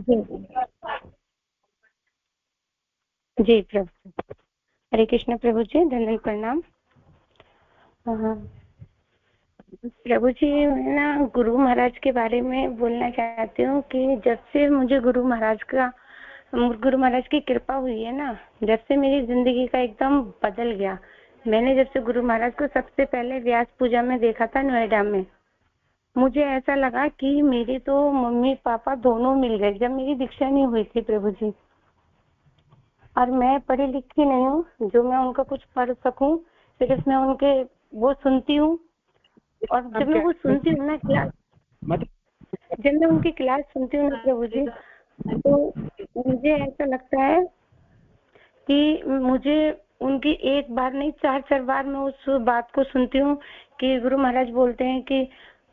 जी जी प्रभु। हरे कृष्ण प्रभु जी, धन्यवाद, प्रणाम। प्रभु जी, मैं ना गुरु महाराज के बारे में बोलना चाहती हूँ कि जब से मुझे गुरु महाराज की कृपा हुई है ना, जब से मेरी जिंदगी का एकदम बदल गया। मैंने जब से गुरु महाराज को सबसे पहले व्यास पूजा में देखा था नोएडा में, मुझे ऐसा लगा कि मेरे तो मम्मी पापा दोनों मिल गए। जब मेरी दीक्षा नहीं हुई थी प्रभु जी, और मैं पढ़ी लिखी नहीं हूँ जो मैं उनका कुछ पढ़ सकूं, सिर्फ मैं उनके वो सुनती हूँ। और जब मैं वो सुनती हूँ ना क्लास, जब मैं उनकी क्लास सुनती हूँ ना प्रभु जी, तो मुझे ऐसा लगता है कि मुझे उनकी एक बार नहीं 4-4 बार मैं उस बात को सुनती हूँ कि गुरु महाराज बोलते हैं कि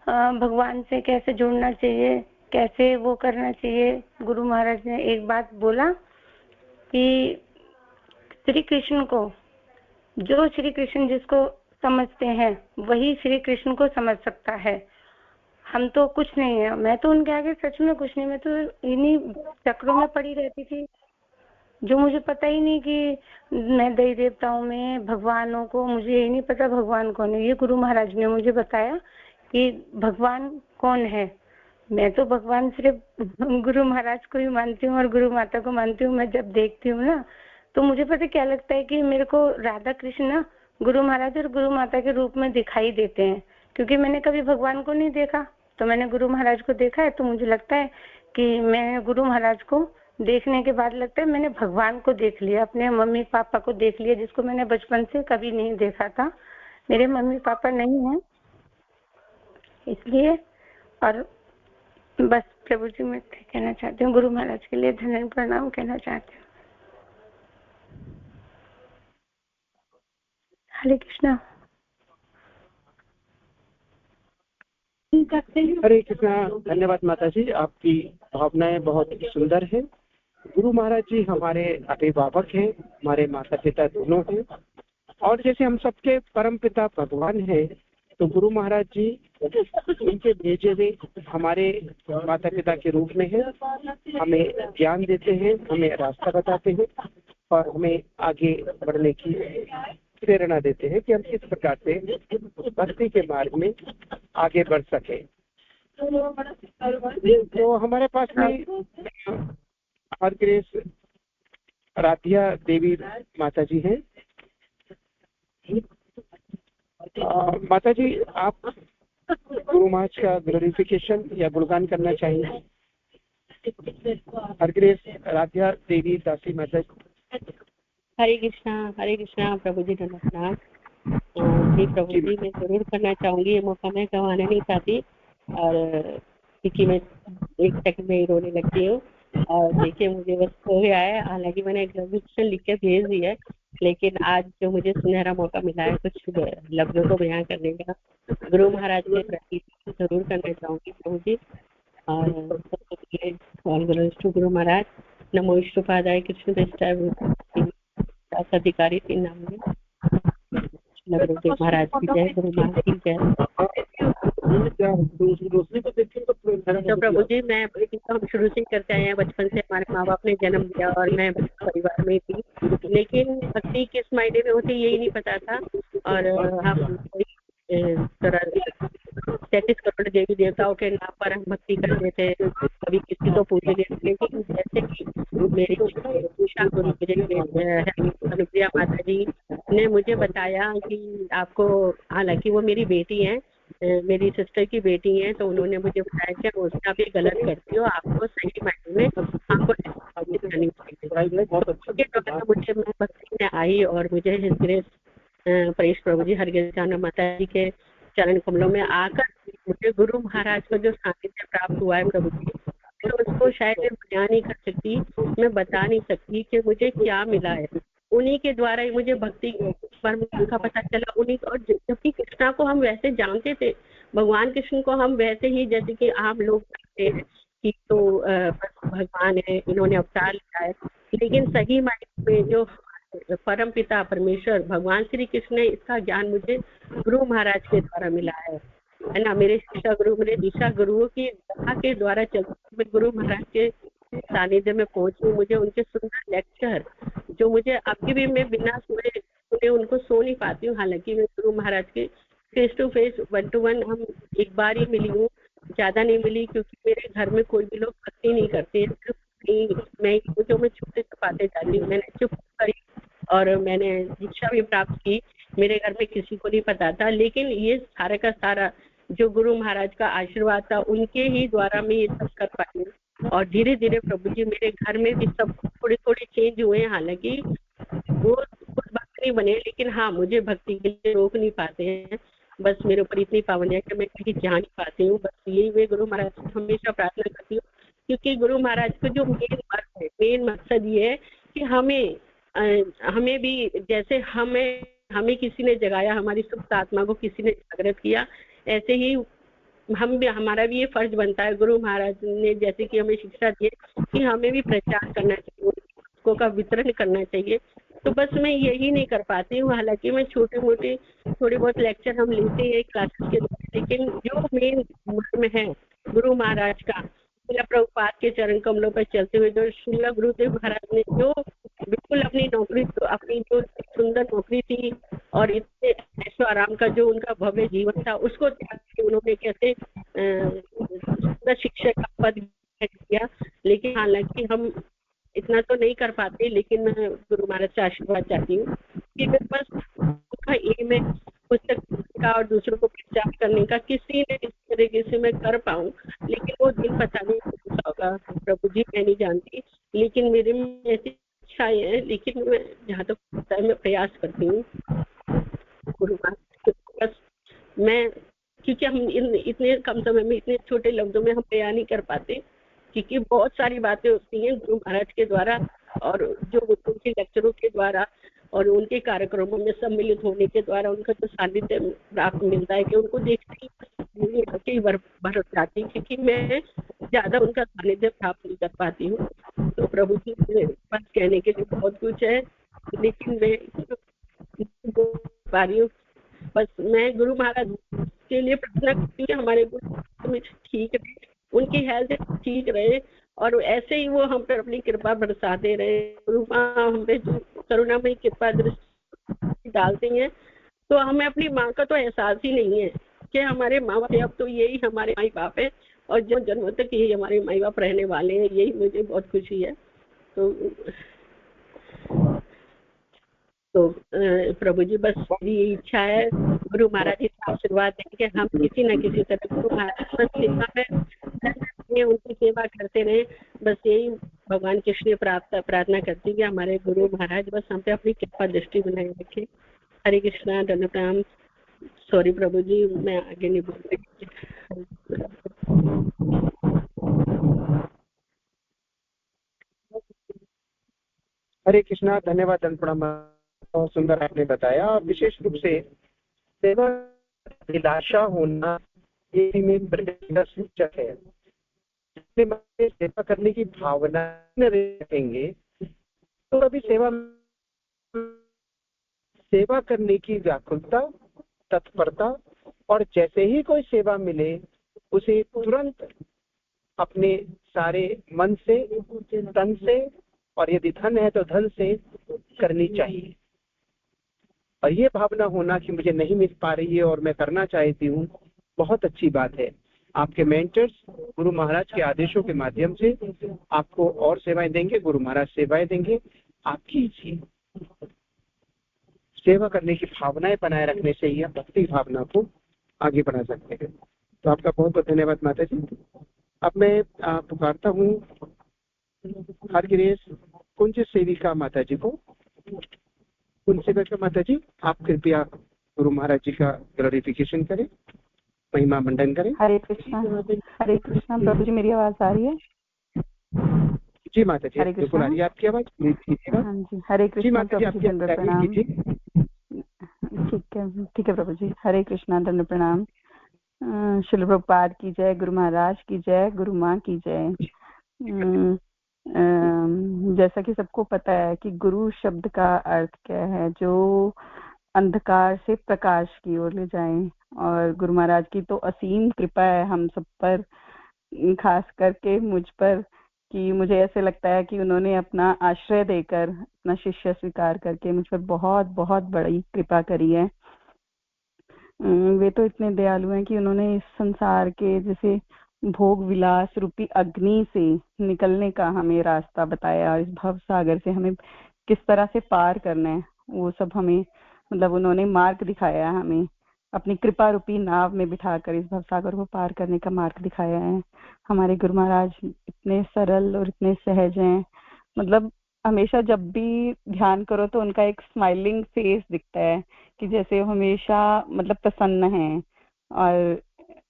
भगवान से कैसे जुड़ना चाहिए, कैसे वो करना चाहिए। गुरु महाराज ने एक बात बोला कि श्री कृष्ण को, जो श्री कृष्ण जिसको समझते हैं वही श्री कृष्ण को समझ सकता है। हम तो कुछ नहीं है, मैं तो उनके आगे सच में कुछ नहीं, मैं तो इन्हीं चक्रों में पड़ी रहती थी जो मुझे पता ही नहीं कि मैं देवी देवताओं में भगवानों को, मुझे ही नहीं पता भगवान कौन है। ये गुरु महाराज ने मुझे बताया कि भगवान कौन है। मैं तो भगवान सिर्फ गुरु महाराज को ही मानती हूँ और गुरु माता को मानती हूँ। मैं जब देखती हूँ ना तो मुझे पता क्या लगता है कि मेरे को राधा कृष्ण ना गुरु महाराज और गुरु माता के रूप में दिखाई देते हैं, क्योंकि मैंने कभी भगवान को नहीं देखा, तो मैंने गुरु महाराज को देखा है। तो मुझे लगता है कि मैं गुरु महाराज को देखने के बाद लगता है मैंने भगवान को देख लिया, अपने मम्मी पापा को देख लिया, जिसको मैंने बचपन से कभी नहीं देखा था। मेरे मम्मी पापा नहीं हैं इसलिए। और बस प्रभु जी मैं कहना चाहती हूँ, गुरु महाराज के लिए धन्यवाद प्रणाम कहना चाहती हूँ। हरे कृष्णा। हरे कृष्णा। धन्यवाद माता जी, आपकी भावनाएं बहुत सुंदर है। गुरु महाराज जी हमारे अभिभावक हैं, हमारे माता पिता दोनों हैं, और जैसे हम सबके परम पिता भगवान है, तो गुरु महाराज जी उनके भेजे हुए हमारे माता पिता के रूप में है। हमें ज्ञान देते हैं, हमें रास्ता बताते हैं और हमें आगे बढ़ने की प्रेरणा देते हैं कि हम किस प्रकार से भक्ति के मार्ग में आगे बढ़ सके। तो हमारे पास में हर ग्रेस राधिया देवी माता जी हैं। माता जी, आप गुरु महाराज का ग्लोरिफिकेशन या गुणगान करना चाहिए। हर ग्रेस राधिया देवी दासी माता जी। हरे कृष्णा प्रभु जी नमस्कार। जी प्रभु जी, मैं जरूर करना चाहूंगी, ये मौका मैं गंवाना नहीं चाहती। और क्योंकि मैं एक सेकंड में ही रोने लगती हूँ और देखिए मुझे बस हो गया है। हालांकि मैंने एग्जामिनेशन लिख के भेज दी है, लेकिन आज जो मुझे सुनहरा मौका मिला है कुछ लफ्जों को बयां करने का, गुरु महाराज के प्रति जरूर करना चाहूंगी प्रभु जी। और सबसे पहले all glories to Guru Maharaj. नमो विष्णुपादाय कृष्ण अधिकारी के नाम में गुरुदेव महाराज की जय, गुरु महाराज की जय। तो प्रभु जी, मैं हम शुरू से करते आए हैं, बचपन से हमारे माँ बाप ने जन्म दिया और मैं परिवार में थी, लेकिन भक्ति किस मायने में होती यही नहीं पता था। और हम 33 करोड़ देवी देवताओं के नाम पर हम भक्ति करते थे, कभी किसी को पूजने। लेकिन जैसे कि मेरी उषा गुरु अनुप्रिया माता जी ने मुझे बताया कि आपको, हालांकि वो मेरी बेटी है, मेरी सिस्टर की बेटी है, तो उन्होंने मुझे बताया कि उसका भी गलत करती हो, आपको सही मायने में आपको करनी चाहिए। मुझे भक्ति में आई और मुझे हिज ग्रेस परेश प्रभु जी हरगिरी माता जी के चरण कमलों में आकर मुझे गुरु महाराज का जो सानिध्य प्राप्त हुआ है प्रभु जी, तो उसको शायद मैं बयान नहीं कर सकती, मैं बता नहीं सकती कि मुझे क्या मिला है। उन्हीं के द्वारा ही मुझे भक्ति परम का पता चला। उन्हीं, और जबकि कृष्णा को हम वैसे जानते थे, भगवान कृष्ण को हम वैसे ही जैसे कि आम लोग जानते हैं कि तो भगवान है, इन्होंने अवतार लिया है, लेकिन सही मायने में जो परम पिता परमेश्वर भगवान श्री कृष्ण है, इसका ज्ञान मुझे गुरु महाराज के द्वारा मिला है ना। मेरे शिक्षा गुरु, मेरे दिशा गुरुओं की के द्वारा चलते गुरु महाराज के सानिध्य में पहुंची, मुझे उनके सुंदर लेक्चर जो मुझे अभी भी मैं बिना सुने उनको सो नहीं पाती हूँ। हालांकि मैं गुरु महाराज के फेस टू फेस 1 to 1 हम एक बार ही मिली हूँ, ज्यादा नहीं मिली, क्योंकि मेरे घर में कोई भी लोग भक्ति नहीं करते हैं। सिर्फ मैं छोटे से पाते जाती हूँ। मैंने चुप करी और मैंने दीक्षा भी प्राप्त की, मेरे घर में किसी को नहीं पता था। लेकिन ये सारा का सारा जो गुरु महाराज का आशीर्वाद था, उनके ही द्वारा मैं ये सब कर पाई हूँ। और धीरे धीरे प्रभु जी मेरे घर में भी सब थोड़े थोड़े चेंज हुए हैं। हालांकि वो खुद भक्त नहीं बने, लेकिन हाँ, मुझे भक्ति के लिए रोक नहीं पाते हैं। बस मेरे ऊपर इतनी पाबंदी है कि मैं कहीं जा नहीं पाती हूँ। बस यही मैं गुरु महाराज से हमेशा प्रार्थना करती हूँ, क्योंकि गुरु महाराज का जो मेन वर्क है, मेन मकसद ये है कि हमें भी, जैसे हमें किसी ने जगाया, हमारी सुप्त आत्मा को किसी ने जागृत किया, ऐसे ही हमारा भी ये फर्ज बनता है। गुरु महाराज ने जैसे कि हमें शिक्षा दी कि हमें भी प्रचार करना चाहिए, पुस्तकों का वितरण करना चाहिए। तो बस मैं यही नहीं कर पाती हूँ। हालांकि मैं छोटे मोटे थोड़े बहुत लेक्चर हम लेते हैं क्लासेस के द्वारा, लेकिन जो मेन मर्म है गुरु महाराज का, श्रील प्रभुपाद के चरण कमलों पर चलते हुए जो श्रील गुरुदेव महाराज ने जो बिल्कुल अपनी जो सुंदर नौकरी थी और इतने ऐशो आराम का जो उनका भव्य जीवन था, उसको त्याग के उन्होंने कैसे सुंदर शिक्षक का पद किया। लेकिन हालांकि हम इतना तो नहीं कर पाते, लेकिन मैं गुरु महाराज से आशीर्वाद चाहती हूँ कि मैं बस उनका एम है पुस्तक का और दूसरों को प्रचार करने का, किसी न किसी तरीके से मैं कर पाऊँ। लेकिन वो दिन पता नहीं होगा प्रभु जी, मैं नहीं जानती, लेकिन मेरे में ऐसी इच्छाएं है। लेकिन मैं जहाँ तक होता है मैं प्रयास करती हूँ गुरु महाराज। बस मैं, क्योंकि हम इतने कम समय में, इतने छोटे लफ्जों में हम बयान नहीं कर पाते, क्योंकि बहुत सारी बातें होती हैं गुरु महाराज के द्वारा और जो उनके लेक्चरों के द्वारा और उनके कार्यक्रमों में सम्मिलित होने के द्वारा उनका जो सानिध्य प्राप्त मिलता है कि उनको देखते ही भर जाती, क्योंकि मैं ज्यादा उनका सानिध्य प्राप्त नहीं कर पाती हूँ। तो प्रभु जी मेरे पास कहने के लिए बहुत कुछ है, लेकिन मैं पा रही हूँ। बस मैं गुरु महाराज के लिए प्रार्थना करती हूँ कि हमारे गुरु ठीक रहे, उनकी हेल्थ ठीक रहे और ऐसे ही वो हम पर अपनी कृपा बरसाते रहे। गुरु माँ हम पे जो करुणामयी कृपा दृष्टि डालती हैं, तो हमें अपनी माँ का तो एहसास ही नहीं है कि हमारे माँ बाप, अब तो यही हमारे माई बाप है और जो जन्म तक यही हमारे माई बाप रहने वाले हैं। यही मुझे बहुत खुशी है। तो प्रभु जी बस मेरी इच्छा है गुरु महाराज जी का आशीर्वाद दें कि हम किसी न किसी तरह गुरु महाराज बस सेवा में उनकी सेवा करते रहे। बस यही भगवान कृष्ण प्रार्थना करती है कि हमारे गुरु महाराज बस हम पे अपनी कृपा दृष्टि बनाए रखे। हरे कृष्णा, धन्य प्रणाम। सॉरी प्रभु जी, मैं आगे नहीं बोल रही। हरे कृष्णा, धन्यवाद, धन्य प्रणाम। बहुत सुंदर आपने बताया। विशेष रूप से सेवा अभिलाषा होना ये में सूचक है। सेवा करने की भावना रखेंगे तो अभी सेवा करने की व्याकुलता, तत्परता, और जैसे ही कोई सेवा मिले उसे तुरंत अपने सारे मन से, तन से, और यदि धन है तो धन से करनी चाहिए। और ये भावना होना कि मुझे नहीं मिल पा रही है और मैं करना चाहती हूँ, बहुत अच्छी बात है। आपके मेंटर्स गुरु महाराज के आदेशों के माध्यम से आपको और सेवाएं देंगे, गुरु महाराज सेवाएं देंगे। आपकी सेवा करने की भावनाएं बनाए रखने से ही आप भक्ति भावना को आगे बढ़ा सकते हैं। तो आपका बहुत बहुत धन्यवाद माता जी। अब मैं पुकारता हूँ हर गिरीश कुंज सेविका माता जी को। कुंज सेविका माता जी, आप कृपया गुरु महाराज जी का ग्लोरिफिकेशन करें, महिमा मंडन करें। हरे कृष्णा, हरे कृष्णा। प्रभु जी मेरी आवाज आ रही है? जी माता जी, बिल्कुल आ रही है आपकी आवाज। हाँ जी, हरे कृष्णा प्रभु जी, दंड प्रणाम। ठीक है प्रभु जी, हरे कृष्णा, दंड प्रणाम। श्रील प्रभुपाद की जय, गुरु महाराज की जय, गुरु माँ की जय। जैसा कि सबको पता है कि गुरु शब्द का अर्थ क्या है, जो अंधकार से प्रकाश की ओर ले जाएं। और गुरु महाराज की तो असीम कृपा है हम सब पर, खास करके मुझ पर, कि मुझे ऐसे लगता है कि उन्होंने अपना आश्रय देकर, अपना शिष्य स्वीकार करके मुझ पर बहुत बहुत बड़ी कृपा करी है। वे तो इतने दयालु हैं कि उन्होंने इस संसार के जैसे भोग विलास रूपी अग्नि से निकलने का हमें रास्ता बताया, और इस भव सागर से हमें किस तरह से पार करना है वो सब हमें, मतलब उन्होंने मार्ग दिखाया है हमें, अपनी कृपा रूपी नाव में बिठाकर इस भव सागर को पार करने का मार्ग दिखाया है। हमारे गुरु महाराज इतने सरल और इतने सहज हैं, मतलब हमेशा जब भी ध्यान करो तो उनका एक स्माइलिंग फेस दिखता है कि जैसे वो हमेशा मतलब प्रसन्न हैं। और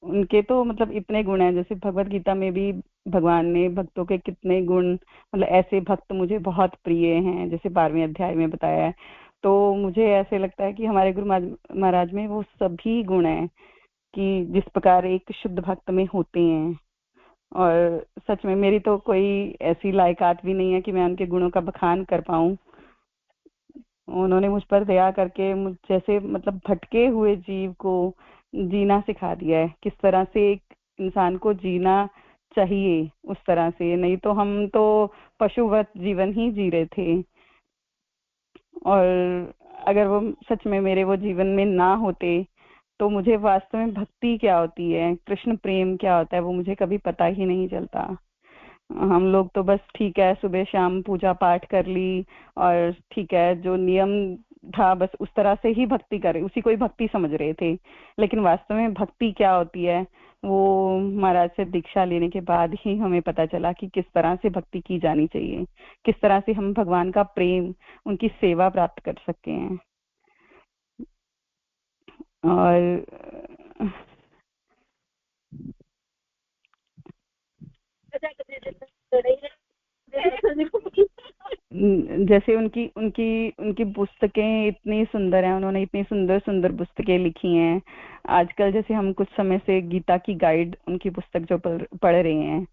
उनके तो मतलब इतने गुण हैं, जैसे भगवत गीता में भी भगवान ने भक्तों के कितने गुण, मतलब ऐसे भक्त मुझे बहुत प्रिय हैं, जैसे 12वें अध्याय में बताया है। तो मुझे ऐसे लगता है कि हमारे गुरु महाराज में वो सभी गुण हैं कि जिस प्रकार एक शुद्ध भक्त में होते हैं। और सच में मेरी तो कोई ऐसी लायकात भी नहीं है कि मैं उनके गुणों का बखान कर पाऊं। उन्होंने मुझ पर दया करके मुझ जैसे मतलब भटके हुए जीव को जीना सिखा दिया है, किस तरह से एक इंसान को जीना चाहिए उस तरह से, नहीं तो हम तो पशुवत जीवन ही जी रहे थे। और अगर वो सच में मेरे वो जीवन में ना होते तो मुझे वास्तव में भक्ति क्या होती है, कृष्ण प्रेम क्या होता है, वो मुझे कभी पता ही नहीं चलता। हम लोग तो बस ठीक है सुबह शाम पूजा पाठ कर ली और ठीक है जो नियम था बस उस तरह से ही भक्ति कर, उसी को ही भक्ति समझ रहे थे। लेकिन वास्तव में भक्ति क्या होती है वो महाराज से दीक्षा लेने के बाद ही हमें पता चला कि किस तरह से भक्ति की जानी चाहिए, किस तरह से हम भगवान का प्रेम, उनकी सेवा प्राप्त कर सकते हैं। और जैसे उनकी उनकी उनकी पुस्तकें इतनी सुंदर हैं, उन्होंने इतनी सुंदर सुंदर पुस्तकें लिखी हैं। आजकल जैसे हम कुछ समय से गीता की गाइड उनकी पुस्तक जो पढ़ रहे हैं,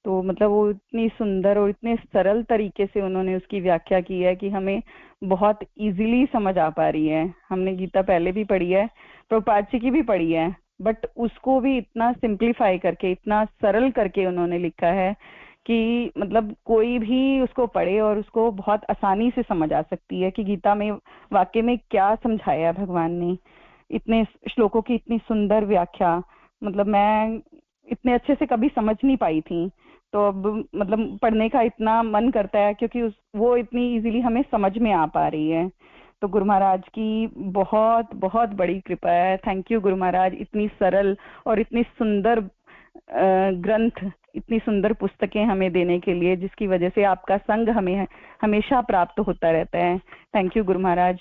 तो मतलब वो इतनी सुंदर और इतने सरल तरीके से उन्होंने उसकी व्याख्या की है कि हमें बहुत इजीली समझ आ पा रही है। हमने गीता पहले भी पढ़ी है, प्रभुपाद जी की भी पढ़ी है, बट उसको भी इतना सिंप्लीफाई करके, इतना सरल करके उन्होंने लिखा है कि मतलब कोई भी उसको पढ़े और उसको बहुत आसानी से समझ आ सकती है कि गीता में वाकई में क्या समझाया है भगवान ने। इतने श्लोकों की इतनी सुंदर व्याख्या, मतलब मैं इतने अच्छे से कभी समझ नहीं पाई थी, तो अब मतलब पढ़ने का इतना मन करता है क्योंकि वो इतनी इजीली हमें समझ में आ पा रही है। तो गुरु महाराज की बहुत बहुत बड़ी कृपा है। थैंक यू गुरु महाराज, इतनी सरल और इतनी सुंदर ग्रंथ, इतनी सुंदर पुस्तकें हमें देने के लिए, जिसकी वजह से आपका संग हमें हमेशा प्राप्त होता रहता है। Thank you Guru Maharaj.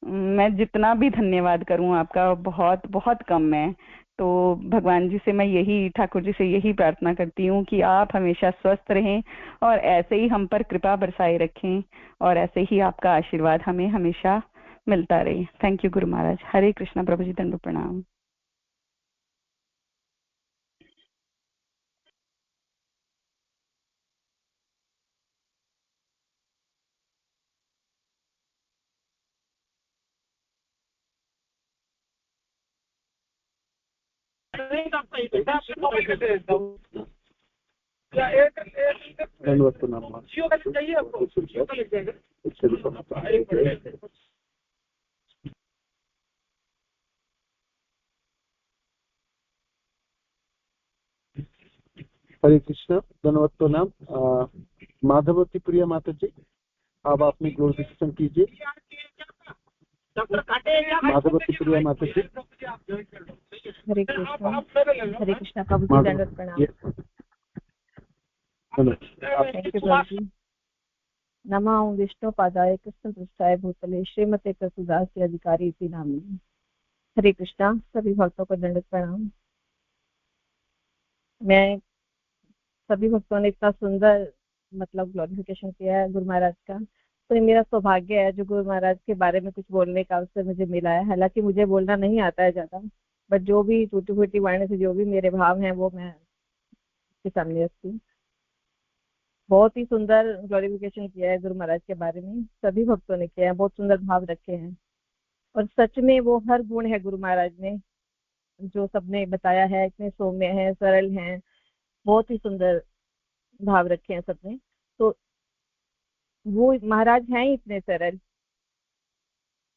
मैं जितना भी धन्यवाद करूं आपका बहुत बहुत कम है। तो भगवान जी से मैं यही, ठाकुर जी से यही प्रार्थना करती हूँ कि आप हमेशा स्वस्थ रहें और ऐसे ही हम पर कृपा बरसाए रखें और ऐसे ही आपका आशीर्वाद हमें हमेशा मिलता रहे। Thank you Guru Maharaj. हरे कृष्णा। प्रभु जी दंड प्रणाम। हरे कृष्ण। धन्यवाद प्रणाम। माधवती प्रिया माता जी, अब आपने ग्लोरिफिकेशन कीजिए। माधवती प्रिया माता जी। हरे कृष्णा प्रभु जी दंडवत प्रणाम। थैंक यू प्रभु जी। नमो विष्णु पादाय कृष्ण पृष्ठाय भूतले श्रीमते प्रसुदासी अधिकारी इति नामिने। हरे कृष्णा। सभी भक्तों को दंडवत प्रणाम। मैं सभी भक्तों ने इतना सुंदर मतलब ग्लोरिफिकेशन किया है गुरु महाराज का, तो ये मेरा सौभाग्य है जो गुरु महाराज के बारे में कुछ बोलने का अवसर मुझे मिला है। हालांकि मुझे बोलना नहीं आता है ज्यादा, बट जो भी टूटी फूटी वाणी से जो भी मेरे भाव हैं वो मैं के सामने रखती हूँ। बहुत ही सुंदर ग्लोरिफिकेशन किया है गुरु महाराज के बारे में, सभी भक्तों ने किया है, बहुत सुंदर भाव रखे हैं और सच में वो हर गुण है गुरु महाराज में जो सबने बताया है। इतने सौम्य है, सरल हैं, बहुत ही सुंदर भाव रखे हैं सबने। तो वो महाराज हैं ही इतने सरल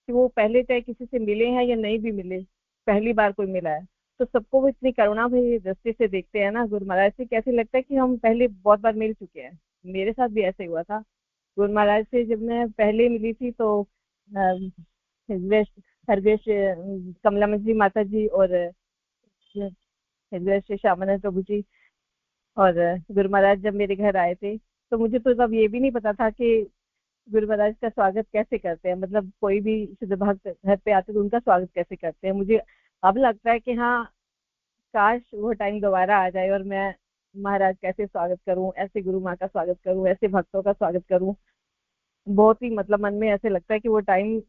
कि वो पहले चाहे किसी से मिले हैं या नहीं भी मिले, पहली बार कोई मिला है तो सबको वो इतनी करुणा भरी दृष्टि से देखते हैं ना। गुरु महाराज से कैसे लगता है कि हम पहले बहुत बार मिल चुके हैं। मेरे साथ भी ऐसे हुआ था। गुरु महाराज से जब मैं पहले मिली थी तो हृदय हृदय कमला मंजरी माता जी और हृदय श्री श्यामानंद प्रभु जी और गुरु महाराज जब मेरे घर आए थे तो मुझे तो तब ये भी नहीं पता था कि गुरु महाराज का स्वागत कैसे करते हैं। मतलब कोई भी शुद्ध भक्त घर पे आते तो उनका स्वागत कैसे करते हैं। मुझे अब लगता है कि हाँ, काश वो टाइम दोबारा आ जाए और मैं महाराज कैसे स्वागत करूं, ऐसे गुरु माँ का स्वागत करूं, ऐसे भक्तों का स्वागत करूं। बहुत ही मतलब मन में ऐसे लगता है कि वो टाइम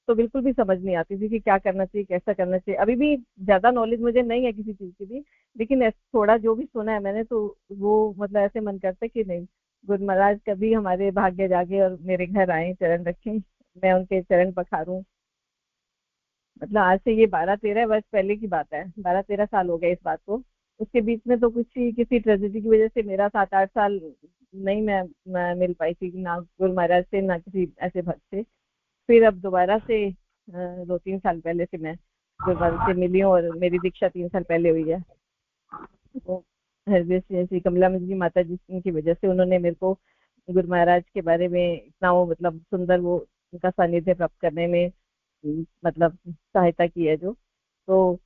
तो बिल्कुल भी समझ नहीं आती थी कि क्या करना चाहिए, कैसा करना चाहिए। अभी भी ज्यादा नॉलेज मुझे नहीं है किसी चीज की भी, लेकिन थोड़ा जो भी सुना है मैंने तो वो मतलब ऐसे मन करता है कि नहीं, गुरु महाराज कभी हमारे भाग्य जागे और मेरे घर आए, चरण रखें, मैं उनके चरण पखारूं। मतलब आज से ये 12-13 वर्ष पहले की बात है, 12-13 साल हो गए इस बात को। उसके बीच में तो कुछ ही किसी ट्रेजेडी की वजह से मेरा 7-8 साल नहीं मैं मिल पाई थी, ना गुरु महाराज से ना किसी ऐसे भक्त से। फिर अब दोबारा से 2-3 साल पहले से मैं गुरु महाराज से मिली हूँ और मेरी दीक्षा 3 साल पहले हुई है। वो हृदय से श्री कमला मंजरी माता जी की वजह से उन्होंने मेरे को गुरु महाराज के बारे में इतना वो मतलब सुंदर वो उनका सानिध्य प्राप्त करने में मतलब सहायता की है जो। तो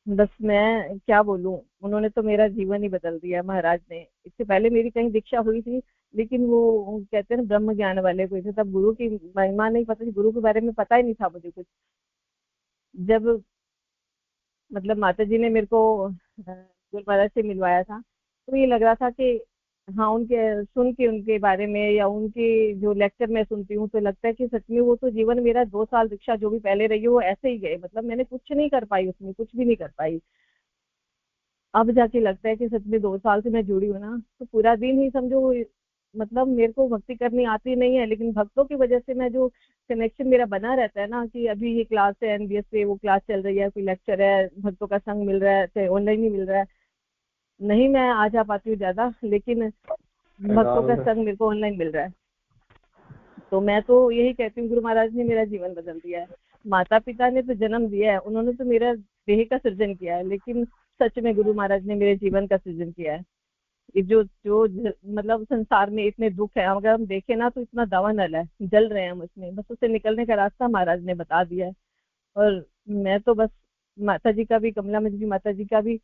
बस मैं क्या बोलूं, उन्होंने तो मेरा जीवन ही बदल दिया महाराज ने। इससे पहले मेरी कहीं दीक्षा हुई थी, लेकिन वो कहते हैं ना ब्रह्म ज्ञान वाले कोई थे, तब गुरु की महिमा नहीं पता थी, गुरु के बारे में पता ही नहीं था मुझे कुछ। जब मतलब माता जी ने मेरे को गुरु महाराज से मिलवाया था तो ये लग रहा था कि हाँ, उनके सुन के उनके बारे में या उनके जो लेक्चर मैं सुनती हूँ तो लगता है कि सच में वो तो जीवन मेरा 2 साल दीक्षा जो भी पहले रही है वो ऐसे ही गए। मतलब मैंने कुछ नहीं कर पाई उसमें, कुछ भी नहीं कर पाई। अब जाके लगता है कि सच में 2 साल से मैं जुड़ी हूँ ना तो पूरा दिन ही समझो, मतलब मेरे को भक्ति करनी आती नहीं है, लेकिन भक्तों की वजह से मैं जो कनेक्शन मेरा बना रहता है ना कि अभी ये क्लास है एनबीएस पे, वो क्लास चल रही है, कोई लेक्चर है, भक्तों का संग मिल रहा है, चाहे ऑनलाइन ही मिल रहा है। नहीं मैं आ जा पाती हूँ ज्यादा, लेकिन भक्तों का संग मेरे को ऑनलाइन मिल रहा है। तो मैं तो यही कहती हूँ गुरु महाराज ने मेरा जीवन बदल दिया है। माता पिता ने तो जन्म दिया है, उन्होंने तो मेरा देह का सृजन किया है, लेकिन सच में गुरु महाराज ने मेरे जीवन का सृजन किया है। ये जो जो मतलब संसार में इतने दुख है, अगर हम देखें ना तो इतना दावानल है, जल रहे हैं हम उसमें, बस उससे निकलने का रास्ता महाराज ने बता दिया है। और मैं तो बस माता जी का भी, कमला मंजरी माता जी का भी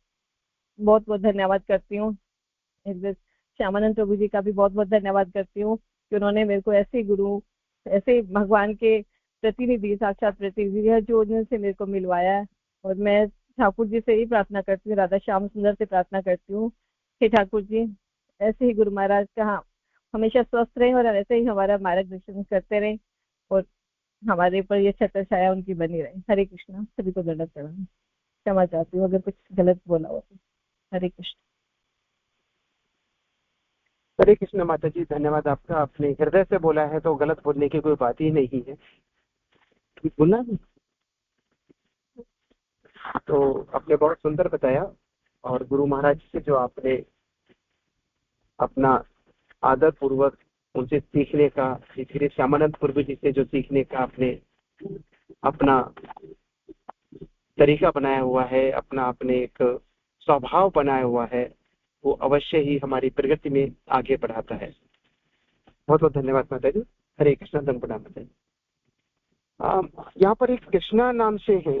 बहुत बहुत धन्यवाद करती हूँ। श्यामानंद प्रभु जी का भी बहुत बहुत धन्यवाद करती हूँ कि उन्होंने मेरे को ऐसे गुरु, ऐसे भगवान के प्रतिनिधि, साक्षात प्रतिनिधि है जो उनसे मेरे को मिलवाया है। और मैं ठाकुर जी से ही प्रार्थना करती हूँ, राधा श्याम सुंदर से प्रार्थना करती हूँ कि ठाकुर जी ऐसे ही गुरु महाराज का हमेशा स्वस्थ रहें और ऐसे ही हमारा मार्गदर्शन करते रहें और हमारे ऊपर ये छत्र छाया उनकी बनी रहे। हरे कृष्णा। सभी को दंडवत प्रणाम। क्षमा चाहती हूँ अगर कुछ गलत बोला हो तो। हरे कृष्ण। हरे कृष्ण माता जी, धन्यवाद आपका। आपने हृदय से बोला है तो गलत बोलने की कोई बात ही नहीं है। बोलना नहीं तो आपने बहुत सुंदर बताया। और गुरु महाराज से जो आपने अपना आदर पूर्वक उनसे सीखने का, श्री श्यामानंद प्रभु जी से जो सीखने का आपने अपना तरीका बनाया हुआ है, अपना आपने एक स्वभाव बनाया हुआ है, वो अवश्य ही हमारी प्रगति में आगे बढ़ाता है। बहुत बहुत धन्यवाद माता जी। हरे कृष्णा। दंपड़ा माता जी। यहाँ पर एक कृष्णा नाम से है,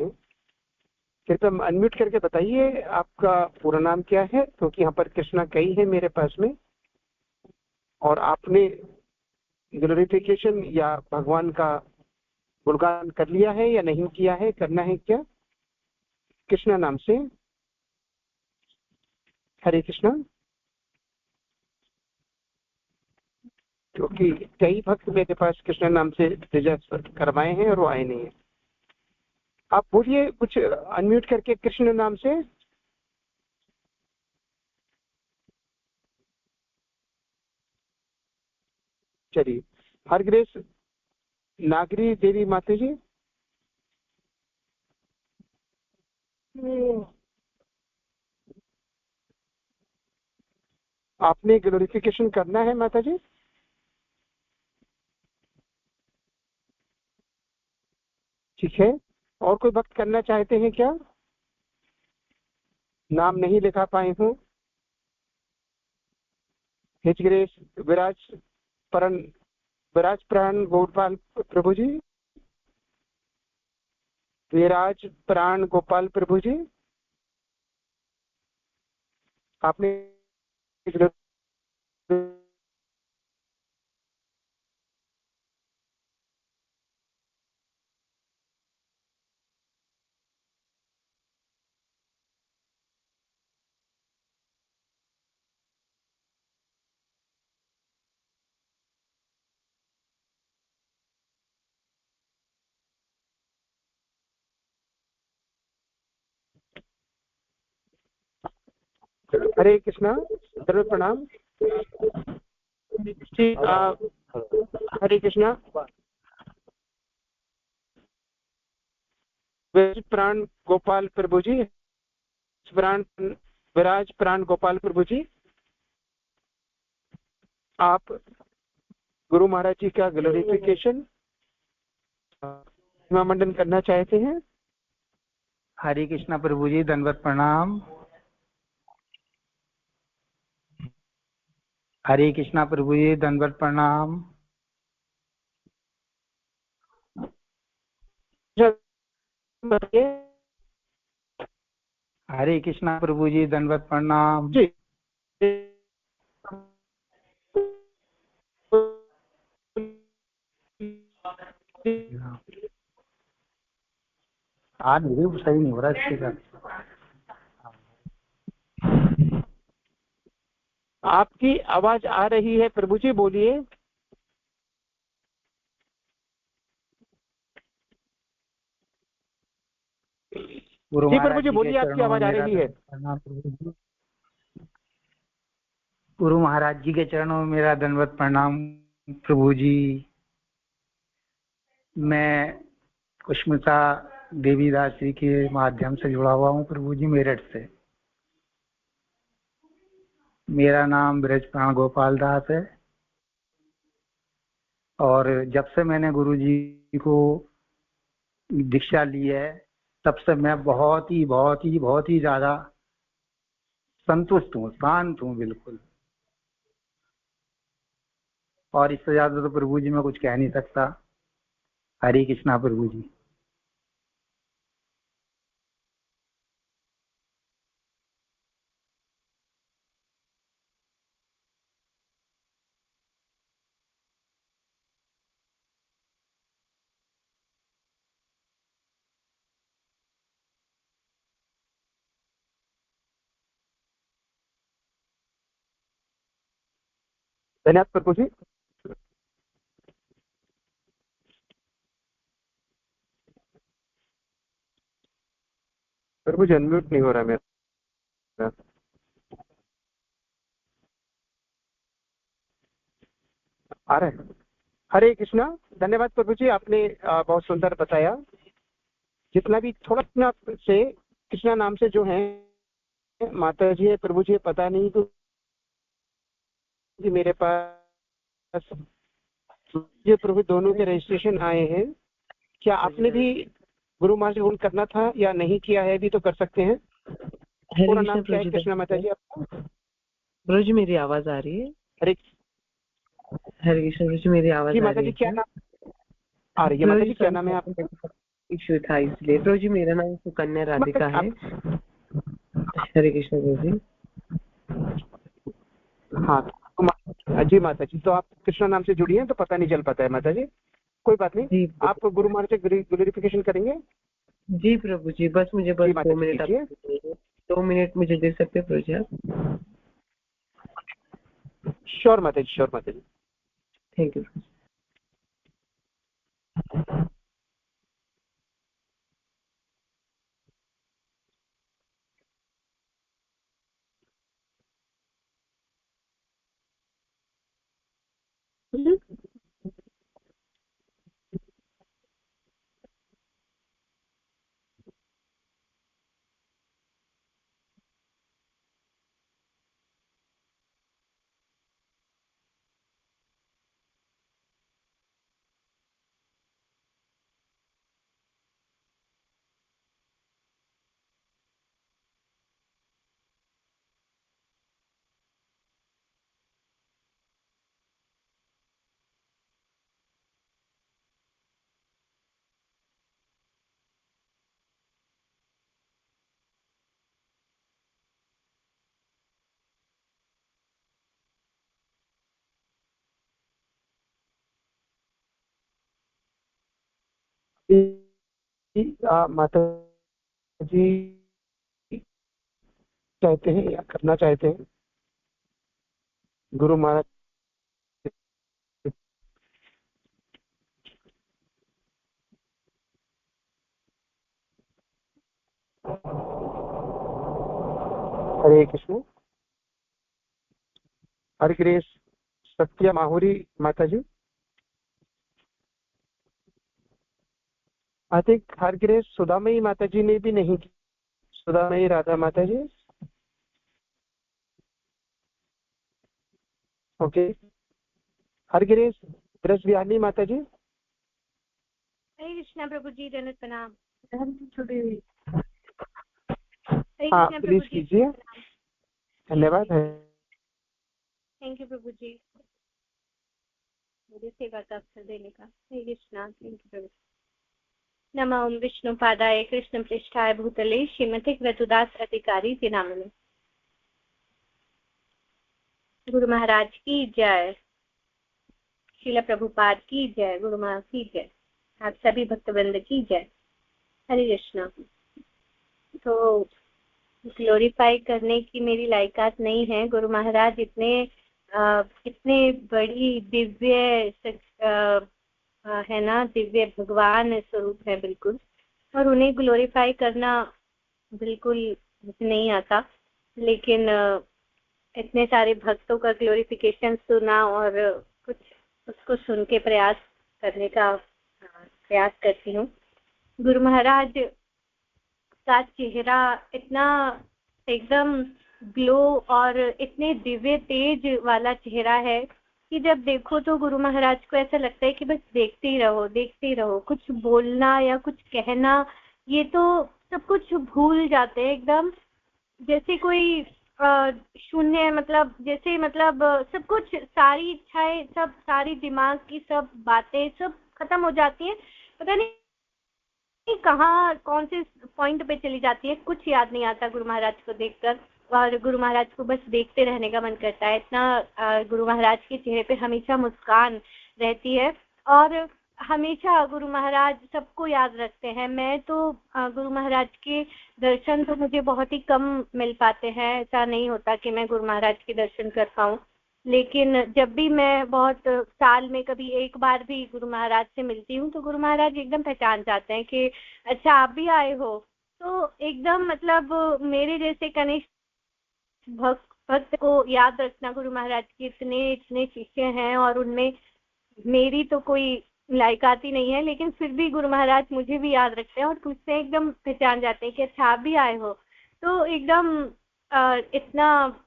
कृपया अनम्यूट करके बताइए आपका पूरा नाम क्या है, क्योंकि यहाँ पर कृष्णा कई है मेरे पास में। और आपने ग्लोरिफिकेशन या भगवान का गुणगान कर लिया है या नहीं किया है, करना है क्या कृष्णा नाम से? हरे कृष्णा। क्योंकि कई भक्त मेरे पास कृष्णा नाम से रजिस्टर करवाए हैं और वो आए नहीं है। आप बोलिए कुछ अनम्यूट करके कृष्ण नाम से। चलिए, हर ग्रेस नागरी देवी माता जी। आपने ग्लोरिफिकेशन करना है माता जी? ठीक है, और कोई भक्त करना चाहते हैं क्या? नाम नहीं लिखा पाए हूँ। हिच ग्रेस परन विराज प्राण गोपाल प्रभु जी, विराज प्राण गोपाल प्रभु जी, आपने हरे कृष्णा, सर्व प्रणाम जी। हरे कृष्णा। विराज प्राण गोपाल प्रभु जी, प्राण विराज प्राण गोपाल प्रभु जी, आप गुरु महाराज जी का ग्लोरिफिकेशन मंडन करना चाहते हैं? हरे कृष्णा प्रभु जी, दंडवत प्रणाम। हरे कृष्णा प्रभु जी, दंडवत प्रणाम। हरे कृष्णा प्रभु जी, दंडवत प्रणाम जी। आज मुझे सही नहीं हो रहा इसके साथ। आपकी आवाज आ रही है प्रभु जी, बोलिए। जी प्रभु जी बोलिए, आपकी आवाज आ रही है। गुरु महाराज जी के चरणों में मेरा दंडवत प्रणाम प्रभु जी। मैं कुष्मिता देवीदास जी के माध्यम से जुड़ा हुआ हूँ प्रभु जी, मेरठ से। मेरा नाम ब्रज प्राण गोपाल दास है और जब से मैंने गुरु जी को दीक्षा ली है तब से मैं बहुत ही ज्यादा संतुष्ट हूँ, शांत हूँ बिल्कुल। और इससे ज्यादा तो प्रभु जी मैं कुछ कह नहीं सकता। हरे कृष्णा प्रभु जी। धन्यवाद प्रभु जी। प्रभु जी अनम्यूट नहीं हो रहा मेरा। आ रहा है। हरे कृष्णा। धन्यवाद प्रभु जी, आपने बहुत सुंदर बताया। जितना भी थोड़ा अपना से कृष्णा नाम से जो है माता जी है प्रभु जी पता नहीं, तो मेरे पास ये प्रभु दोनों के रजिस्ट्रेशन आए हैं। क्या आपने भी गुरु महाराज को करना था या नहीं किया है? भी तो कर सकते हैं। पूरा नाम क्या है कृष्णा माता जी आपका? प्रभु जी मेरी आवाज आ रही है? हरे हरे कृष्ण प्रभु जी, मेरी आवाज आ माता रही जी है? क्या नाम आ रही है? माता जी क्या नाम है आपका? इश्यू था इसलिए। प्रभु जी मेरा नाम सुकन्या राधिका है। हरे कृष्ण प्रभु जी। हाँ जी माता जी, तो आप कृष्णा नाम से जुड़ी हैं तो पता नहीं चल पाता है माता जी। कोई बात नहीं, आप गुरु महाराज से ग्लोरिफिकेशन करेंगे? जी प्रभु जी, बस मुझे 2 मिनट, 2 मिनट मुझे दे सकते हैं प्रभु जी आप? श्योर माता जी, श्योर माता जी। Thank you. माता जी चाहते हैं या करना चाहते हैं? गुरु महाराज। हरे कृष्ण। हर ग्रेस सत्या माहुरी माता जी। आई थिंक हर ग्रेस सुदामयी माता जी ने भी नहीं की। सुदामयी राधा माता जी। ओके। हर ग्रेस ब्रज बिहानी माता जी। हरे कृष्णा प्रभु जी, दंडवत प्रणाम। हाँ प्लीज कीजिए, धन्यवाद। थैंक यू प्रभु जी, मुझे सेवा का अवसर देने का। हरे कृष्णा। थैंक यू प्रभु। नमो विष्णु पादाय कृष्ण पृष्ठाय भूतले श्रीमते क्रतुदास अधिकारी के नाम में। गुरु महाराज की जय, श्रील प्रभुपाद की जय, गुरु महाराज की जय, आप सभी भक्तवृंद की जय। हरे कृष्णा। तो ग्लोरीफाई करने की मेरी लायकात नहीं है। गुरु महाराज इतने बड़ी दिव्य है ना, दिव्य भगवान स्वरूप है बिल्कुल, और उन्हें ग्लोरीफाई करना बिल्कुल मुझे नहीं आता, लेकिन इतने सारे भक्तों का ग्लोरिफिकेशन सुना और कुछ उसको सुन के प्रयास करने का प्रयास करती हूँ। गुरु महाराज का चेहरा इतना एकदम ग्लो और इतने दिव्य तेज वाला चेहरा है कि जब देखो तो गुरु महाराज को ऐसा लगता है कि बस देखते ही रहो, देखते ही रहो। कुछ बोलना या कुछ कहना, ये तो सब कुछ भूल जाते हैं एकदम, जैसे कोई शून्य, मतलब जैसे मतलब सब कुछ, सारी इच्छाएं, सब सारी दिमाग की सब बातें सब खत्म हो जाती हैं। पता नहीं कहाँ कौन से पॉइंट पे चली जाती है, कुछ याद नहीं आता गुरु महाराज को देखकर, और गुरु महाराज को बस देखते रहने का मन करता है। इतना गुरु महाराज के चेहरे पे हमेशा मुस्कान रहती है, और हमेशा गुरु महाराज सबको याद रखते हैं। मैं तो गुरु महाराज के दर्शन तो मुझे बहुत ही कम मिल पाते हैं, ऐसा नहीं होता कि मैं गुरु महाराज के दर्शन कर पाऊँ, लेकिन जब भी मैं बहुत साल में कभी एक बार भी गुरु महाराज से मिलती हूँ तो गुरु महाराज एकदम पहचान जाते हैं कि अच्छा आप भी आए हो। तो एकदम मतलब मेरे जैसे कनिष्ठ भक्त को याद रखना, गुरु महाराज के इतने इतने शिष्य हैं और उनमें मेरी तो कोई लायकात ही नहीं है, लेकिन फिर भी गुरु महाराज मुझे भी याद रखते हैं और मुझसे एकदम पहचान जाते हैं कि अच्छा आप भी आए हो। तो एकदम इतना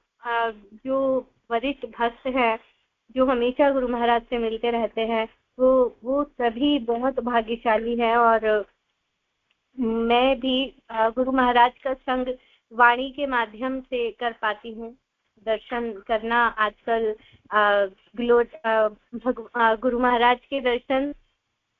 जो वरिष्ठ भक्त है जो हमेशा गुरु महाराज से मिलते रहते हैं, वो सभी बहुत भाग्यशाली है। और मैं भी गुरु महाराज का संग वाणी के माध्यम से कर पाती हूँ। दर्शन करना आजकल गुरु महाराज के दर्शन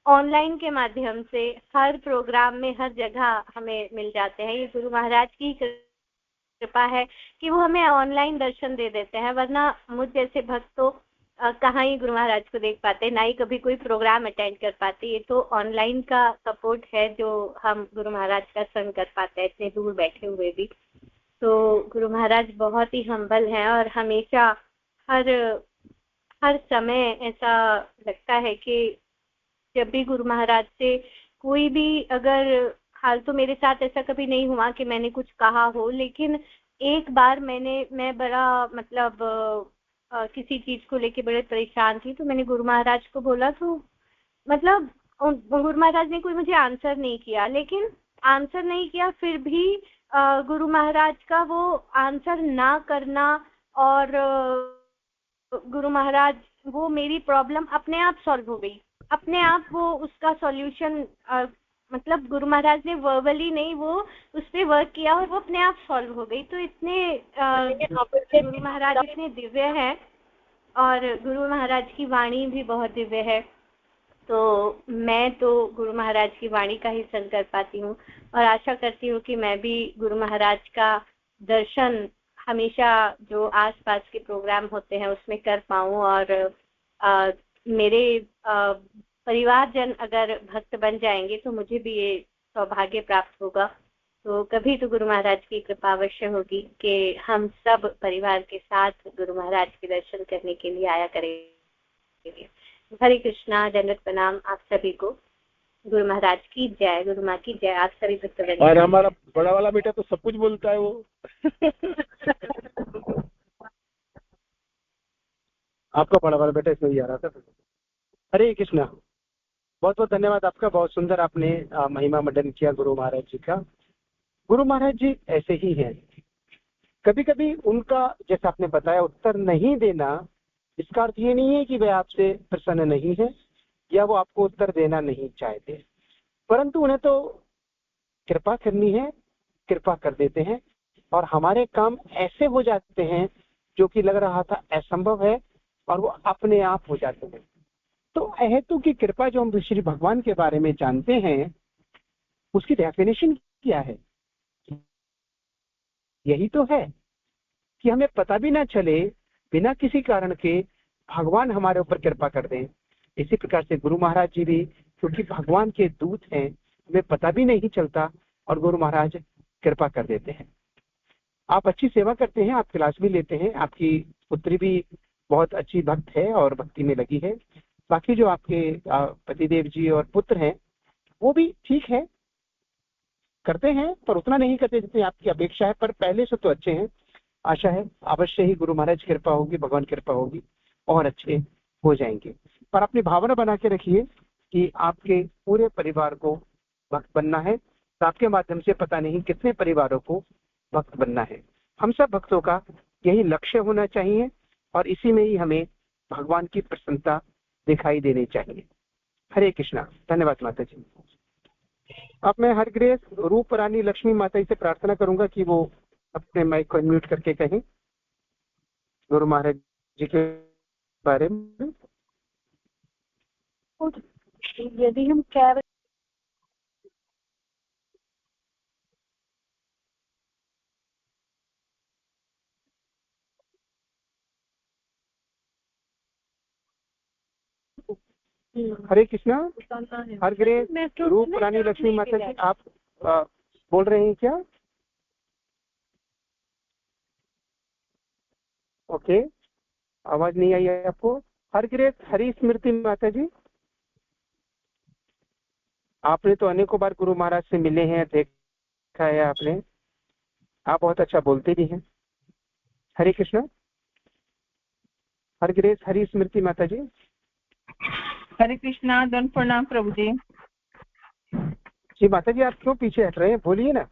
ऑनलाइन के माध्यम से हर प्रोग्राम में हर जगह हमें मिल जाते हैं। ये गुरु महाराज की कृपा है कि वो हमें ऑनलाइन दर्शन दे देते हैं, वरना मुझ जैसे भक्त तो कहाँ ही गुरु महाराज को देख पाते, ना ही कभी कोई प्रोग्राम अटेंड कर पाते। ये तो ऑनलाइन का सपोर्ट है जो हम गुरु महाराज का संग कर पाते हैं इतने दूर बैठे हुए भी। तो गुरु महाराज बहुत ही हम्बल हैं और हमेशा हर समय ऐसा लगता है कि जब भी गुरु महाराज से कोई भी, अगर हाल तो मेरे साथ ऐसा कभी नहीं हुआ कि मैंने कुछ कहा हो, लेकिन एक बार मैं बड़ा मतलब किसी चीज को लेके बड़े परेशान थी, तो मैंने गुरु महाराज को बोला, तो मतलब गुरु महाराज ने कोई मुझे आंसर नहीं किया, लेकिन आंसर नहीं किया फिर भी गुरु महाराज का वो आंसर ना करना और गुरु महाराज, वो मेरी प्रॉब्लम अपने आप सॉल्व हो गई, अपने आप वो उसका सॉल्यूशन, मतलब गुरु महाराज ने वर्बली नहीं, वो उस पर वर्क किया और वो अपने आप सॉल्व हो गई। तो इतने गुरु महाराज इतने दिव्य हैं और गुरु महाराज की वाणी भी बहुत दिव्य है। तो मैं तो गुरु महाराज की वाणी का ही संग कर पाती हूँ और आशा करती हूँ कि मैं भी गुरु महाराज का दर्शन हमेशा जो आसपास के प्रोग्राम होते हैं उसमें कर पाऊँ। और मेरे परिवारजन अगर भक्त बन जाएंगे तो मुझे भी ये सौभाग्य प्राप्त होगा। तो कभी तो गुरु महाराज की कृपा अवश्य होगी कि हम सब परिवार के साथ गुरु महाराज के दर्शन करने के लिए आया करेंगे। हरे कृष्णा, दंडवत प्रणाम आप सभी को। गुरु महाराज की जय, गुरु माँ की जय। आप सभी भक्त। और हमारा बड़ा वाला बेटा तो सब कुछ बोलता है वो। आपका बड़ा वाला बेटा इसमें ही आ रहा था। हरे कृष्णा, बहुत बहुत धन्यवाद आपका। बहुत सुंदर आपने महिमा मंडन किया गुरु महाराज जी का। गुरु महाराज जी ऐसे ही हैं। कभी कभी उनका, जैसा आपने बताया, उत्तर नहीं देना, इसका अर्थ ये नहीं है कि वे आपसे प्रसन्न नहीं है या वो आपको उत्तर देना नहीं चाहते, परंतु उन्हें तो कृपा करनी है, कृपा कर देते हैं और हमारे काम ऐसे हो जाते हैं जो कि लग रहा था असंभव है और वो अपने आप हो जाते हैं। तो अहेतु की कृपा जो हम श्री भगवान के बारे में जानते हैं, उसकी डेफिनेशन क्या है? यही तो है कि हमें पता भी ना चले, बिना किसी कारण के भगवान हमारे ऊपर कृपा कर दें। इसी प्रकार से गुरु महाराज जी भी, क्योंकि भगवान के दूत हैं, हमें पता भी नहीं चलता और गुरु महाराज कृपा कर देते हैं। आप अच्छी सेवा करते हैं, आप क्लास भी लेते हैं, आपकी पुत्री भी बहुत अच्छी भक्त है और भक्ति में लगी है। बाकी जो आपके पतिदेव जी और पुत्र हैं वो भी ठीक है, करते हैं पर उतना नहीं करते जितनी आपकी अपेक्षा है, पर पहले से तो अच्छे हैं। आशा है अवश्य ही गुरु महाराज की कृपा होगी, भगवान की कृपा होगी और अच्छे हो जाएंगे। पर अपनी भावना बना के रखिए कि आपके पूरे परिवार को भक्त बनना है, तो आपके माध्यम से पता नहीं कितने परिवारों को भक्त बनना है। हम सब भक्तों का यही लक्ष्य होना चाहिए और इसी में ही हमें भगवान की प्रसन्नता दिखाई देनी चाहिए। हरे कृष्णा। धन्यवाद माता जी। अब मैं हर ग्रेस रूप रानी लक्ष्मी माता जी से प्रार्थना करूंगा कि वो अपने माइक को म्यूट करके कहें गुरु महाराज जी के बारे में। यदि हम केवल हरे कृष्णा। हर ग्रेस रूप रानी लक्ष्मी माता जी, आप बोल रहे हैं क्या? ओके, आवाज नहीं आई है आपको? हर ग्रेस हरी स्मृति माता जी, आपने तो अनेकों बार गुरु महाराज से मिले हैं, देखा है आपने, आप बहुत अच्छा बोलते भी हैं। हरे कृष्णा। हर ग्रेस हरी स्मृति माता जी। हरे कृष्णा। दंड प्रणाम प्रभु जी। जी माता जी, आप क्यों पीछे हट रहे हैं? बोलिए ना,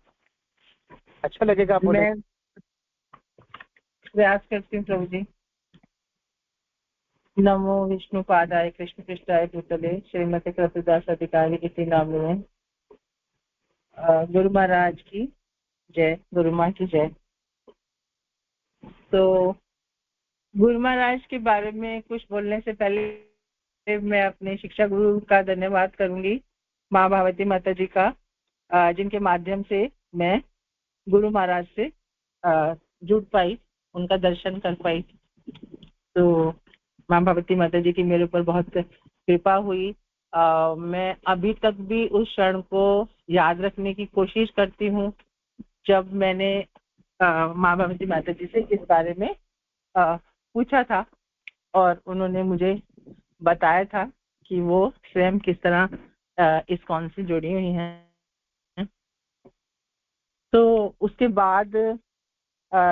अच्छा लगेगा आप बोले। मैं प्रयास करती हूँ प्रभु जी। नमो विष्णु पादाय कृष्ण पृष्ठाय भूतले श्रीमती कृतदास अधिकारी इति नामिने। गुरु महाराज की जय, गुरु माँ की जय। तो गुरु महाराज के बारे में कुछ बोलने से पहले मैं अपने शिक्षा गुरु का धन्यवाद करूंगी, माँ भावती माता जी का, जिनके माध्यम से मैं गुरु महाराज से जुड़ पाई, उनका दर्शन कर पाई। तो माँ भगवती माता जी की मेरे ऊपर बहुत कृपा हुई। मैं अभी तक भी उस क्षण को याद रखने की कोशिश करती हूँ जब मैंने माँ भगवती माता जी से इस बारे में पूछा था और उन्होंने मुझे बताया था कि वो स्वयं किस तरह इस्कॉन से जुड़ी हुई हैं। तो उसके बाद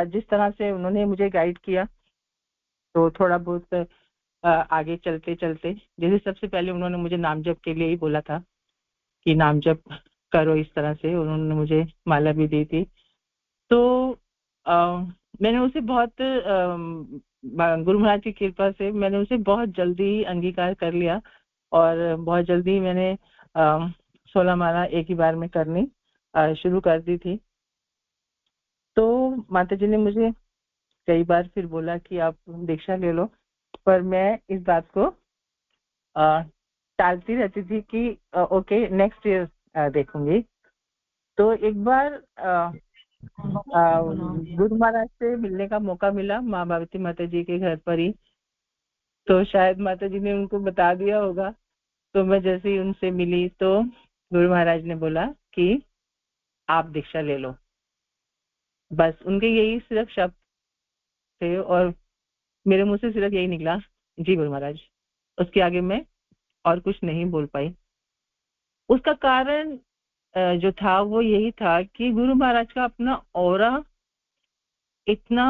जिस तरह से उन्होंने मुझे गाइड किया, तो थोड़ा बहुत आगे चलते चलते, जैसे सबसे पहले उन्होंने मुझे नाम जप के लिए ही बोला था कि नाम जप करो, इस तरह से उन्होंने मुझे माला भी दी थी। तो मैंने उसे बहुत गुरु महाराज की कृपा से मैंने उसे बहुत जल्दी अंगीकार कर लिया और बहुत जल्दी मैंने 16 माला एक ही बार में करनी शुरू कर दी थी। तो माता जी ने मुझे कई बार फिर बोला कि आप दीक्षा ले लो, पर मैं इस बात को टालती रहती थी कि ओके नेक्स्ट ईयर देखूंगी। तो एक बार गुरु महाराज से मिलने का मौका मिला माँ भगवती माता जी के घर पर ही। तो शायद माता जी ने उनको बता दिया होगा तो मैं जैसे ही उनसे मिली तो गुरु महाराज ने बोला कि आप दीक्षा ले लो। बस उनके यही सिर्फ शब्द थे और मेरे मुंह से सिर्फ यही निकला, जी गुरु महाराज। उसके आगे मैं और कुछ नहीं बोल पाई। उसका कारण जो था वो यही था कि गुरु महाराज का अपना ऑरा इतना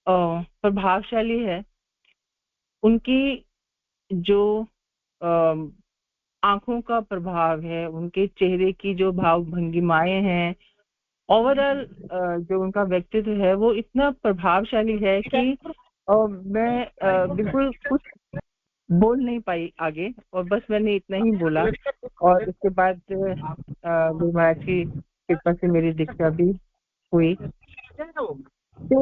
प्रभावशाली है। उनकी जो आंखों का प्रभाव है, उनके चेहरे की जो भाव भंगिमाएं हैं, ओवरऑल जो उनका व्यक्तित्व है वो इतना प्रभावशाली है कि मैं बिल्कुल कुछ बोल नहीं पाई आगे, और बस मैंने इतना ही बोला। और उसके बाद गुरु महाराज की कृपा से मेरी दीक्षा भी हुई। तो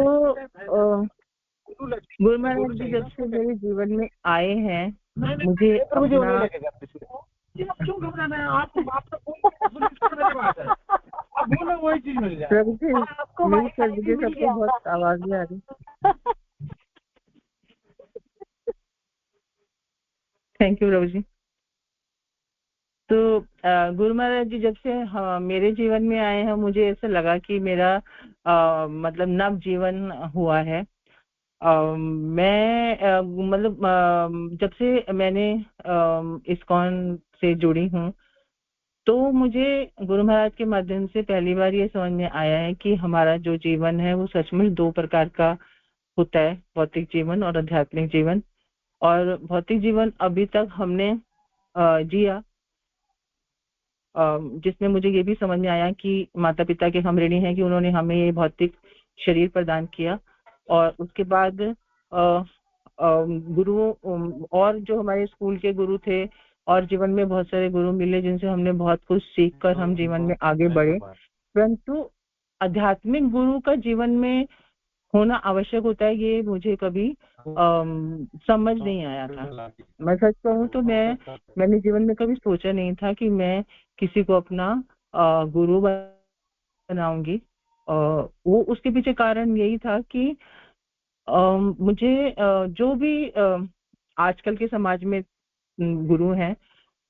गुरु महाराज जी जब से मेरे जीवन में आए हैं, मुझे अपना बहुत आवाज आ रही। थैंक यू प्रभु जी। तो गुरु महाराज जी जब से मेरे जीवन में आए हैं, मुझे ऐसा लगा कि मेरा मतलब नव जीवन हुआ है। मैं मतलब जब से मैंने इस्कॉन से जुड़ी हूँ, तो मुझे गुरु महाराज के माध्यम से पहली बार ये समझ में आया है कि हमारा जो जीवन है वो सचमुच दो प्रकार का होता है, भौतिक जीवन और आध्यात्मिक जीवन। और भौतिक जीवन अभी तक हमने जिया, जिसमें मुझे ये भी समझ में आया कि माता पिता के हम ऋणी हैं कि उन्होंने हमें ये भौतिक शरीर प्रदान किया। और उसके बाद गुरुओं और जो हमारे स्कूल के गुरु थे और जीवन में बहुत सारे गुरु मिले जिनसे हमने बहुत कुछ सीखकर हम जीवन में आगे बढ़े। परंतु आध्यात्मिक गुरु का जीवन में होना आवश्यक होता है, ये मुझे कभी समझ नहीं आया था। मैं सच कहूँ तो मैंने जीवन में कभी सोचा नहीं था कि मैं किसी को अपना गुरु बनाऊंगी। वो उसके पीछे कारण यही था कि मुझे जो भी आजकल के समाज में गुरु हैं,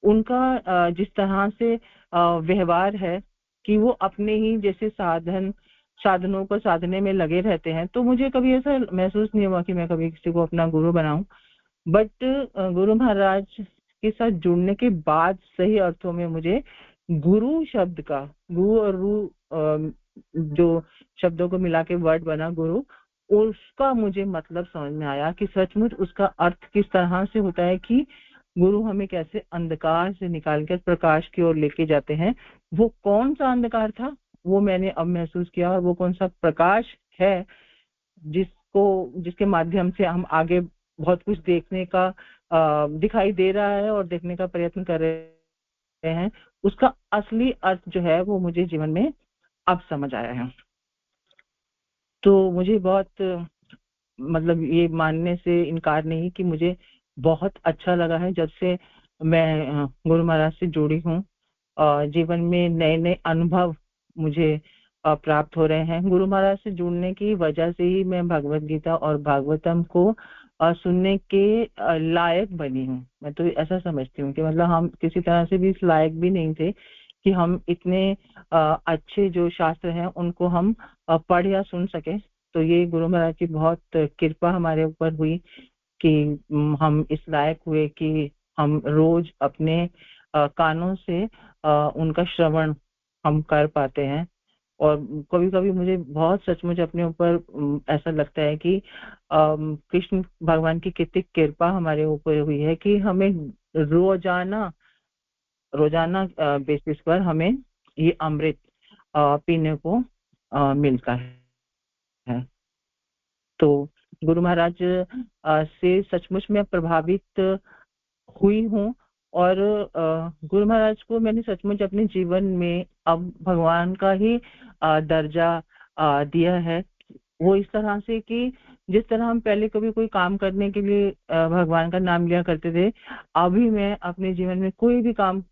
उनका जिस तरह से व्यवहार है कि वो अपने ही जैसे साधनों को साधने में लगे रहते हैं, तो मुझे कभी ऐसा महसूस नहीं हुआ कि मैं कभी किसी को अपना गुरु बनाऊं। बट गुरु महाराज के साथ जुड़ने के बाद सही अर्थों में मुझे गुरु शब्द का, गु और रू जो शब्दों को मिला के वर्ड बना गुरु, उसका मुझे मतलब समझ में आया कि सचमुच उसका अर्थ किस तरह से होता है कि गुरु हमें कैसे अंधकार से निकालकर प्रकाश की ओर लेके जाते हैं। वो कौन सा अंधकार था वो मैंने अब महसूस किया, और वो कौन सा प्रकाश है जिसके माध्यम से हम आगे बहुत कुछ देखने का दिखाई दे रहा है और देखने का प्रयत्न कर रहे हैं। उसका असली अर्थ जो है वो मुझे जीवन में अब समझ आया है। तो मुझे बहुत मतलब ये मानने से इनकार नहीं कि मुझे बहुत अच्छा लगा है जब से मैं गुरु महाराज से जुड़ी हूँ। जीवन में नए नए अनुभव मुझे प्राप्त हो रहे हैं। गुरु महाराज से जुड़ने की वजह से ही मैं भगवत गीता और भागवतम को सुनने के लायक बनी हूँ। मैं तो ऐसा समझती हूँ कि मतलब हम किसी तरह से भी इस लायक भी नहीं थे कि हम इतने अच्छे जो शास्त्र हैं उनको हम पढ़ या सुन सके। तो ये गुरु महाराज की बहुत कृपा हमारे ऊपर हुई कि हम इस लायक हुए कि हम रोज अपने कानों से उनका श्रवण हम कर पाते हैं। और कभी कभी मुझे बहुत सचमुच अपने ऊपर ऐसा लगता है कि कृष्ण भगवान की कितनी कृपा हमारे ऊपर हुई है कि हमें रोजाना बेसिस पर हमें ये अमृत पीने को मिलता है। तो गुरु महाराज से सचमुच में प्रभावित हुई हूँ, और गुरु महाराज को मैंने सचमुच अपने जीवन में अब भगवान का ही दर्जा दिया है। वो इस तरह से कि जिस तरह हम पहले कभी कोई काम करने के लिए भगवान का नाम लिया करते थे, अभी मैं अपने जीवन में कोई भी काम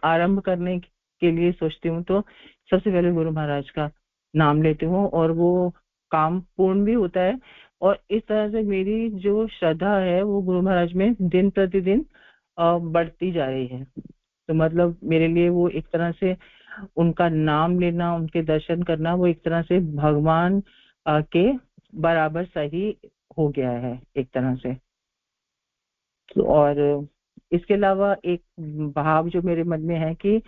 आरंभ करने के लिए सोचती हूँ तो सबसे पहले गुरु महाराज का नाम लेती हूँ और वो काम पूर्ण भी होता है। और इस तरह से मेरी जो श्रद्धा है वो गुरु महाराज में दिन प्रतिदिन बढ़ती जा रही है। तो मतलब मेरे लिए वो एक तरह से उनका नाम लेना, उनके दर्शन करना, वो एक तरह से भगवान के बराबर सही हो गया है एक तरह से। तो और इसके अलावा एक भाव जो मेरे मन में है कि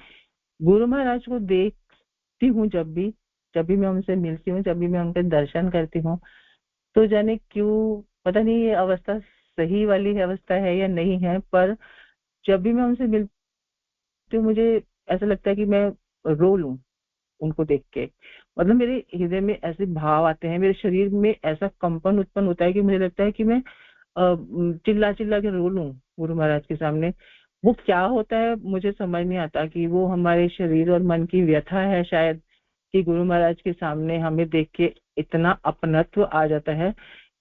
गुरु महाराज को देखती हूँ, जब भी मैं उनसे मिलती हूँ, जब भी मैं उनके दर्शन करती हूँ, तो जाने क्यों पता नहीं ये अवस्था सही वाली अवस्था है या नहीं है, पर जब भी मैं उनसे मिलती हूँ मुझे ऐसा लगता है कि मैं रो लूं उनको देख के। मतलब मेरे हृदय में ऐसे भाव आते हैं, मेरे शरीर में ऐसा कंपन उत्पन्न होता है कि मुझे लगता है कि मैं चिल्ला चिल्ला के रो लूं गुरु महाराज के सामने। वो क्या होता है मुझे समझ नहीं आता, कि वो हमारे शरीर और मन की व्यथा है शायद, कि गुरु महाराज के सामने हमें देख के इतना अपनत्व आ जाता है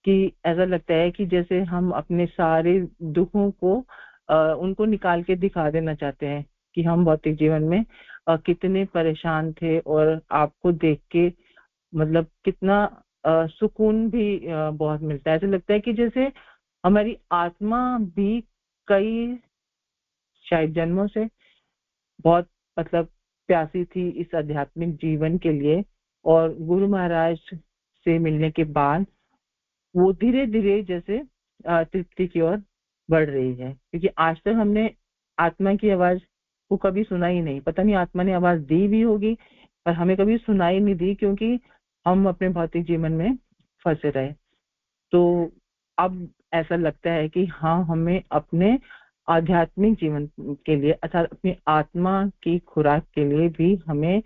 कि ऐसा लगता है कि जैसे हम अपने सारे दुखों को उनको निकाल के दिखा देना चाहते हैं कि हम भौतिक जीवन में कितने परेशान थे, और आपको देख के मतलब कितना सुकून भी बहुत मिलता है। ऐसा लगता है कि जैसे हमारी आत्मा भी कई शायद जन्मों से बहुत मतलब प्यासी थी इस आध्यात्मिक जीवन के लिए, और गुरु महाराज से मिलने के बाद वो धीरे धीरे जैसे तृप्ति की ओर बढ़ रही है। क्योंकि आज तक हमने आत्मा की आवाज को कभी सुना ही नहीं, पता नहीं आत्मा ने आवाज दी भी होगी पर हमें कभी सुनाई नहीं दी, क्योंकि हम अपने भौतिक जीवन में फंसे रहे। तो अब ऐसा लगता है कि हाँ, हमें अपने आध्यात्मिक जीवन के लिए अर्थात अपनी आत्मा की खुराक के लिए भी हमें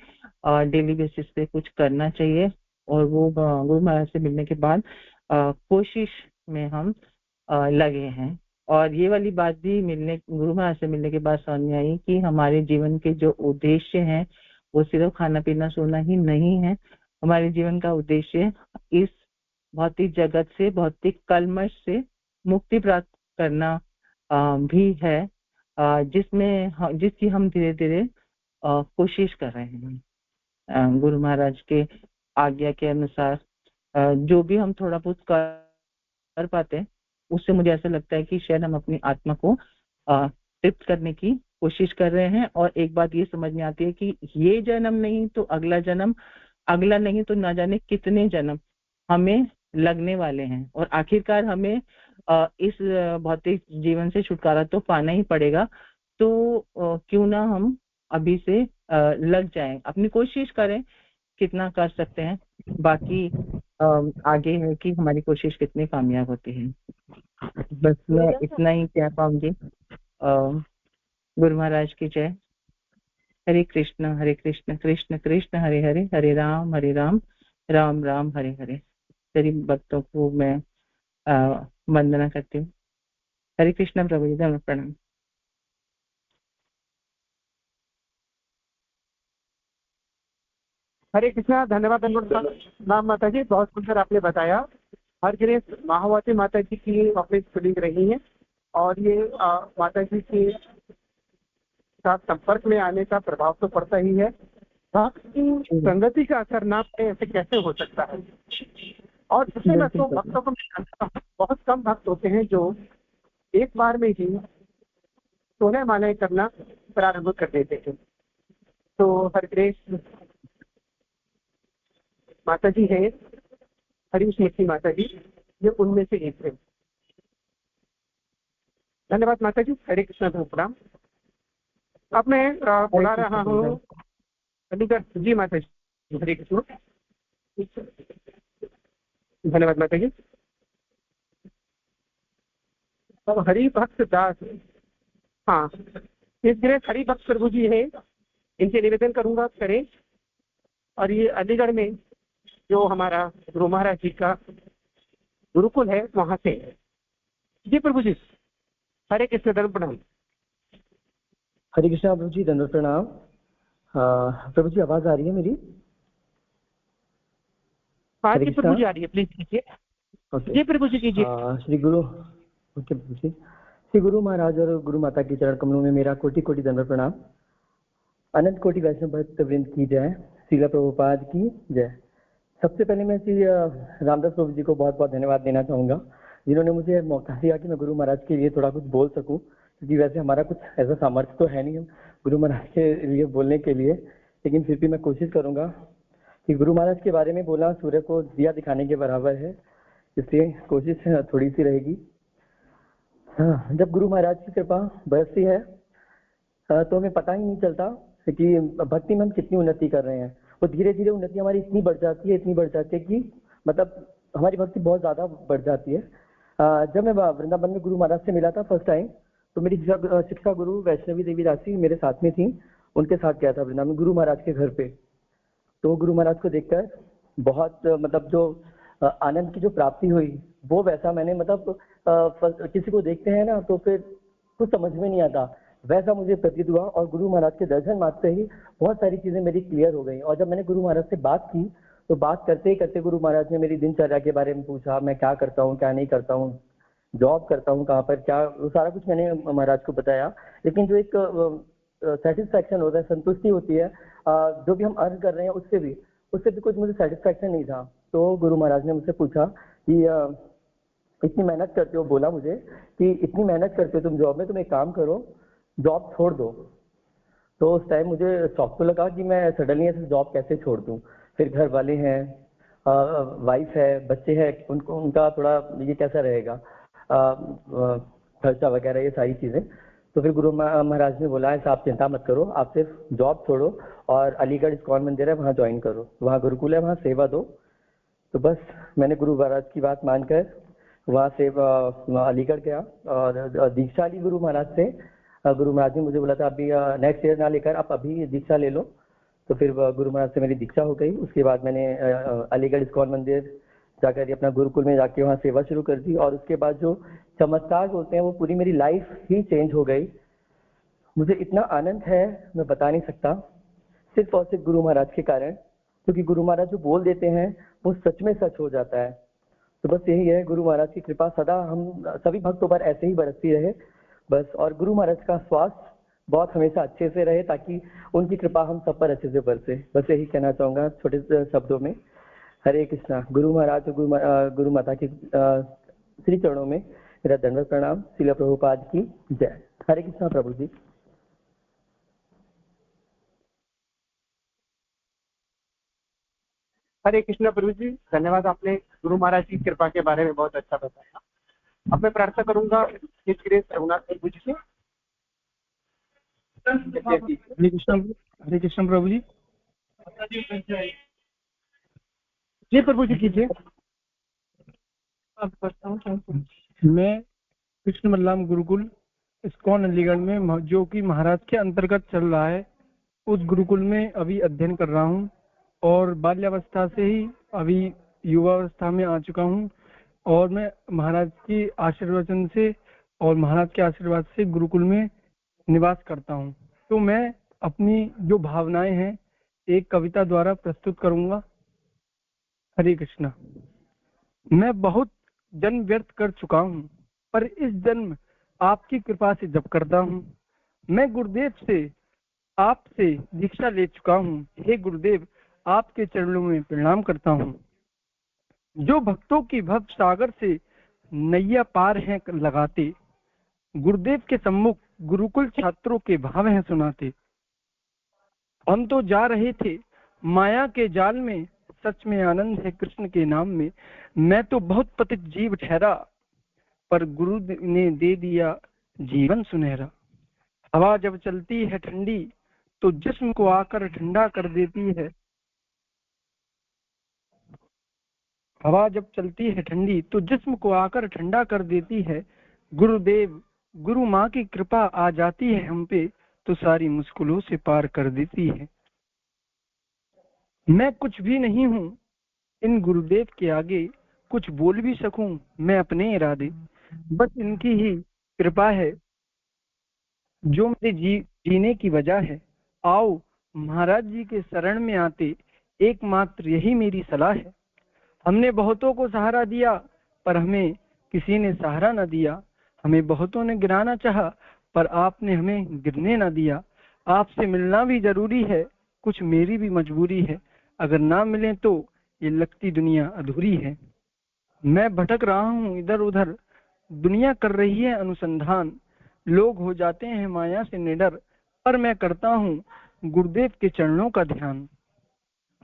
डेली बेसिस पे कुछ करना चाहिए। और वो गुरु महाराज से मिलने के बाद कोशिश में हम लगे हैं। और ये वाली बात भी गुरु महाराज से मिलने के बाद समझ में आई कि हमारे जीवन के जो उद्देश्य हैं वो सिर्फ खाना पीना सोना ही नहीं है। हमारे जीवन का उद्देश्य इस भौतिक जगत से, भौतिक कलमश से मुक्ति प्राप्त करना भी है, जिसकी हम धीरे धीरे कोशिश कर रहे हैं। गुरु महाराज के आज्ञा के अनुसार जो भी हम थोड़ा बहुत कर पाते हैं, उससे मुझे ऐसा लगता है कि शायद हम अपनी आत्मा को तृप्त करने की कोशिश कर रहे हैं। और एक बात ये समझ में आती है कि ये जन्म नहीं तो अगला जन्म, अगला नहीं तो ना जाने कितने जन्म हमें लगने वाले हैं, और आखिरकार हमें इस भौतिक जीवन से छुटकारा तो पाना ही पड़ेगा। तो क्यों ना हम अभी से लग जाएं, अपनी कोशिश करें, कितना कर सकते हैं, बाकी आगे है कि हमारी कोशिश कितनी कामयाब होती है। बस मैं इतना ही कह पाऊंगी। गुरु महाराज की जय। हरे कृष्ण कृष्ण कृष्ण हरे हरे, हरे राम राम राम हरे हरे। सभी भक्तों को मैं वंदना करती हूँ। हरे कृष्ण प्रभु जी, धन्यवाद, प्रणाम। हरे कृष्णा, धन्यवाद नाम माता जी, बहुत सुंदर आपने बताया। हर ग्रेस महावती माता जी की ऑफिस खुली रही है, और ये माता जी के साथ संपर्क में आने का प्रभाव तो पड़ता ही है। संगति का असर ना पड़े ऐसे कैसे हो सकता है। और दूसरे मैं तो भक्तों को बहुत कम भक्त होते हैं जो एक बार में ही 16 मालाएं करना प्रारंभ कर देते हैं। तो हर ग्रेस माता जी है, हरीश मिश्री माता जी, ये उनमें से एक है। धन्यवाद माता जी। हरे कृष्ण प्रणाम। अब मैं बुला रहा हूँ अलीगढ़ जी माता जी। हरे कृष्ण। धन्यवाद माता जी। अब हरि भक्त दास, हाँ, इस ग्रेस हरि भक्त प्रभु जी है, इनसे निवेदन करूंगा करें। और ये अलीगढ़ में जो हमारा गुरु महाराज जी का गुरुकुल है वहां से जी। प्रभु जी हरे कृष्ण, धर्म प्रणाम। हरे कृष्णा प्रभु जी, धन्यवाद, प्रणाम। प्रभु जी आवाज आ रही है मेरी? हाँ जी प्रभु जी आ रही है, प्लीज कीजिए। जी प्रभु जी कीजिए। श्री गुरु, ओके प्रभु जी। श्री गुरु महाराज और गुरु माता के चरण कमलों में मेरा कोटि कोटि धन्यवाद प्रणाम। अनंत कोटि वैष्णव भक्त वृंद की जय, श्रील प्रभुपाद की जय। सबसे पहले मैं श्री रामदास प्रभु जी को बहुत बहुत धन्यवाद देना चाहूँगा, जिन्होंने मुझे मौका दिया कि मैं गुरु महाराज के लिए थोड़ा कुछ बोल सकूं। क्योंकि वैसे हमारा कुछ ऐसा सामर्थ्य तो है नहीं हम गुरु महाराज के लिए बोलने के लिए, लेकिन फिर भी मैं कोशिश करूंगा कि गुरु महाराज के बारे में बोलना सूर्य को दिया दिखाने के बराबर है, इसलिए कोशिश थोड़ी सी रहेगी। हाँ, जब गुरु महाराज की कृपा बरसती है तो हमें पता ही नहीं चलता कि भक्ति में हम कितनी उन्नति कर रहे हैं। वो धीरे धीरे उन्नति हमारी इतनी बढ़ जाती है कि मतलब हमारी भक्ति बहुत ज्यादा बढ़ जाती है। जब मैं वृंदावन में गुरु महाराज से मिला था फर्स्ट टाइम, तो मेरी शिक्षा गुरु वैष्णवी देवी दासी मेरे साथ में थी, उनके साथ गया था वृंदावन गुरु महाराज के घर पे। तो गुरु महाराज को देखकर बहुत मतलब जो आनंद की जो प्राप्ति हुई वो वैसा मैंने मतलब किसी को देखते हैं ना तो फिर कुछ समझ में नहीं आता, वैसा मुझे प्रतीत हुआ। और गुरु महाराज के दर्शन मात्र ही बहुत सारी चीजें मेरी क्लियर हो गई। और जब मैंने गुरु महाराज से बात की तो बात करते ही करते गुरु महाराज ने मेरी दिनचर्या के बारे में पूछा, मैं क्या करता हूँ क्या नहीं करता हूँ, जॉब करता हूँ कहाँ पर, क्या, वो सारा कुछ मैंने महाराज को बताया। लेकिन जो एक सेटिस्फैक्शन होता है, संतुष्टि होती है जो भी हम अर्न कर रहे हैं उससे भी कुछ मुझे सेटिस्फैक्शन नहीं था। तो गुरु महाराज ने मुझसे पूछा कि इतनी मेहनत करते हो, बोला मुझे कि इतनी मेहनत करते हो तुम जॉब में, तुम एक काम करो जॉब छोड़ दो। तो उस टाइम मुझे शौक तो लगा कि मैं सडनली ऐसे जॉब कैसे छोड़ दूँ, फिर घर वाले हैं, वाइफ है, बच्चे हैं, उनका थोड़ा ये कैसा रहेगा खर्चा वगैरह ये सारी चीज़ें। तो फिर गुरु महाराज ने बोला ऐसा आप चिंता मत करो, आप सिर्फ जॉब छोड़ो और अलीगढ़ इस्कॉन मंदिर है वहाँ ज्वाइन करो, वहाँ गुरुकुल है वहाँ सेवा दो। तो बस मैंने गुरु महाराज की बात मानकर वहाँ से अलीगढ़ गया और दीक्षा ली गुरु महाराज से। गुरु महाराज ने मुझे बोला था अभी नेक्स्ट ईयर ना लेकर आप अभी दीक्षा ले लो। तो फिर गुरु महाराज से मेरी दीक्षा हो गई। उसके बाद मैंने अलीगढ़ इस्कॉन मंदिर जाकर अपना गुरुकुल में जाके वहाँ सेवा शुरू कर दी। और उसके बाद जो चमत्कार होते हैं वो पूरी मेरी लाइफ ही चेंज हो गई। मुझे इतना आनंद है मैं बता नहीं सकता, सिर्फ और सिर्फ गुरु महाराज के कारण, क्योंकि गुरु महाराज जो बोल देते हैं वो सच में सच हो जाता है। तो बस यही है, गुरु महाराज की कृपा सदा हम सभी भक्तों पर ऐसे ही बरसती रहे बस। और गुरु महाराज का स्वास्थ्य बहुत हमेशा अच्छे से रहे ताकि उनकी कृपा हम सब पर अच्छे से बरसे। बस यही कहना चाहूंगा छोटे शब्दों में। हरे कृष्णा। गुरु महाराज गुरु माता के श्री चरणों में मेरा दंडवत प्रणाम। श्रील प्रभुपाद की जय। हरे कृष्णा प्रभु जी। हरे कृष्णा प्रभु जी, धन्यवाद, आपने गुरु महाराज की कृपा के बारे में बहुत अच्छा बताया। अब मैं प्रार्थना करूंगा रघुनाथ प्रभु जी से। हरे कृष्ण प्रभु जी। जी प्रभु जी कीजिए। मैं कृष्ण बलराम गुरुकुल इस्कॉन अलीगढ़ में जो कि महाराज के अंतर्गत चल रहा है उस गुरुकुल में अभी अध्ययन कर रहा हूँ और बाल्यावस्था से ही अभी युवावस्था में आ चुका हूँ। और मैं महाराज की आशीर्वचन से और महाराज के आशीर्वाद से गुरुकुल में निवास करता हूँ। तो मैं अपनी जो भावनाएं हैं एक कविता द्वारा प्रस्तुत करूंगा। हरे कृष्णा। मैं बहुत जन्म व्यर्थ कर चुका हूँ पर इस जन्म आपकी कृपा से जप करता हूँ। मैं गुरुदेव से आपसे दीक्षा ले चुका हूँ। हे गुरुदेव, आपके चरणों में प्रणाम करता हूँ। जो भक्तों की भव सागर से नैया पार हैं लगाते, गुरुदेव के सम्मुख गुरुकुल छात्रों के भाव हैं सुनाते। हम तो जा रहे थे माया के जाल में, सच में आनंद है कृष्ण के नाम में। मैं तो बहुत पतित जीव ठहरा पर गुरु ने दे दिया जीवन सुनहरा। हवा जब चलती है ठंडी तो जिस्म को आकर ठंडा कर देती है। हवा जब चलती है ठंडी तो जिस्म को आकर ठंडा कर देती है। गुरुदेव गुरु माँ की कृपा आ जाती है हम पे तो सारी मुश्किलों से पार कर देती है। मैं कुछ भी नहीं हूँ इन गुरुदेव के आगे, कुछ बोल भी सकूं मैं अपने इरादे। बस इनकी ही कृपा है जो मेरे जीने की वजह है। आओ महाराज जी के शरण में आते, एकमात्र यही मेरी सलाह है। हमने बहुतों को सहारा दिया पर हमें किसी ने सहारा न दिया। हमें बहुतों ने गिराना चाहा पर आपने हमें गिरने न दिया। आपसे मिलना भी जरूरी है, कुछ मेरी भी मजबूरी है। अगर ना मिले तो ये लगती दुनिया अधूरी है। मैं भटक रहा हूँ इधर उधर, दुनिया कर रही है अनुसंधान, लोग हो जाते हैं माया से निडर, पर मैं करता हूँ गुरुदेव के चरणों का ध्यान।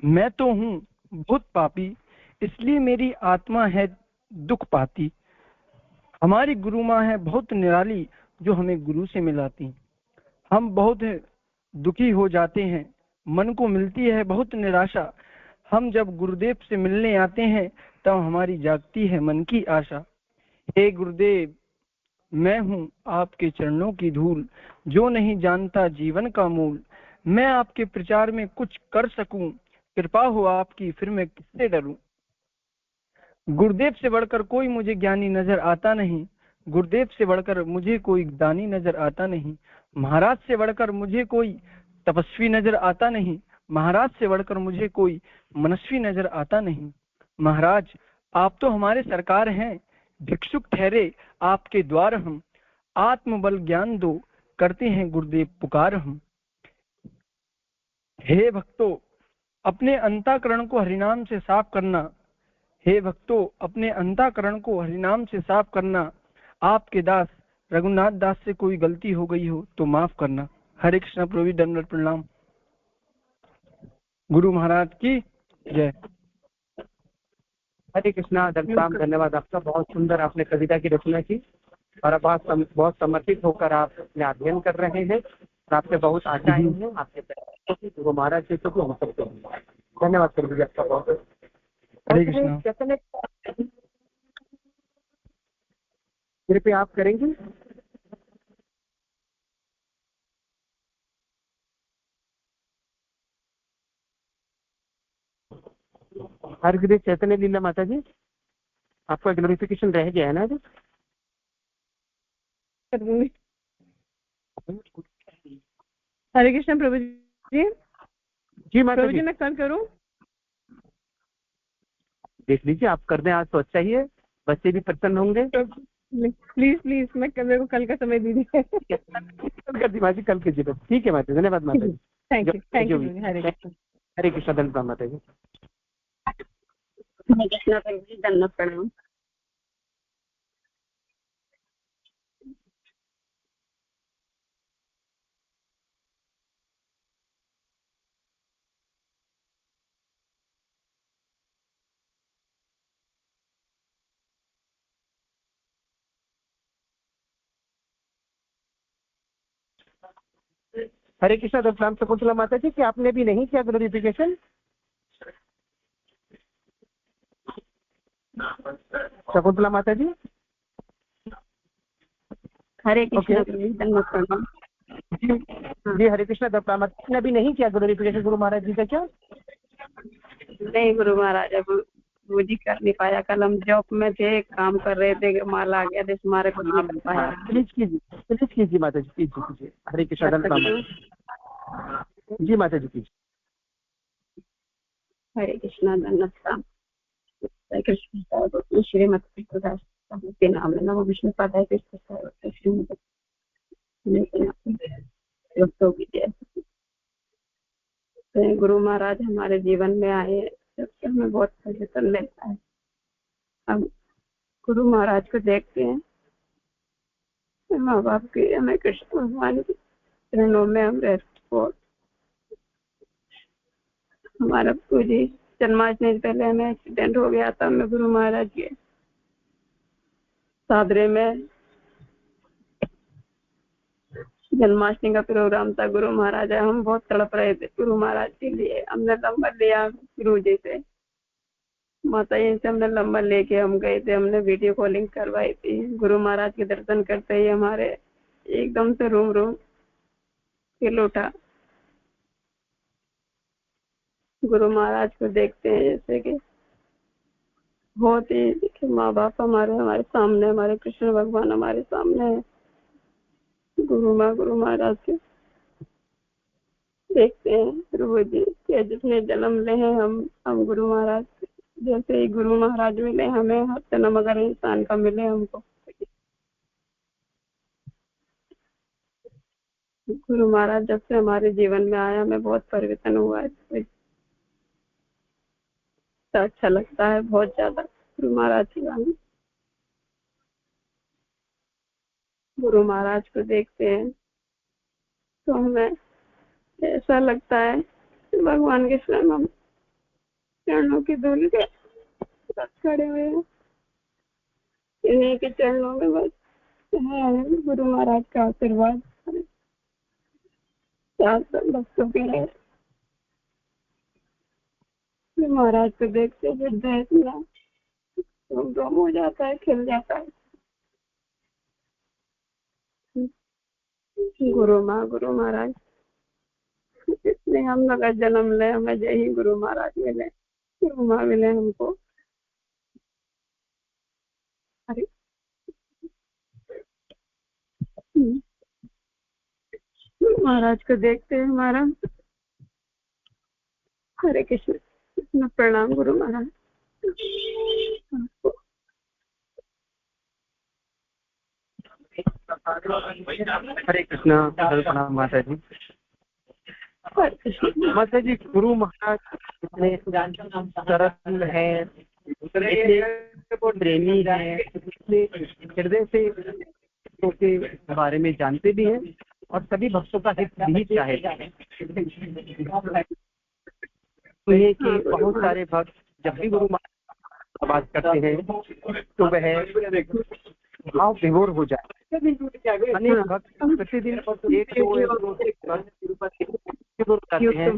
मैं तो हूँ बहुत पापी, इसलिए मेरी आत्मा है दुख पाती। हमारी गुरु माँ है बहुत निराली, जो हमें गुरु से मिलाती। हम बहुत दुखी हो जाते हैं, मन को मिलती है बहुत निराशा। हम जब गुरुदेव से मिलने आते हैं, तब हमारी जागती है मन की आशा। हे गुरुदेव, मैं हूँ आपके चरणों की धूल, जो नहीं जानता जीवन का मूल। मैं आपके प्रचार में कुछ कर सकूं, कृपा हो आपकी, फिर मैं किससे डरूं। गुरुदेव से बढ़कर कोई मुझे ज्ञानी नजर आता नहीं, गुरुदेव से बढ़कर मुझे कोई दानी नजर आता नहीं। महाराज से बढ़कर मुझे कोई तपस्वी नजर आता नहीं, महाराज से बढ़कर मुझे कोई मनस्वी नजर आता नहीं। महाराज, आप तो हमारे सरकार हैं, भिक्षुक ठहरे आपके द्वार हम। आत्मबल ज्ञान दो, करते हैं गुरुदेव पुकार हम। हे भक्तों, अपने अंतःकरण को हरिनाम से साफ करना। हे भक्तों, अपने अंतःकरण को हरिनाम से साफ करना। आपके दास रघुनाथ दास से कोई गलती हो गई हो तो माफ करना। हरे कृष्णा प्रभु, दंडवत प्रणाम। गुरु महाराज की जय। हरे कृष्णा, दंडवत, धन्यवाद आपका। बहुत सुंदर आपने कविता की रचना की और अब आप बहुत समर्पित होकर आप अपने अध्ययन कर रहे हैं और आपसे बहुत आशाएं हैं। आपके गुरु महाराज जी को हम सकते हैं। धन्यवाद प्रभु जी आपका बहुत। हरे कृष्णा। कृपया आप करेंगे। हर गुरु चैतन्य लीला माता जी, आपका ग्लोरिफिकेशन रह गया है ना जी? हरे कृष्ण प्रभु जी। जी माता प्रभु जी, मैं कल करूं? देख लीजिए, आप कर दें आज तो अच्छा ही है, बच्चे भी प्रसन्न होंगे। प्लीज प्लीज, मेरे को कल का समय दीजिए। कल कर दी माता जी, कल कीजिए। ठीक है माता जी, धन्यवाद माता जी। Thank you. हरे कृष्ण। हरे कृष्ण, धन्यवाद माता जी। हरे कृष्णा प्रभु जी, दंडवत प्रणाम। हरे कृष्णा, दंडवत शकुंतला माता जी, कि आपने भी नहीं किया ग्लोरिफिकेशन? शकुंतला माता जी। हरे कृष्णा प्रभु जी, दंडवत प्रणाम। जी हरे कृष्णा, दंडवत माता ने अभी नहीं किया ग्लोरिफिकेशन गुरु महाराज जी का क्या? नहीं गुरु महाराज, अब वो जी कर नहीं पाया। कल हम जॉब में थे, काम कर रहे थे, माल आ गया तो हमारे को नहीं कर पाया। प्लीज कीजिए माता जी, कीजिए। हरे कृष्णा, दंडवत जी माता जी, कीजिए। हरे कृष्णा, दंडवत प्रणाम। कृष्ण श्रीमती के नाम में नमो विष्णु पादाय कृष्ण श्रीमती गुरु महाराज हमारे जीवन में आए जब से हमें बहुत परिवर्तन मिलता है। हम गुरु महाराज को देखते हैं, माँ बाप के, हमें कृष्ण भगवान के चरणों में हम रहते। और हमारा पूरी जन्माष्टमी से पहले हमें एक्सीडेंट हो गया था। हमें गुरु महाराज के सादरे में जन्माष्टमी का प्रोग्राम था। गुरु महाराज, हम बहुत तड़प रहे थे गुरु महाराज के लिए। हमने नंबर लिया गुरु जी से, माता जी से हमने नंबर लेके हम गए थे। हमने वीडियो कॉलिंग करवाई थी। गुरु महाराज के दर्शन करते ही हमारे एकदम से रूम हिल उठा। गुरु महाराज को देखते हैं जैसे कि बहुत ही माँ बाप हमारे सामने, हमारे कृष्ण भगवान हमारे सामने है। गुरु महाराज के देखते हैं प्रभु जी के जितने जन्म ले हैं हम गुरु महाराज, जैसे ही गुरु महाराज मिले हमें, हर जन्म अगर इंसान का मिले हमको। गुरु महाराज जब से हमारे जीवन में आया, हमें बहुत परिवर्तन हुआ है। तो अच्छा लगता है बहुत ज्यादा गुरु महाराज की वाणी। गुरु महाराज को देखते हैं तो हमें ऐसा लगता है कि भगवान के शरण हम चरणों की धूल के बस खड़े हुए हैं, इन्हीं के चरणों में बस है गुरु महाराज का आशीर्वाद साथ भक्तों के लिए। महाराज को देखते हृदय इतना रोम हो जाता है, खिल जाता है। गुरु माँ गुरु महाराज, इसलिए हम लोग जन्म ले हमें यही गुरु महाराज मिले, गुरु माँ मिले हमको। अरे महाराज को देखते हैं हमारा। हरे कृष्ण, प्रणाम गुरु महाराज। हरे कृष्णा, प्रणाम माता जी। माता जी, गुरु महाराज इतने सरल है, इतने प्रेमी है, इतने हृदय से के बारे में जानते भी हैं और सभी भक्तों का हित भी चाहते हैं। कि बहुत सारे भक्त जब भी गुरु महाराज बात करते हैं तो वह भाव विभोर हो जाए। अनेक भक्त प्रतिदिन एक दो करते हैं।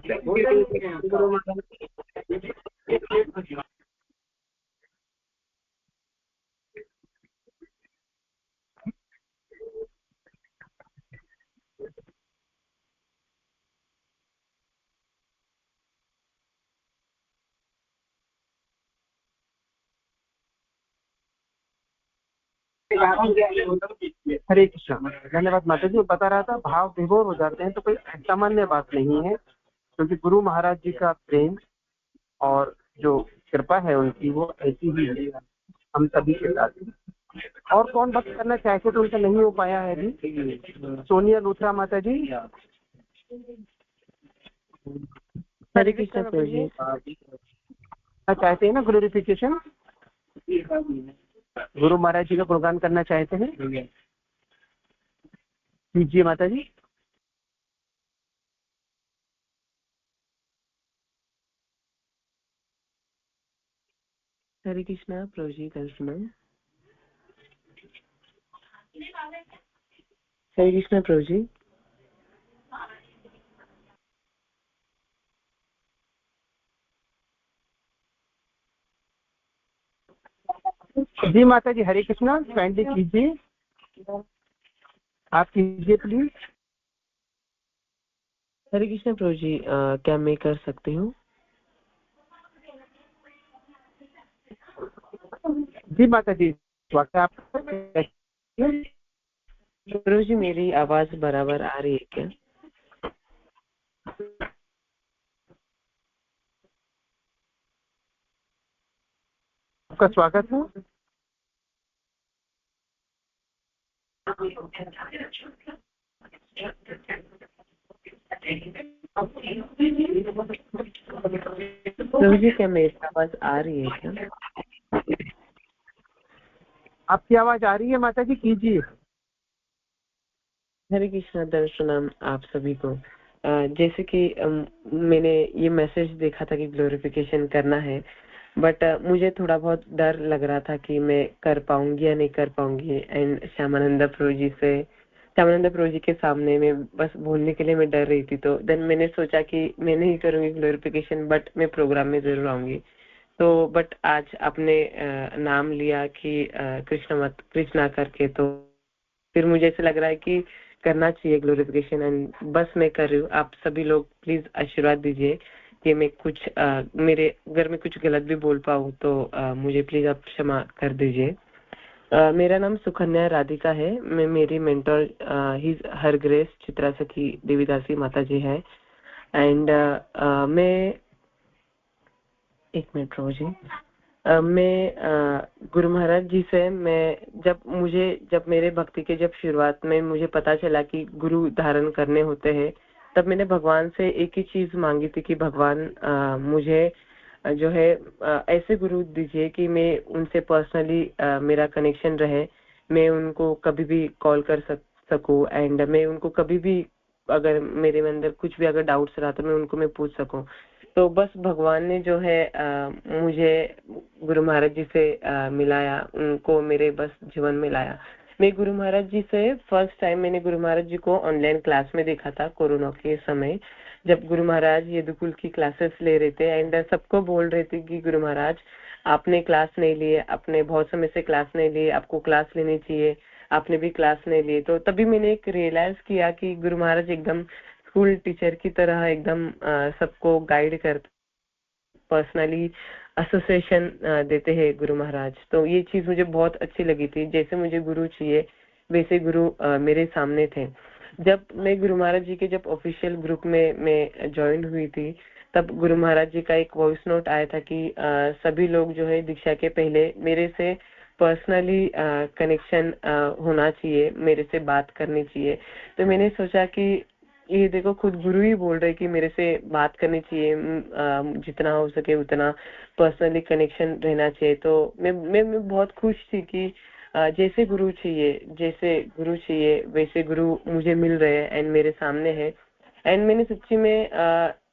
हरे कृष्णा, धन्यवाद माता जी। बता रहा था भाव विभोर हो जाते हैं तो कोई सामान्य बात नहीं है, क्योंकि गुरु महाराज जी का प्रेम और जो कृपा है उनकी वो ऐसी ही है हम सभी के साथ। और कौन भक्त करना चाहते तो उनका नहीं हो पाया है अभी। सोनिया लूथरा माता जी। हरे कृष्णा प्रभु जी। चाहते हैं ना ग्लोरिफिकेशन, गुरु महाराज जी का गुणगान करना चाहते हैं, कीजिए माता जी। हरे कृष्णा प्रभु जी, कल्पना। हरे कृष्णा प्रभु जी। जी माता जी, हरे कृष्णा। काइंडली कीजिए, आप कीजिए प्लीज। हरे कृष्णा प्रभु जी, क्या मैं कर सकती हूँ? जी माता जी, स्वागत है आपका। प्रभु जी, मेरी आवाज बराबर आ रही है क्या? आपका स्वागत है। प्रभु जी, क्या मेरी आवाज आ रही है क्या? आपकी आवाज आ रही है माता जी, कीजिए। हरे कृष्णा, दर्शनम आप सभी को। जैसे कि मैंने ये मैसेज देखा था कि ग्लोरिफिकेशन करना है, बट मुझे थोड़ा बहुत डर लग रहा था कि मैं कर पाऊंगी या नहीं कर पाऊंगी। एंड श्यामानंद प्रभु जी के सामने में बस बोलने के लिए मैं डर रही थी। तो देन मैंने सोचा कि मैं नहीं करूंगी ग्लोरिफिकेशन, बट मैं प्रोग्राम में जरूर आऊंगी। तो बट आज आपने नाम लिया कि कृष्णा करके, तो फिर मुझे ऐसा लग रहा है कि करना चाहिए ग्लोरिफिकेशन, एंड बस मैं कर रही हूँ। आप सभी लोग प्लीज आशीर्वाद दीजिए कि मैं कुछ मेरे घर में कुछ गलत भी बोल पाऊँ तो मुझे प्लीज आप क्षमा कर दीजिए। मेरा नाम सुकन्या राधिका है। मैं मेरी मेंटर हर ग्रेस चित्रा सखी देवीदासी माता जी है। एंड मैं एक मिनट रोजी, मैं गुरु महाराज जी से जब मेरे भक्ति के शुरुआत में मुझे पता चला कि गुरु धारण करने होते हैं, तब मैंने भगवान से एक ही चीज मांगी थी कि भगवान मुझे जो है ऐसे गुरु दीजिए कि मैं उनसे पर्सनली मेरा कनेक्शन रहे, मैं उनको कभी भी कॉल कर सकूं एंड मैं उनको कभी भी अगर मेरे में अंदर कुछ भी अगर डाउट्स रहा तो मैं उनको मैं पूछ सकूं। तो बस भगवान ने जो है मुझे गुरु महाराज जी से मिलाया, उनको मेरे बस जीवन में लाया। मैं गुरु महाराज जी से फर्स्ट टाइम मैंने गुरु महाराज जी को ऑनलाइन क्लास में देखा था कोरोना के समय, जब गुरु महाराज यदुकुल की क्लासेस ले रहे थे एंड सबको बोल रहे थे कि गुरु महाराज आपने क्लास नहीं लिए, आपने बहुत समय से क्लास नहीं लिए, आपको क्लास लेनी चाहिए, आपने भी क्लास नहीं लिए। तो तभी मैंने एक रियलाइज किया कि गुरु महाराज एकदम स्कूल टीचर की तरह एकदम सबको गाइड कर पर्सनली एसोसिएशन देते हैं गुरु महाराज। तो ये चीज मुझे बहुत अच्छी लगी थी, जैसे मुझे गुरु चाहिए वैसे गुरु मेरे सामने थे। जब मैं गुरु महाराज जी के जब ऑफिशियल ग्रुप में मैं ज्वाइन हुई थी तब गुरु महाराज जी का एक वॉइस नोट आया था कि सभी लोग जो है दीक्षा के पहले मेरे से पर्सनली कनेक्शन होना चाहिए, मेरे से बात करनी चाहिए। तो मैंने सोचा कि ये देखो खुद गुरु ही बोल रहे कि मेरे से बात करनी चाहिए, जितना हो सके उतना पर्सनली कनेक्शन रहना चाहिए। तो मैं बहुत खुश थी कि जैसे गुरु चाहिए वैसे गुरु मुझे मिल रहे हैं एंड मेरे सामने है। एंड मैंने सच्ची में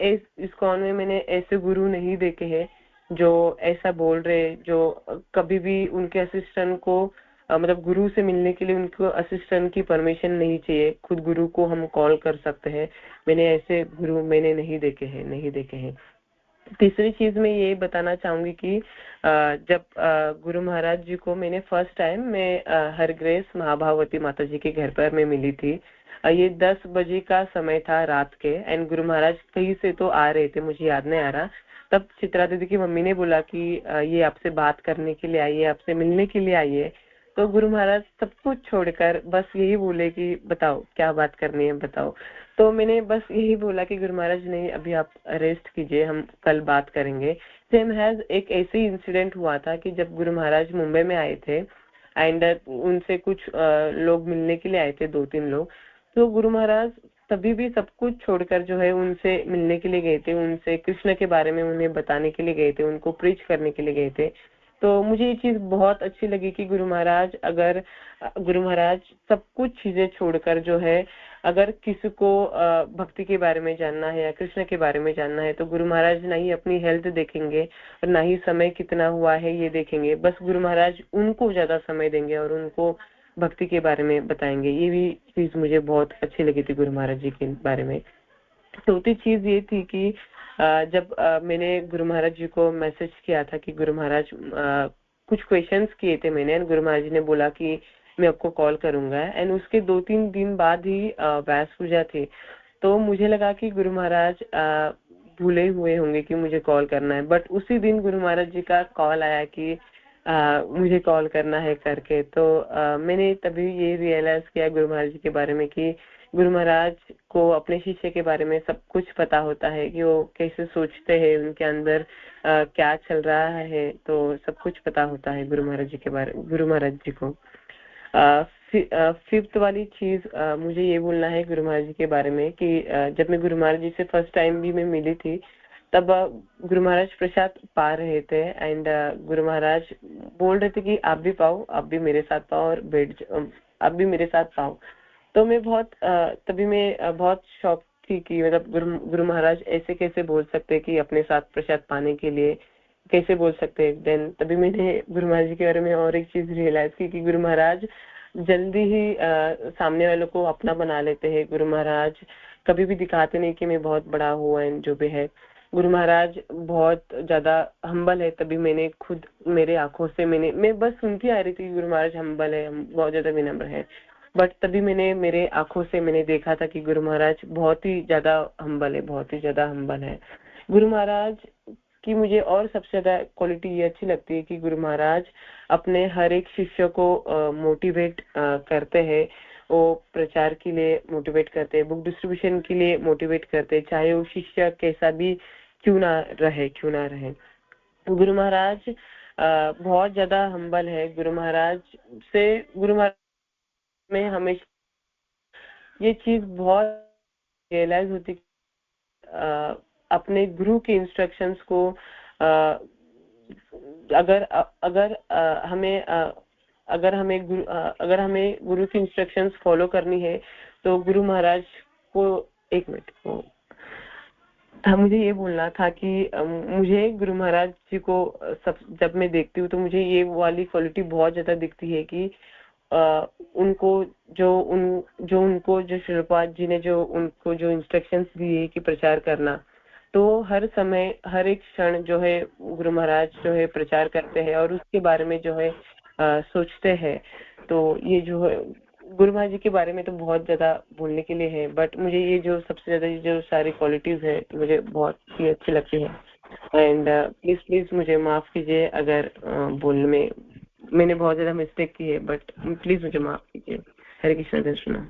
इस कॉन में मैंने ऐसे गुरु नहीं देखे हैं जो ऐसा बोल रहे, जो कभी भी उनके असिस्टेंट को मतलब गुरु से मिलने के लिए उनको असिस्टेंट की परमिशन नहीं चाहिए, खुद गुरु को हम कॉल कर सकते हैं। मैंने ऐसे गुरु मैंने नहीं देखे हैं। तीसरी चीज मैं ये बताना चाहूंगी कि जब गुरु महाराज जी को मैंने फर्स्ट टाइम मैं हरग्रेस महाभावती माता जी के घर पर मैं मिली थी। ये 10 बजे का समय था रात के एंड गुरु महाराज कहीं से तो आ रहे थे, मुझे याद नहीं आ रहा। तब चित्रा दीदी की मम्मी ने बोला कि ये आपसे बात करने के लिए आई है, आपसे मिलने के लिए आई है। तो गुरु महाराज सब कुछ छोड़कर बस यही बोले कि बताओ क्या बात करनी है बताओ। तो मैंने बस यही बोला कि गुरु महाराज नहीं अभी आप रेस्ट कीजिए, हम कल बात करेंगे। सेम हैज एक ऐसे ही इंसिडेंट हुआ था कि जब गुरु महाराज मुंबई में आए थे एंड उनसे कुछ लोग मिलने के लिए आए थे, 2-3 लोग। तो गुरु महाराज तभी भी सब कुछ छोड़कर जो है उनसे मिलने के लिए गए थे, उनसे कृष्ण के बारे में उन्हें बताने के लिए गए थे, उनको प्रीच करने के लिए गए थे। तो मुझे ये चीज बहुत अच्छी लगी कि गुरु महाराज सब कुछ चीजें छोड़कर जो है अगर किसी को भक्ति के बारे में जानना है या कृष्ण के बारे में जानना है तो गुरु महाराज ना ही अपनी हेल्थ देखेंगे और ना ही समय कितना हुआ है ये देखेंगे, बस गुरु महाराज उनको ज्यादा समय देंगे और उनको भक्ति के बारे में बताएंगे। ये भी चीज मुझे बहुत अच्छी लगी थी गुरु महाराज जी के बारे में। चौथी चीज ये थी कि जब मैंने गुरु महाराज जी को मैसेज किया था कि गुरु महाराज कुछ क्वेश्चंस किए थे मैंने, गुरु महाराज जी ने बोला कि मैं आपको कॉल करूंगा एंड उसके 2-3 दिन बाद ही व्यास पूजा थी। तो मुझे लगा कि गुरु महाराज भूले हुए होंगे कि मुझे कॉल करना है, बट उसी दिन गुरु महाराज जी का कॉल आया कि मुझे कॉल करना है करके। तो मैंने तभी ये रियलाइज किया गुरु महाराज जी के बारे में कि गुरु महाराज को अपने शिष्य के बारे में सब कुछ पता होता है कि वो कैसे सोचते हैं, उनके अंदर क्या चल रहा है, तो सब कुछ पता होता है गुरु महाराज जी को। फिफ्थ वाली चीज मुझे ये बोलना है गुरु महाराज जी के बारे में कि जब मैं गुरु महाराज जी से फर्स्ट टाइम भी मैं मिली थी तब गुरु महाराज प्रसाद पा रहे थे एंड गुरु महाराज बोल रहे थे कि आप भी पाओ, आप भी मेरे साथ पाओ और आप भी मेरे साथ पाओ। तो मैं तभी मैं बहुत शॉक थी कि मतलब गुरु महाराज ऐसे कैसे बोल सकते कि अपने साथ प्रसाद पाने के लिए कैसे बोल सकते हैं। देन तभी मैंने गुरु महाराज जी के बारे में और एक चीज रियलाइज की कि गुरु महाराज जल्दी ही सामने वालों को अपना बना लेते हैं। गुरु महाराज कभी भी दिखाते नहीं कि मैं बहुत बड़ा हुआ जो भी है। गुरु महाराज बहुत ज्यादा हम्बल है। तभी मैंने खुद मेरे आंखों से मैं बस सुनती आ रही थी गुरु महाराज हम्बल है, बहुत ज्यादा विनम्र है, बट तभी मैंने मेरे आंखों से मैंने देखा था कि गुरु महाराज बहुत ही ज्यादा हम्बल है। गुरु महाराज कि मुझे और सबसे ज्यादा क्वालिटी ये अच्छी लगती है कि गुरु महाराज अपने हर एक शिष्य को मोटिवेट करते हैं। वो प्रचार के लिए मोटिवेट करते हैं, बुक डिस्ट्रीब्यूशन के लिए मोटिवेट करते हैं, चाहे वो शिष्य कैसा भी क्यों ना रहे। गुरु महाराज बहुत ज्यादा हम्बल है। गुरु महाराज में हमेशा ये चीज बहुत रियलाइज होती अपने गुरु के इंस्ट्रक्शंस को अगर हमें अगर हमें गुरु की इंस्ट्रक्शंस फॉलो करनी है तो गुरु महाराज को एक मिनट मुझे ये बोलना था कि मुझे गुरु महाराज जी को जब मैं देखती हूँ तो मुझे ये वाली क्वालिटी बहुत ज्यादा दिखती है कि उनको जो शिलपाद जी ने जो उनको जो इंस्ट्रक्शंस दिए कि प्रचार करना, तो हर समय हर एक क्षण जो है गुरु महाराज जो है प्रचार करते हैं और उसके बारे में जो है सोचते हैं। तो ये जो है गुरु महाराज जी के बारे में तो बहुत ज्यादा बोलने के लिए है, बट मुझे ये जो सबसे ज्यादा जो सारी क्वालिटीज है मुझे बहुत ही अच्छी लगती है। एंड प्लीज मुझे माफ कीजिए अगर बोलने में मैंने बहुत ज्यादा मिस्टेक की है, बट प्लीज मुझे माफ कीजिए। हरे कृष्ण दर्शन।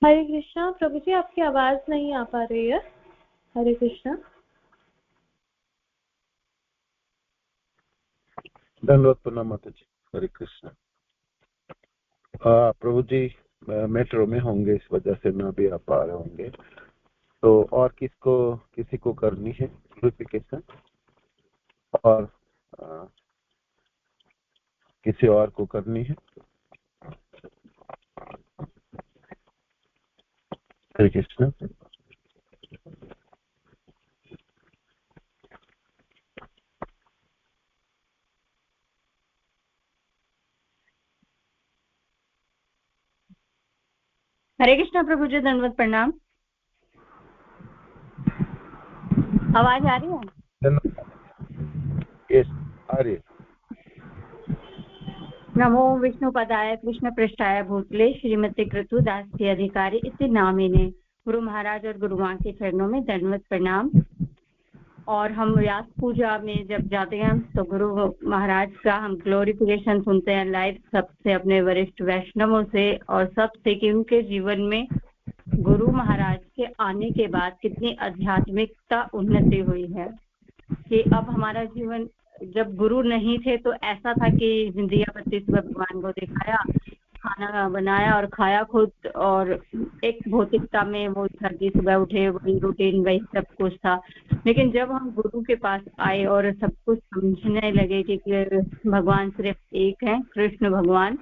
हरे कृष्णा। प्रभु जी आपकी आवाज नहीं आ पा रही है। हरे कृष्णा। धन्यवाद प्रणाम माता जी। हरे कृष्णा। प्रभु जी मेट्रो में होंगे, इस वजह से ना भी आ पा रहे होंगे। तो और किसी को करनी है प्यूरिफिकेशन और किसी और को करनी है? हरे कृष्णा। हरे कृष्णा प्रभु जी, दंडवत प्रणाम। आवाज आ रही है? यस, आ रही है। नमो विष्णुपदाय कृष्ण पृष्ठाय भूतले श्रीमती कृतु दासी अधिकारी इति नामिने। गुरु महाराज और गुरु माँ के चरणों में दंडवत प्रणाम। और हम व्यास पूजा में जब जाते हैं तो गुरु महाराज का हम ग्लोरिफिकेशन सुनते हैं लाइव सबसे, अपने वरिष्ठ वैष्णवों से और सबसे, कि उनके जीवन में गुरु महाराज के आने के बाद कितनी आध्यात्मिकता उन्नति हुई है। कि अब हमारा जीवन, जब गुरु नहीं थे तो ऐसा था कि दिया बत्ती सुबह भगवान को दिखाया, खाना बनाया और खाया खुद, और एक भौतिकता में वो था कि सुबह उठे वही रूटीन वही सब कुछ था। लेकिन जब हम गुरु के पास आए और सब कुछ समझने लगे कि भगवान सिर्फ एक है, कृष्ण भगवान,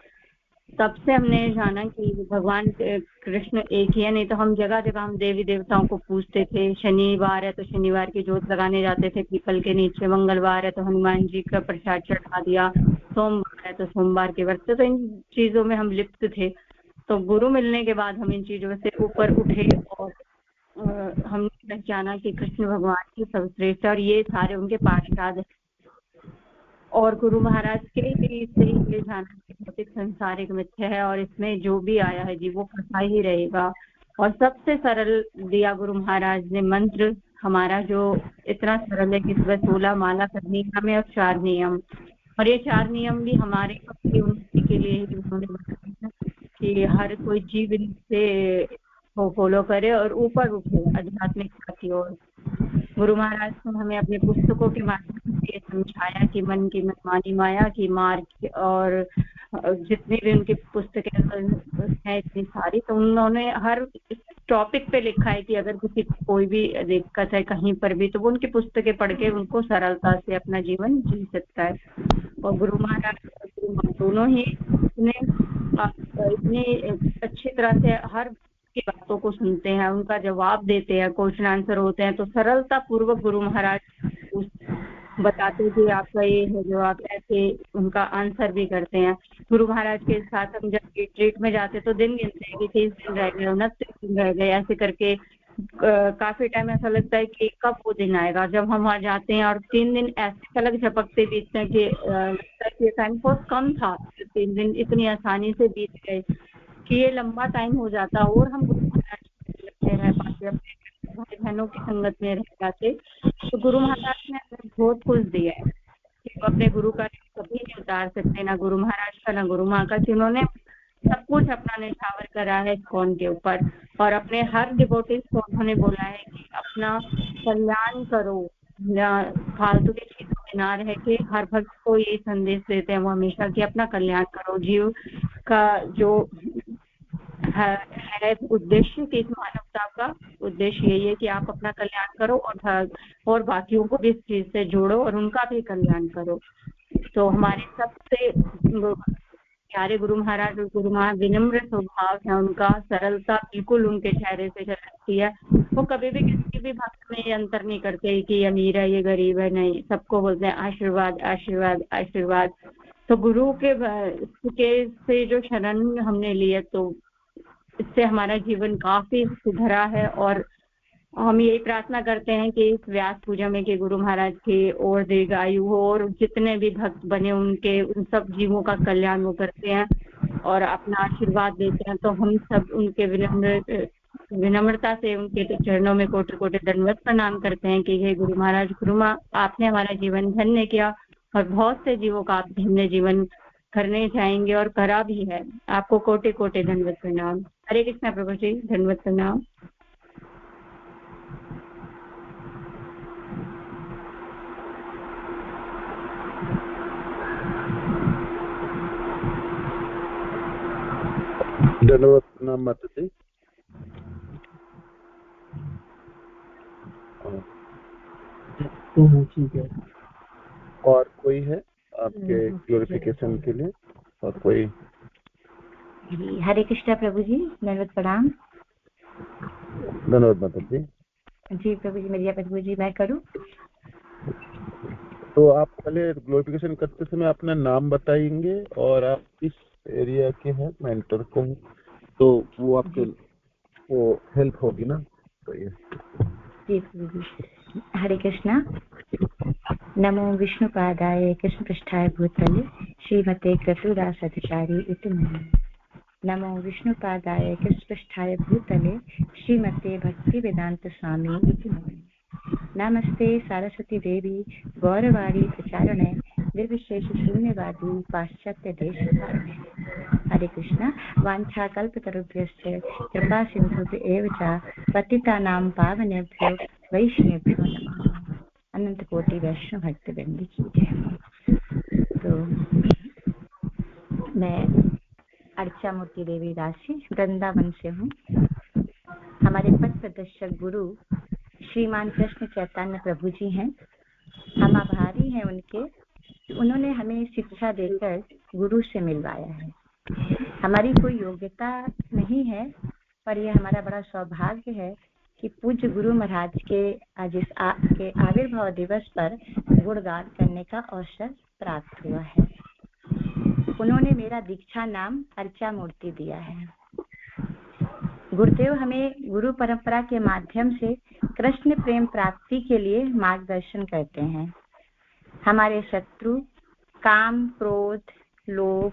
तब से हमने जाना कि भगवान कृष्ण एक ही है। नहीं तो हम जगह जगह हम देवी देवताओं को पूजते थे। शनिवार है तो शनिवार की जोत लगाने जाते थे पीपल के नीचे, मंगलवार है तो हनुमान जी का प्रसाद चढ़ा दिया, सोमवार है तो सोमवार के व्रत। तो इन चीजों में हम लिप्त थे। तो गुरु मिलने के बाद हम इन चीजों से ऊपर उठे और हमने पहचाना कि कृष्ण भगवान की सर्वश्रेष्ठ, और ये सारे उनके पार्षद हैं। और गुरु महाराज के लिए से ये जाना कि भौतिक संसार एक मिथ्या है और इसमें जो भी आया है जी वो फंसा ही रहेगा। और सबसे सरल दिया गुरु महाराज ने मंत्र हमारा, जो इतना सरल है कि सुबह 16 माला करनी हमें और 4 नियम, और ये 4 नियम भी हमारे अपनी उन्नति के लिए ही उन्होंने बताया कि हर कोई जीव इनसे फॉलो करे और ऊपर उठे आध्यात्मिकता की ओर। गुरु महाराज ने हमें अपने पुस्तकों के माध्यम से समझाया कि मन की मनमानी माया की मार्ग, और जितनी भी उनकी पुस्तकें हैं इतनी सारी, तो उन्होंने हर टॉपिक पे लिखा है कि अगर किसी को कोई भी दिक्कत है कहीं पर भी तो वो उनकी पुस्तकें पढ़ के उनको सरलता से अपना जीवन जी सकता है। और गुरु महाराज और गुरु माँ दोनों ही इतनी अच्छी तरह से हर की बातों को सुनते हैं, उनका जवाब देते हैं, क्वेश्चन आंसर होते हैं, तो सरलता पूर्वक गुरु महाराज बताते कि आपका ये है जवाब, ऐसे उनका आंसर भी करते हैं। गुरु महाराज के साथ हम जब रिट्रीट में जाते तो दिन गिनते हैं कि 30 दिन रह गए, 29 दिन रह गए, ऐसे करके काफी टाइम ऐसा लगता है कि कब वो दिन आएगा जब हम वहां जाते हैं और 3 दिन ऐसे पलक झपकते बीतते हैं कि लगता है कि टाइम बहुत कम था, 3 दिन इतनी आसानी से बीत गए कि ये लंबा टाइम हो जाता और हम गुरु महाराज में रह पाते, अपने भाई बहनों की संगत में रह जाते। तो गुरु महाराज ने हमें बहुत कुछ दिया है कि वो अपने गुरु का कभी नहीं उतार सकते, ना गुरु महाराज का ना गुरु माँ का, जिन्होंने सब कुछ अपना निछावर करा है कौन के ऊपर, और अपने हर डिवोटीज को उन्होंने बोला है कि अपना कल्याण करो, फालतू की चीजों में ना रह के। हर भक्त को ये संदेश देते हैं वो हमेशा कि अपना कल्याण करो। जीव का जो है उद्देश्य कि इस मानवता का उद्देश्य यही है कि आप अपना कल्याण करो और बाकियों को भी इस चीज से जोड़ो और उनका भी कल्याण करो। तो हमारे सबसे प्यारे गुरु महाराज और गुरु महाराज विनम्र स्वभाव है उनका, सरलता बिल्कुल उनके चेहरे से झलकती है। वो कभी भी किसी भी भक्त में ये अंतर नहीं करते कि ये अमीर है ये गरीब है, नहीं, सबको बोलते हैं आशीर्वाद आशीर्वाद आशीर्वाद। तो गुरु के से जो शरण हमने लिए तो इससे हमारा जीवन काफी सुधरा है, और हम यही प्रार्थना करते हैं कि इस व्यास पूजा में कि गुरु महाराज की और दीर्घायु हो और जितने भी भक्त बने उनके उन सब जीवों का कल्याण वो करते हैं और अपना आशीर्वाद देते हैं। तो हम सब उनके विनम्रता से उनके चरणों में कोटि कोटि दंडवत प्रणाम करते हैं कि हे गुरु महाराज, गुरु माँ, आपने हमारा जीवन धन्य किया और बहुत से जीवों का आप धन्य जीवन करने जाएंगे और करा भी है। आपको कोटि कोटि दंडवत प्रणाम। हरे कृष्णा प्रभु जी, दंडवत प्रणाम। धन्यवाद प्रणाम माता जी। ठीक है, और कोई है आपके ग्लोरिफिकेशन के लिए? और कोई? हरे कृष्णा प्रभु जी, धन्यवाद प्रणाम। धन्यवाद माता जी। जी प्रभु जी, मेरी प्रभु जी मैं करूं? तो आप पहले ग्लोरिफिकेशन करते समय अपना नाम बताएंगे और आप किस एरिया के हैं, मेंटर को, तो वो आपके वो हेल्प होगी ना। तो ये जी प्रभु जी। हरे कृष्णा। नमो विष्णुपादाय कृष्णपृष्ठाय भूतले श्रीमते कृष्णदासाचार्य इति नमः। नमो विष्णुपादाय कृष्णपृष्ठाय भूतले श्रीमते भक्तिवेदांत स्वामी इति नमः। नमस्ते सरस्वती देवी गौरवाणी प्रचारणे निर्विशेष शून्यवादी पाश्चात्य देश। हरे कृष्णा। वाञ्छा कल्पतरुभ्यश्च कृपा सिन्धुभ्य एव च पतितानां पावनेभ्यो वैष्णवेभ्यो नमः। अनंत कोटि वैष्णव भक्तवृंद की जय। तो मैं अर्चा मूर्ति देवी राशि वृंदावन से हूँ। हमारे पथ प्रदर्शक गुरु श्रीमान कृष्ण चैतन्य प्रभु जी हैं। हम आभारी हैं उनके, उन्होंने हमें शिक्षा देकर गुरु से मिलवाया है। हमारी कोई योग्यता नहीं है, पर यह हमारा बड़ा सौभाग्य है कि पूज्य गुरु महाराज के आज इस के आविर्भाव दिवस पर गुणगान करने का अवसर प्राप्त हुआ है। उन्होंने मेरा दीक्षा नाम अर्चा मूर्ति दिया है। गुरुदेव हमें गुरु परंपरा के माध्यम से कृष्ण प्रेम प्राप्ति के लिए मार्गदर्शन करते हैं। हमारे शत्रु काम, क्रोध, लोभ,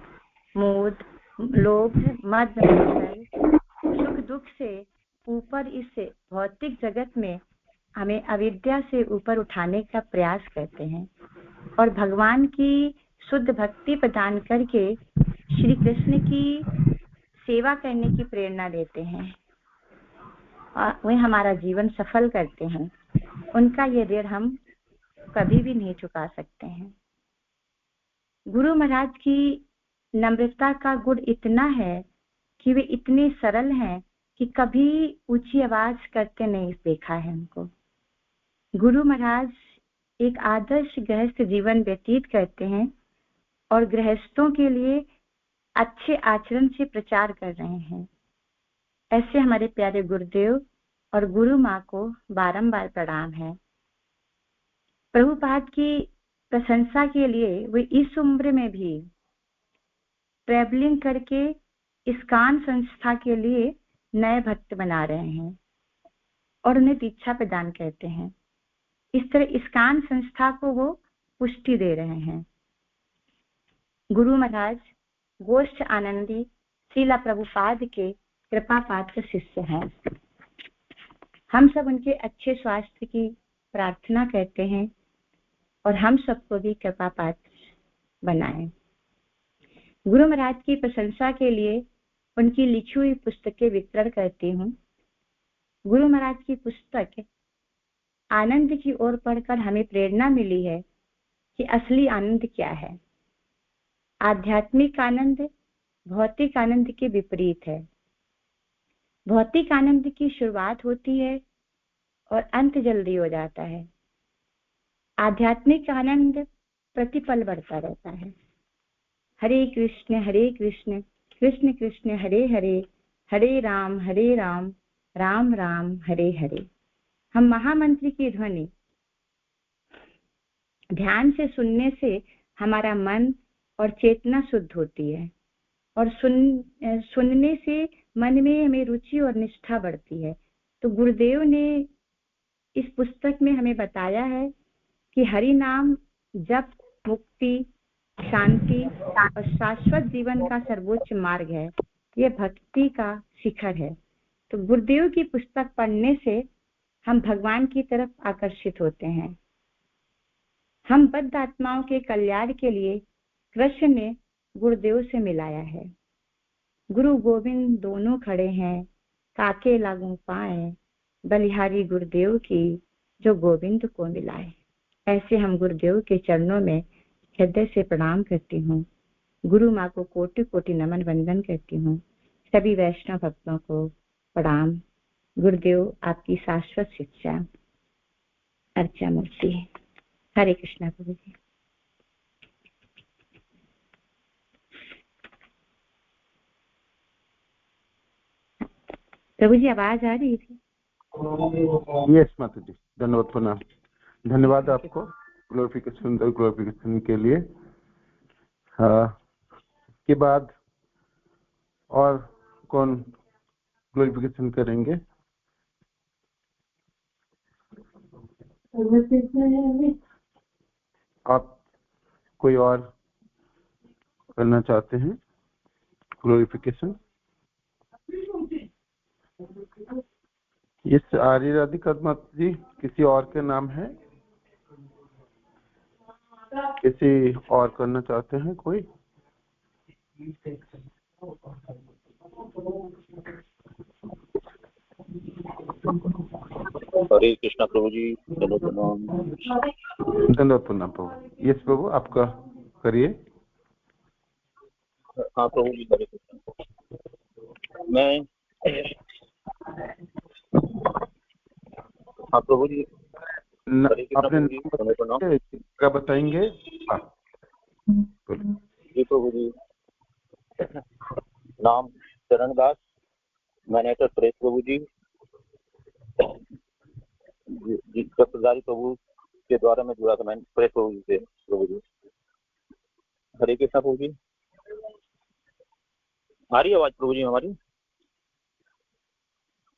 मद, सुख दुख से ऊपर इस भौतिक जगत में हमें अविद्या से ऊपर उठाने का प्रयास करते हैं और भगवान की शुद्ध भक्ति प्रदान करके श्री कृष्ण की सेवा करने की प्रेरणा देते हैं और वे हमारा जीवन सफल करते हैं। उनका ये ऋण हम कभी भी नहीं चुका सकते हैं। गुरु महाराज की नम्रता का गुण इतना है कि वे इतने सरल हैं कि कभी ऊंची आवाज करते नहीं देखा है उनको। गुरु महाराज एक आदर्श गृहस्थ जीवन व्यतीत करते हैं और गृहस्थों के लिए अच्छे आचरण से प्रचार कर रहे हैं। ऐसे हमारे प्यारे गुरुदेव और गुरु माँ को बारंबार प्रणाम है। प्रभुपाद की प्रशंसा के लिए वे इस उम्र में भी ट्रैवलिंग करके इस्कॉन संस्था के लिए नए भक्त बना रहे हैं और उन्हें दीक्षा प्रदान करते हैं। इस तरह इस्कॉन संस्था को वो पुष्टि दे रहे हैं। गुरु महाराज गोष्ठ आनंदी श्रीला प्रभुपाद के कृपा पात्र शिष्य हैं। हम सब उनके अच्छे स्वास्थ्य की प्रार्थना करते हैं और हम सबको भी कृपा पात्र बनाएं। गुरु महाराज की प्रशंसा के लिए उनकी लिखी हुई पुस्तकें वितरण करती हूँ। गुरु महाराज की पुस्तक आनंद की ओर पढ़कर हमें प्रेरणा मिली है कि असली आनंद क्या है। आध्यात्मिक आनंद भौतिक आनंद के विपरीत है। भौतिक आनंद की शुरुआत होती है और अंत जल्दी हो जाता है। आध्यात्मिक आनंद प्रतिपल बढ़ता रहता है। हरे कृष्ण कृष्ण कृष्ण हरे हरे, हरे राम राम राम हरे हरे। हम महामंत्र की ध्वनि ध्यान से सुनने से हमारा मन और चेतना शुद्ध होती है और सुनने से मन में हमें रुचि और निष्ठा बढ़ती है। तो गुरुदेव ने इस पुस्तक में हमें बताया है कि हरि नाम जप मुक्ति शांति और शाश्वत जीवन का सर्वोच्च मार्ग है। यह भक्ति का शिखर है। तो गुरुदेव की पुस्तक पढ़ने से हम भगवान की तरफ आकर्षित होते हैं। हम बद्ध आत्माओं के कल्याण के लिए कृष्ण ने गुरुदेव से मिलाया है। गुरु गोविंद दोनों खड़े हैं, काके लागू पाए, बलिहारी गुरुदेव की जो गोविंद को मिलाए। ऐसे हम गुरुदेव के चरणों में हृदय से प्रणाम करती हूँ। गुरु माँ को कोटि कोटि नमन वंदन करती हूँ। सभी वैष्णव भक्तों को प्रणाम। गुरुदेव आपकी शाश्वत शिक्षा। अर्चा मूर्ति। हरे कृष्णा प्रभु जी। प्रभु जी आवाज आ रही थी? यस माता जी, धन्यवाद प्रणाम। धन्यवाद आपको ग्लोरिफिकेशन के लिए। के बाद और कौन ग्लोरिफिकेशन करेंगे? आप कोई और करना चाहते हैं ग्लोरिफिकेशन? इस आर्य राधिका माता जी किसी और के नाम है? किसी और करना चाहते हैं कोई? हरे कृष्णा प्रभु जी। धन्यवाद प्रभु। यस प्रभु, आपका करिए। हाँ प्रभु जी, हरे कृष्णा। मैं हाँ प्रभु जी, अपने क्या बताएंगे? जी प्रभु जी। नाम चरण दास, मैनेजर प्रेस प्रभु जी। चक्रधारी प्रभु के द्वारा मैं जुड़ा था, मैं प्रेस प्रभु जी से प्रभु जी। हरे कृष्णा प्रभु जी। आ रही आवाज प्रभु जी हमारी?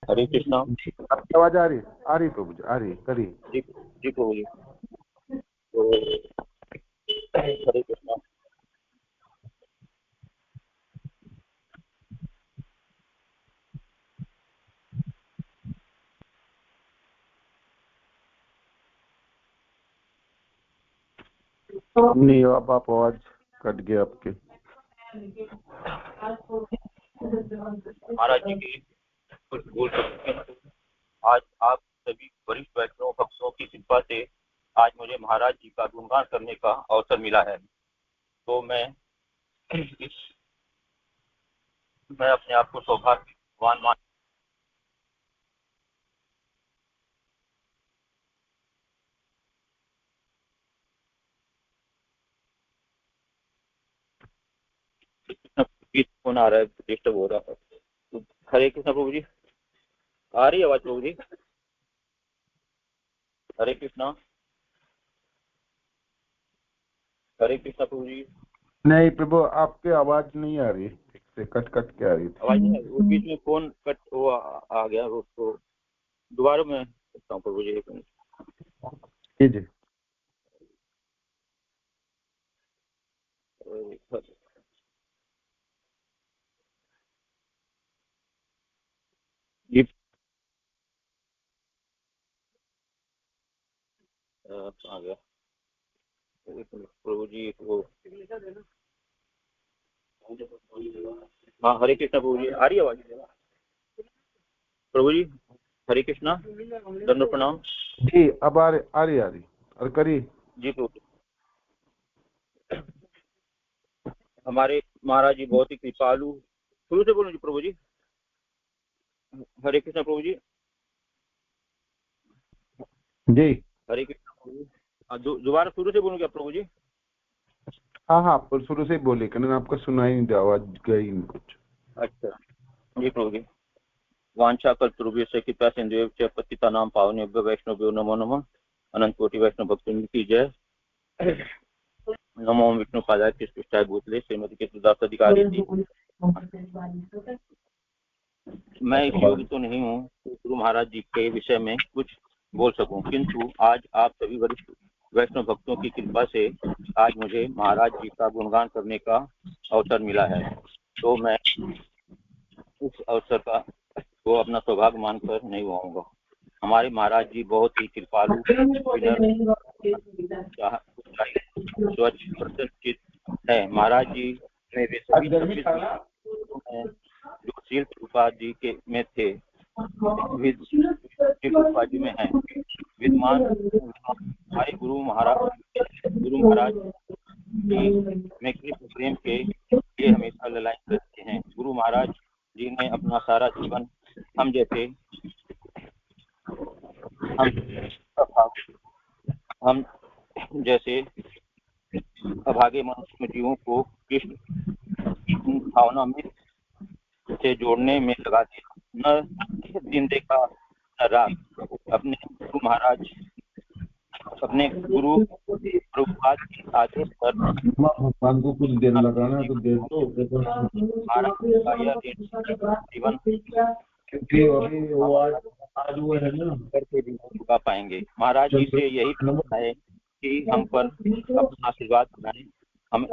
हरे कृष्णा। आपकी आवाज आ रही प्रभु जी, आ रही करिए। जी प्रभु जी। तो हरे कृष्णा। नहीं, अब आप आवाज कट गया आपके। महाराज जी की कुछ बोल सकते हैं। आज आप सभी वरिष्ठ वैष्णव भक्तों की कृपा से आज मुझे महाराज जी का गुणगान करने का अवसर मिला है। तो मैं अपने आप को सौभाग्यवान मान फोन आ रहा है, डिस्टर्ब हो रहा है। हरे कृष्ण प्रभु जी, आ रही आवाज प्रभु जी? हरे कृष्णा, हरे कृष्णा प्रभु जी। नहीं प्रभु, आपकी आवाज नहीं आ रही, ठीक से कट कट के आ रही थी। आवाज नहीं, वो बीच में फोन कट वो आ गया, उसको दोबारा मैं करता हूँ प्रभु जी, एक मिनट कीजिए। आ गया प्रभु जी। वो हाँ, हरे कृष्णा प्रभु जी, आ रही आवाज प्रभु जी? हरे कृष्णा, दंड प्रणाम जी। अब आ रही और करिए जी प्रभु। हमारे महाराज जी बहुत ही कृपालु, शुरू से बोलूं जी प्रभु जी? हरे कृष्णा प्रभु जी। जी हरे कृष्णा प्रभु जी। दोबारा शुरू से बोलूं क्या प्रभु जी? हाँ, पर शुरू से बोलिए, कारण आपका सुनाई नहीं दिया, आवाज गई नहीं कुछ। अच्छा जी प्रभु जी। वांछा कल्पतरुभ्य से कृपया सिंधुभ्यो च पतितानां पावनेभ्यो वैष्णवेभ्यो नमो नमः। अनंत कोटि वैष्णव भक्तों की जय। नमो विष्णु पादाय कृष्णाय भूतले श्रीमती कृष्णदास अधिकारी जी। मैं इस योग्य तो नहीं हूँ गुरु महाराज जी के विषय में कुछ बोल सकूं, किंतु आज आप सभी वरिष्ठ वैष्णव भक्तों की कृपा से आज मुझे महाराज जी का गुणगान करने का अवसर मिला है, तो मैं उस अवसर का को अपना सौभाग्य मानकर नहीं हुआऊंगा। हमारे महाराज जी बहुत ही कृपालु, स्वच्छ, प्रसन्नचित है। महाराज जी में वे सभी 26 हैं जो शील प्रभुपाद जी के में थे, प्रभुपाद जी में हैं। विद्वान हमारे गुरु महाराज जी में कृष्ण प्रेम के लिए हमेशा ललायन करते हैं। गुरु महाराज जी ने अपना सारा जीवन हम जैसे अभागे मनुष्य जीवों को कृष्ण भावना में से जोड़ने में लगा दिया। न दिन देखा न रात। अपने गुरु महाराज अपने गुरु प्रभुपाद के आदेश पर भगवान को कुछ देर लगाना तो देर तो जीवन क्योंकि अभी वो आज वो है ना करके भी चुका पाएंगे। महाराज जी से यही प्रार्थना है कि हम पर अपना आशीर्वाद बनाए, हम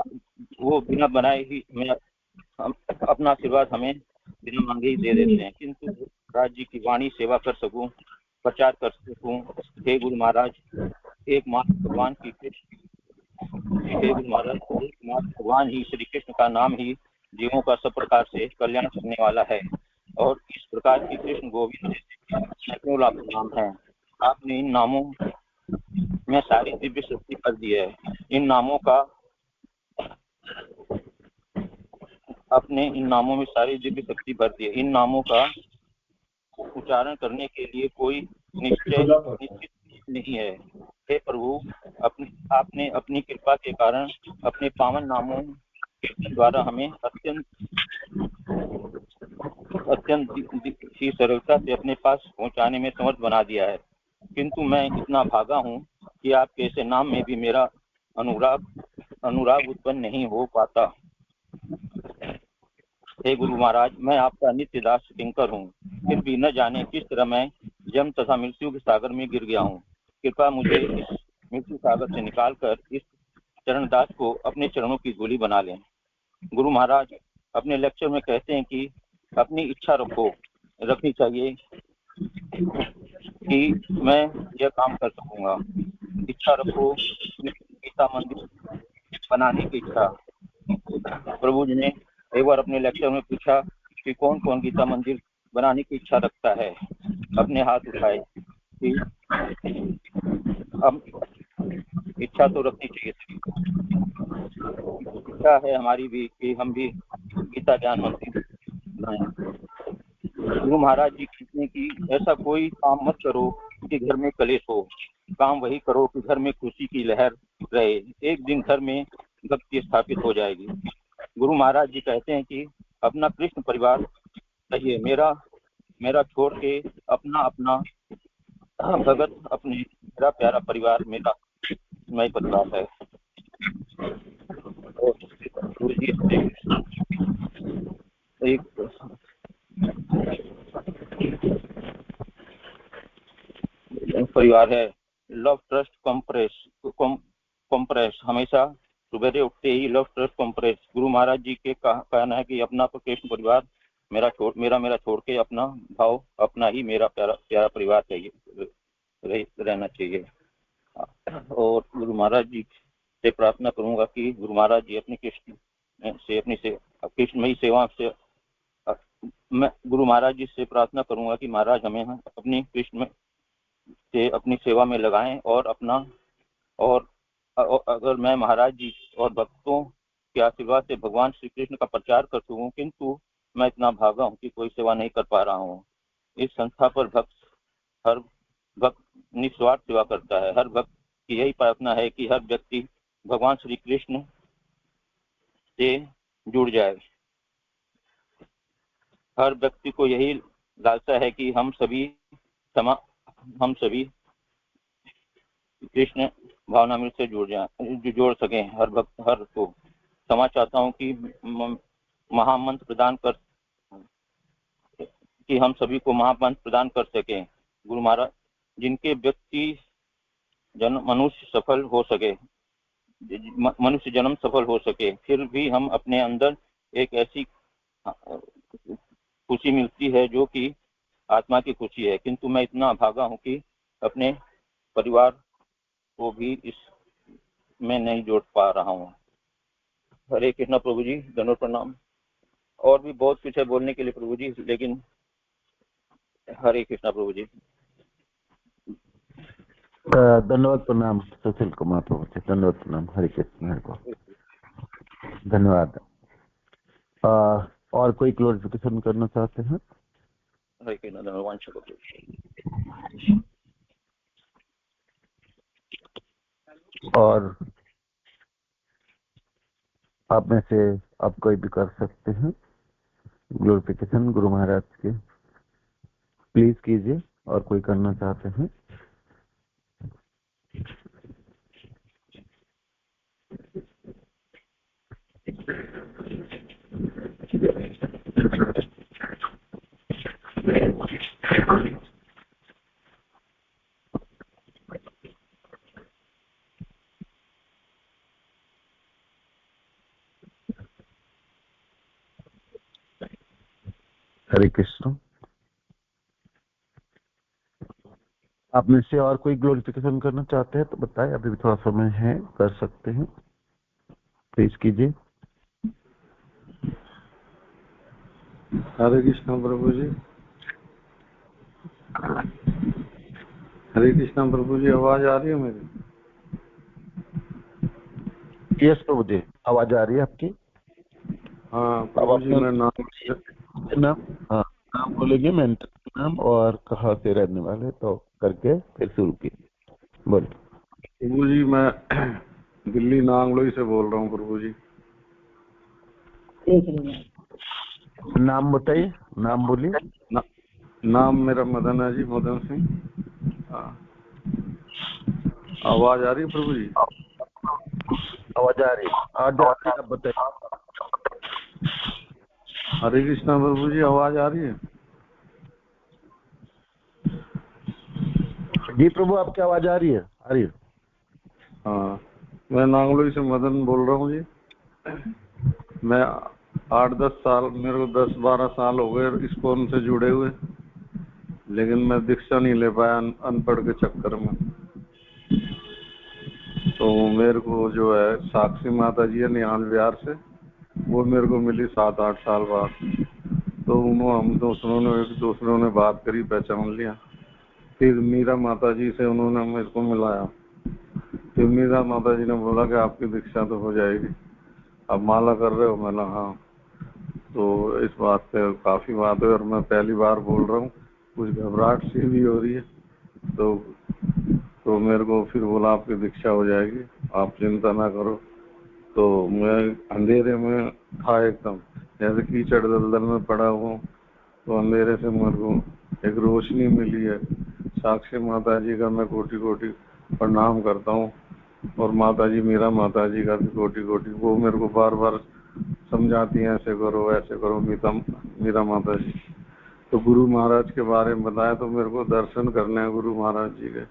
वो बिना बनाए ही हम अपना आशीर्वाद हमें बिना मांगे ही दे देते हैं, किंतु महाराज जी की वाणी सेवा कर सकूं, प्रचार कर सकूं। हे गुरु महाराज, एकमात्र भगवान की हे गुरु महाराज, एकमात्र भगवान ही श्री कृष्ण का नाम ही जीवों का सब प्रकार से कल्याण करने वाला है, और इस प्रकार की कृष्ण गोविंद सैकड़ों लाखों नाम है। आपने इन नामों में सारी दिव्य शक्ति भर दी है। इन नामों का अपने इन नामों में सारी दिव्य शक्ति भर दी है। इन नामों का उच्चारण करने के लिए कोई निश्चित नहीं है। हे प्रभु, आपने अपनी कृपा के कारण अपने पावन नामों के द्वारा हमें अत्यंत ही सरलता से अपने पास पहुंचाने में समर्थ बना दिया है, किंतु मैं इतना भागा हूं कि आपके ऐसे नाम में भी मेरा अनुराग उत्पन्न नहीं हो पाता। हे गुरु महाराज, मैं आपका नित्य दास किंकर हूँ, फिर भी न जाने किस तरह मैं जन्म तथा मृत्यु के सागर में गिर गया हूँ। कृपया मुझे इस मृत्यु सागर से निकालकर इस चरणदास को अपने चरणों की धूली बना लें। गुरु महाराज अपने लेक्चर में कहते हैं कि अपनी इच्छा रखनी चाहिए कि मैं यह काम कर सकूंगा। इच्छा रखो, गीता मंदिर बनाने की इच्छा। प्रभु जी ने एक बार अपने लेक्चर में पूछा कि कौन कौन गीता मंदिर बनाने की इच्छा रखता है, अपने हाथ उठाए कि अब इच्छा तो रखनी चाहिए। इच्छा है हमारी भी कि हम भी गीता ज्ञान मंदिर बनाएं। गुरु महाराज जी कहते हैं कि ऐसा कोई काम मत करो कि घर में कलेश हो, काम वही करो कि घर में खुशी की लहर रहे। एक दिन घर में भक्ति स्थापित हो जाएगी। गुरु महाराज जी कहते हैं कि अपना कृष्ण परिवार चाहिए। मेरा छोड़ के अपना भगत अपने मेरा प्यारा परिवार मेरा मैं परिवार है। और गुरु जी एक परिवार है। लव ट्रस्ट कॉम्प्रेस हमेशा सुबह उठते ही love trust compress Guru Maharaj जी के कहना है कि अपना कृष्ण परिवार मेरा छोड़ के अपना भाव अपना ही मेरा प्यारा परिवार चाहिए रहना चाहिए। और गुरु महाराज जी से प्रार्थना करूंगा कि गुरु महाराज जी अपनी कृष्णमयी सेवा से मैं गुरु महाराज जी से प्रार्थना करूंगा कि महाराज हमें अपनी कृष्ण से अपनी सेवा में लगाएं और अगर मैं महाराज जी और भक्तों के आशीर्वाद से भगवान श्री कृष्ण का प्रचार कर सकूं, किंतु मैं इतना भागा हूं कि कोई सेवा नहीं कर पा रहा हूं। इस संस्था पर हर भक्त निस्वार्थ सेवा करता है। हर भक्त की यही प्रार्थना है कि हर व्यक्ति भगवान श्री कृष्ण से जुड़ जाए। हर व्यक्ति को यही लालसा है कि हम सभी कृष्ण भावनामृत से जोड़ सकें। हर भक्त हर को क्षमा चाहता हूं कि महामंत्र प्रदान कर कि हम सभी को महामंत्र प्रदान कर सकें। गुरु महाराज जिनके व्यक्ति मनुष्य जन्म सफल हो सके, फिर भी हम अपने अंदर एक ऐसी खुशी मिलती है जो कि आत्मा की खुशी है, किंतु मैं इतना भागा हूं कि अपने परिवार को भी इसमें नहीं जोड़ पा रहा हूं। हरे कृष्णा प्रभु जी, धन्यवाद प्रणाम। और भी बहुत कुछ है बोलने के लिए प्रभु जी, लेकिन हरे कृष्णा प्रभु जी। धन्यवाद प्रणाम सुशील कुमार प्रभु जी, धन्यवाद प्रणाम। हरे कृष्ण को धन्यवाद। और कोई क्लोरिफिकेशन करना चाहते हैं? हरे कृष्णा धन्यवाद। और आप में से आप कोई भी कर सकते हैं ग्लोरिफिकेशन गुरु महाराज के, प्लीज कीजिए। और कोई करना चाहते हैं? हरे कृष्ण। आप में से और कोई ग्लोरिफिकेशन करना चाहते हैं तो बताएं, अभी भी थोड़ा समय है, कर सकते हैं, प्लीज कीजिए। हरे कृष्णा प्रभु जी। हरे कृष्णा प्रभु जी, आवाज आ रही है मेरी? यस प्रभु जी, आवाज आ रही है आपकी? हाँ प्रभु जी, मैं नाम बोलेंगे, मेंटर नाम और कहाँ से रहने वाले, तो करके फिर शुरू की बोल। प्रभु जी, मैं दिल्ली नांगलोई से बोल रहा हूँ प्रभु जी। नाम बताइए, नाम बोलिए। नाम मेरा मदन है जी, मदन सिंह। आवाज आ रही है प्रभु जी? आवाज आ रही है, आप बताइए। हरे कृष्णा प्रभु जी, आवाज आ रही है? जी प्रभु, आपकी आवाज आ रही है? आ रही है। हाँ, मैं नांगलोई से मदन बोल रहा हूँ जी। मैं 8-10 साल, मेरे को 10-12 साल हो गए इस्कॉन से जुड़े हुए, लेकिन मैं दीक्षा नहीं ले पाया अनपढ़ के चक्कर में। तो मेरे को जो है साक्षी माता जी है निहाल विहार से, वो मेरे को मिली 7-8 साल बाद। तो हम दूसरों ने बात करी, पहचान लिया। फिर मीरा माता जी से उन्होंने मेरे को मिलाया। फिर मीरा माता जी ने बोला कि आपकी दीक्षा तो हो जाएगी, आप माला कर रहे हो? मैंने हाँ। तो इस बात पे काफी बात है और मैं पहली बार बोल रहा हूँ, कुछ घबराहट सी भी हो रही है। तो मेरे को फिर बोला आपकी दीक्षा हो जाएगी, आप चिंता ना करो। तो मैं अंधेरे में था एकदम, जैसे कीचड़ दलदल में पड़ा हुआ। तो अंधेरे से मेरे को एक रोशनी मिली है। साक्षी माता जी का मैं कोटि कोटि प्रणाम करता हूँ, और माता जी मीरा माता जी का भी कोटि कोटि। वो मेरे को बार बार समझाती हैं, ऐसे करो ऐसे करो मीरा माता जी। तो गुरु महाराज के बारे में बताया, तो मेरे को दर्शन करने हैं गुरु महाराज जी के।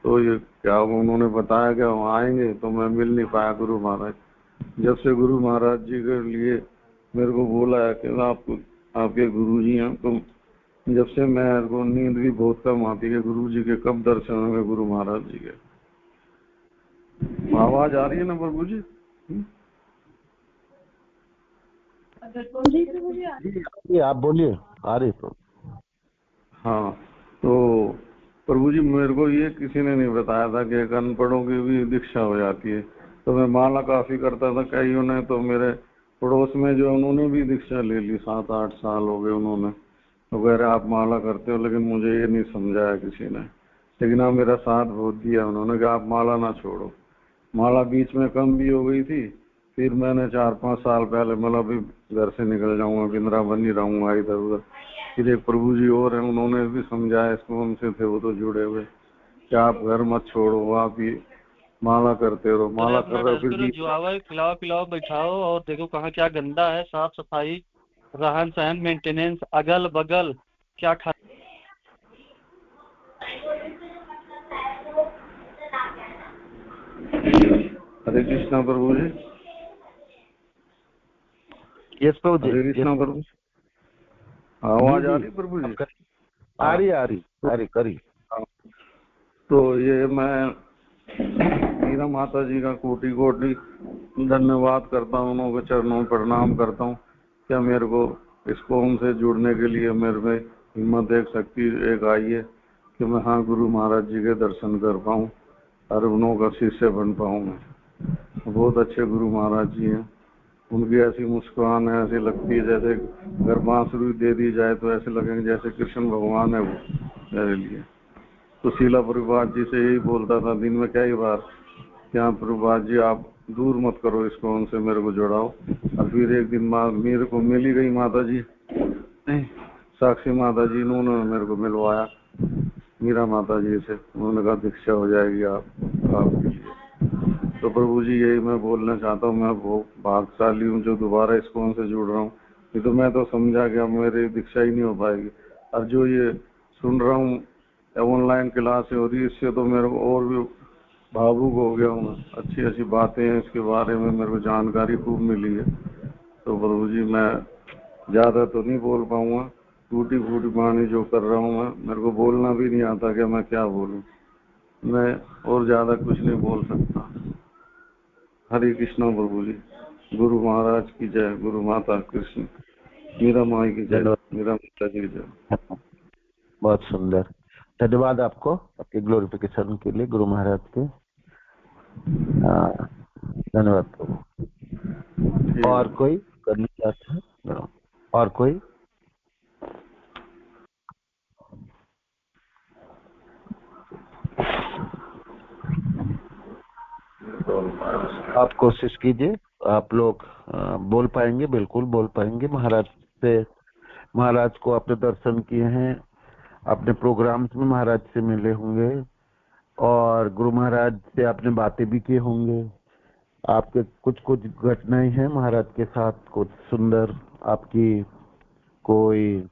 तो ये क्या उन्होंने बताया कि हम आएंगे, तो मैं मिल नहीं पाया गुरु महाराज। जब से गुरु महाराज जी के लिए मेरे को बोला है कि आपके गुरु जी हैं, तो जब से मेरे को नींद भी बहुत कम आती है गुरु जी के कब दर्शन होंगे गुरु महाराज जी के। आवाज आ रही है ना प्रभु जी? जी आप बोलिए, आ रही तो। हाँ, तो प्रभु जी मेरे को ये किसी ने नहीं बताया था कि एक अनपढ़ों की भी दीक्षा हो जाती है। तो मैं माला काफी करता था, कईयों ने तो मेरे पड़ोस में जो उन्होंने भी दीक्षा ले ली, 7-8 साल हो गए उन्होंने, तो कह रहे आप माला करते हो, लेकिन मुझे ये नहीं समझाया किसी ने। लेकिन आप मेरा साथ बहुत दिया उन्होंने कि आप माला ना छोड़ो। माला बीच में कम भी हो गई थी, फिर मैंने 4-5 साल पहले मतलब भी घर से निकल जाऊंगा, वृंदावन नहीं रहूंगा इधर उधर। फिर एक प्रभु जी और हैं, उन्होंने भी समझाया, इसको उनसे थे वो तो जुड़े हुए, कि आप घर मत छोड़ो, आप ये माला करते रहो, माला कर रहे हो। फिर जो आवा खिलाओ पिलाओ बैठाओ और देखो कहाँ क्या गंदा है, साफ सफाई, रहन सहन, मेंटेनेंस, अगल बगल क्या खा। हरे कृष्णा प्रभु जी। यस प्रभु जी। हरे कृष्णा प्रभु। आवाज आ रही प्रभु जी? आ रही करी। तो ये मैं मीरा माता जी का कोटि कोटि धन्यवाद करता हूँ, उनके चरणों में प्रणाम करता हूँ। क्या मेरे को इसको उनसे जुड़ने के लिए मेरे में हिम्मत एक शक्ति एक आई है कि मैं हाँ गुरु महाराज जी के दर्शन कर पाऊँ और उनका शिष्य बन पाऊँ। मैं बहुत अच्छे गुरु महाराज जी हैं, उनकी ऐसी मुस्कुरान है, ऐसी लगती है जैसे अगर बांसुरी दे दी जाए तो ऐसे लगेंगे जैसे कृष्ण भगवान है वो मेरे लिए। तो शीला प्रभुपाद जी से यही बोलता था दिन में कई बार, क्या प्रभुपाद जी आप दूर मत करो इसको, उनसे मेरे को जुड़ाओ। और फिर एक दिन मेरे को मिली गई माता जी, साक्षी माता जी, उन्होंने मेरे को मिलवाया मीरा माता जी से। उन्होंने कहा दीक्षा हो जाएगी आपके लिए। तो प्रभु जी यही मैं बोलना चाहता हूँ, मैं बहुत भाग्यशाली हूँ जो दोबारा इस्कॉन से जुड़ रहा हूँ। ये तो मैं तो समझा कि अब मेरी दीक्षा ही नहीं हो पाएगी। और जो ये सुन रहा हूँ ऑनलाइन क्लास हो रही है, इससे तो मेरे को और भी भावुक हो गया हूँ। अच्छी अच्छी बातें हैं इसके बारे में, मेरे को जानकारी खूब मिली है। तो प्रभु जी मैं ज़्यादा तो नहीं बोल पाऊँगा, टूटी फूटी वाणी जो कर रहा हूँ मैं, मेरे को बोलना भी नहीं आता कि मैं क्या बोलूँ। मैं और ज़्यादा कुछ नहीं बोल सकता। हरे कृष्णा प्रभु जी। गुरु महाराज की जय, गुरु माता कृष्ण, मीरा माई की जय, मीरा माता जी की जय। बहुत सुंदर, धन्यवाद आपको आपके ग्लोरिफिकेशन के लिए गुरु महाराज के। धन्यवाद प्रभु। और कोई करना चाहता है? और कोई? आप कोशिश कीजिए, आप लोग बोल पाएंगे, बिल्कुल बोल पाएंगे। महाराज को आपने दर्शन किए हैं, अपने प्रोग्राम्स में महाराज से मिले होंगे और गुरु महाराज से आपने बातें भी की होंगे। आपके कुछ कुछ घटनाएं हैं महाराज के साथ, कुछ सुंदर आपकी कोई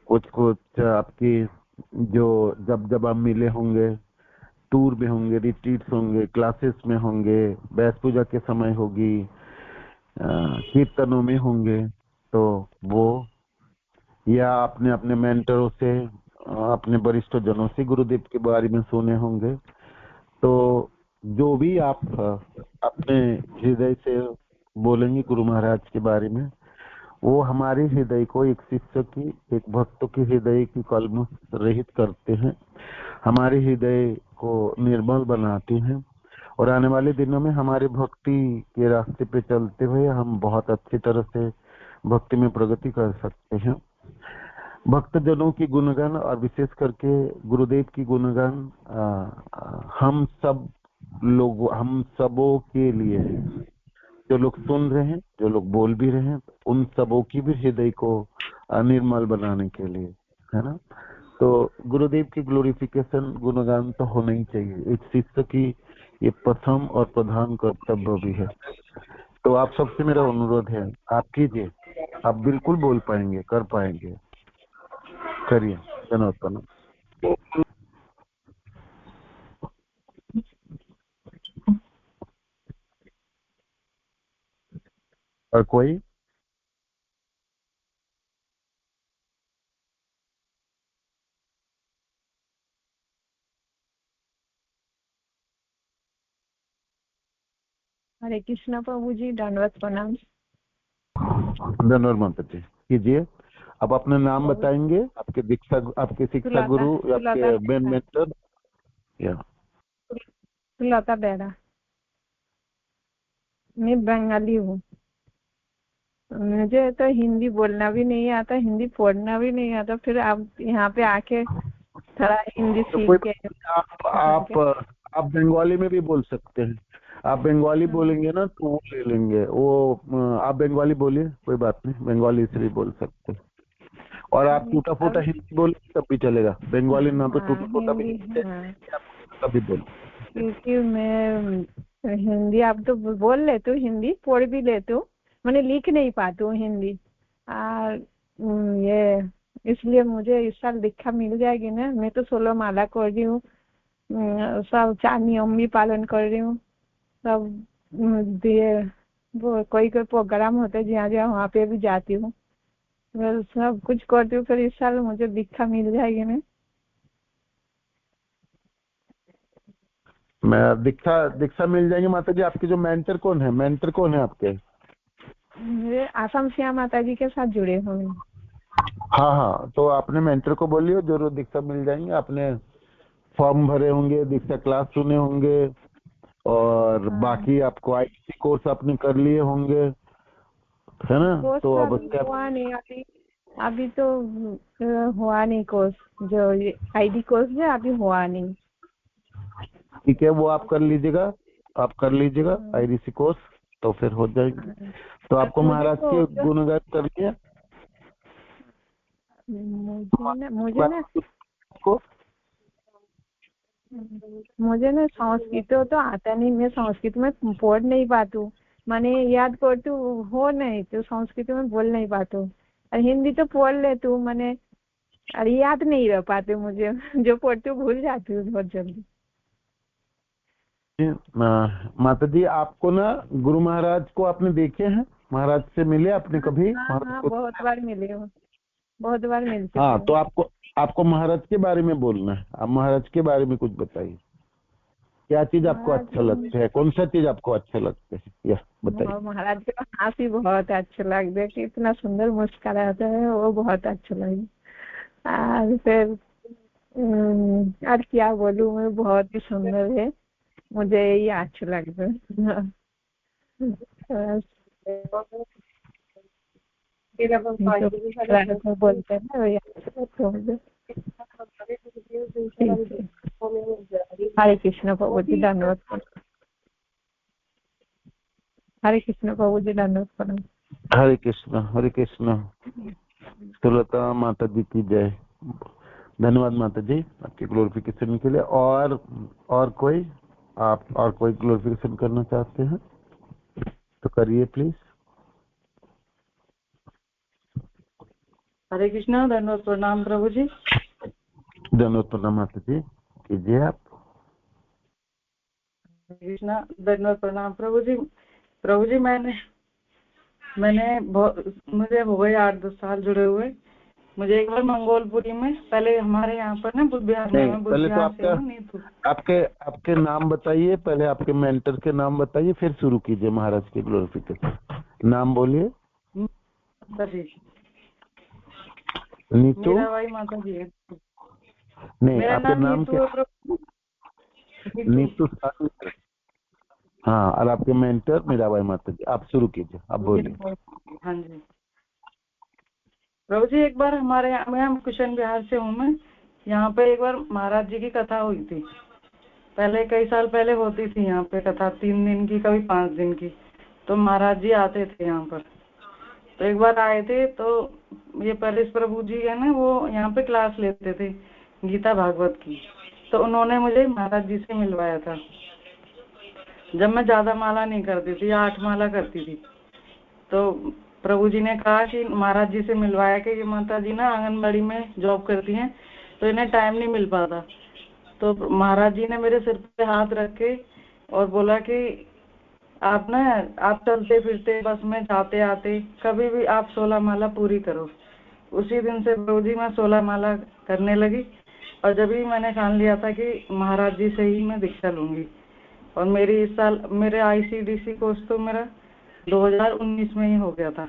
कुछ आपकी जो जब आप मिले होंगे, टूर में होंगे, रिट्रीट्स होंगे, क्लासेस में होंगे, बैस पूजा के समय होगी, कीर्तनों में होंगे, तो वो या आपने अपने मेंटरों से, अपने वरिष्ठ जनों से गुरुदेव के बारे में सुने होंगे। तो जो भी आप अपने हृदय से बोलेंगे गुरु महाराज के बारे में, वो हमारे हृदय को, एक शिष्य की, एक भक्त के हृदय की कलम रहित करते हैं, हमारे हृदय को निर्मल बनाते हैं और आने वाले दिनों में हमारे भक्ति के रास्ते पे चलते हुए हम बहुत अच्छी तरह से भक्ति में प्रगति कर सकते हैं। भक्तजनों की गुणगान और विशेष करके गुरुदेव की गुणगान हम सबों के लिए है। जो लोग सुन रहे हैं, जो लोग बोल भी रहे हैं, उन सबों की भी हृदय को निर्मल बनाने के लिए, है ना। तो गुरुदेव की ग्लोरिफिकेशन, गुणगान तो होना ही चाहिए। एक शिष्य की ये प्रथम और प्रधान कर्तव्य भी है। तो आप सबसे मेरा अनुरोध है, आप कीजिए, आप बिल्कुल बोल पाएंगे, कर पाएंगे, करिए। धन्यवाद। और कोई? हरे कृष्णा प्रभु जी, दंडवत प्रणाम। धन्यवाद माता जी, कीजिए। अब अपना नाम बताएंगे, आपके दीक्षा, आपके शिक्षा गुरु, आपके मेन मेंटर। या सुलता बेरा, मैं बंगाली हूँ। मुझे तो हिंदी बोलना भी नहीं आता, हिंदी पढ़ना भी नहीं आता, फिर आप यहाँ पे आके थोड़ा हिंदी सीख के। आप बंगाली में भी बोल सकते हैं। आप बंगाली बोलेंगे ना तो वो ले लेंगे वो। आप बंगाली बोलिए, कोई बात नहीं, बंगाली से भी बोल सकते हैं। और आप टूटा फूटा हिंदी बोलिए तब भी चलेगा, बंगाली ना तो टूटा फूटा भी तभी बोल। क्योंकि मैं हिंदी आप तो बोल लेती हूँ, हिंदी पढ़ भी लेती हूँ, मैंने लिख नहीं पाती हूँ हिंदी। ये इसलिए मुझे इस साल दीक्षा मिल जाएगी ना। मैं तो 16 माला कर रही हूँ, सब 4 नियम भी पालन कर रही हूँ, सब दिए वो कोई प्रोग्राम होते जहाँ जहाँ वहाँ पे भी जाती हूँ, मैं सब कुछ करती हूँ। फिर इस साल मुझे दीक्षा मिल जाएगी ना। मैं दीक्षा मिल जाएंगे माता जी। आपके जो मेंटर कौन है, मेंटर कौन है आपके? मेरे आसाम श्याम माता जी के साथ जुड़े हुए। हाँ, तो आपने मेंटर को बोलिए जरूर दीक्षा मिल जाएंगे। आपने फॉर्म भरे होंगे, दीक्षा क्लास सुने होंगे, और बाकी आपको आईटी कोर्स आपने कर लिए होंगे, है ना। तो अब हुआ नहीं, अभी तो हुआ नहीं कोर्स, जो आईडी कोर्स है अभी हुआ नहीं। ठीक है, वो आप कर लीजिएगा, आप कर लीजिएगा आईडीसी कोर्स, तो फिर हो जाएगी। तो आपको महाराज के गुणगान करनी है। मुझे ना संस्कृत तो आता नहीं, मैं संस्कृत में पढ़ नहीं पाती हूँ, मैंने याद करती हूँ हो नहीं तो संस्कृत में बोल नहीं पाती हूँ। और हिंदी तो पढ़ लेती हूँ मैंने, और याद नहीं रह पाते मुझे, जो पढ़ती हूँ भूल जाती हूँ बहुत जल्दी। माता जी, आपको ना गुरु महाराज को आपने देखे हैं, महाराज से मिले आपने कभी? हाँ, बहुत बार मिले हो, बहुत बार मिल चुके। हाँ, तो आपको महाराज के बारे में बोलना है। आप महाराज के बारे में कुछ बताइए, क्या चीज आपको अच्छा लगता है, कौन सा चीज आपको अच्छा लगता है, यह बताइए। महाराज के हंसी बहुत अच्छा लगता है, कि इतना सुंदर मुस्कुराता है, वो बहुत अच्छा लगे। और फिर और क्या बोलूं मैं, बहुत ही सुंदर है, मुझे यही अच्छा लगता है। बोलते हैं ना, हरे कृष्ण प्रभु जी, धन्यवाद। हरे कृष्ण प्रभु जी, धन्यवाद। हरे कृष्ण, हरे कृष्ण। सुलता माता जी की जय। धन्यवाद माता जी आपके ग्लोरिफिकेशन के लिए। और कोई, आप और कोई ग्लोरिफिकेशन करना चाहते हैं तो करिए प्लीज। हरे कृष्णा, धन्यवाद प्रणाम प्रभु जी। धन्यवाद प्रणाम माता जी, कीजिए आप। हरे कृष्णा, धन्यवाद प्रणाम प्रभु जी। प्रभु जी, मैंने मुझे हो गए 8-10 साल जुड़े हुए। मुझे एक बार मंगोलपुरी में, पहले हमारे यहाँ पर ना बुद्ध विहार में, पहले तो आपके नाम बताइए, पहले आपके मेंटर के नाम बताइए, फिर शुरू कीजिए महाराज के ग्लोरिफिकेशन। नाम बोलिए। नीतू, मीराबाई माता जी है। नहीं, मेरा आपके नाम क्या? नीतू। हाँ, और आपके मेंटर मीराबाई माता जी। आप शुरू कीजिए, आप बोलिए। हाँ जी प्रभु जी, एक बार हमारे यहाँ, मैं किशन बिहार से हूँ मैं, यहाँ पे एक बार महाराज जी की कथा हुई थी, पहले कई साल पहले होती थी यहाँ पे कथा, 3 दिन की, कभी 5 दिन की। तो महाराज जी आते थे यहाँ पर। तो एक बार आए थे तो ये परेश प्रभु जी है ना, वो यहाँ पे क्लास लेते थे गीता भागवत की। तो उन्होंने मुझे महाराज जी से मिलवाया था जब मैं ज्यादा माला नहीं करती थी, 8 माला करती थी। तो प्रभु जी ने कहा कि महाराज जी से मिलवाया कि ये माता जी ना आंगनबाड़ी में जॉब करती हैं तो इन्हें टाइम नहीं मिल पाता। तो महाराज जी ने मेरे सिर पे हाथ रख के और बोला कि आप चलते फिरते बस में जाते आते कभी भी आप 16 माला पूरी करो। उसी दिन से प्रभु जी मैं 16 माला करने लगी और जब भी मैंने ठान लिया था कि महाराज जी से ही मैं दीक्षा लूंगी। और मेरी इस साल मेरे ICDC कोर्स तो मेरा 2019 में ही हो गया था,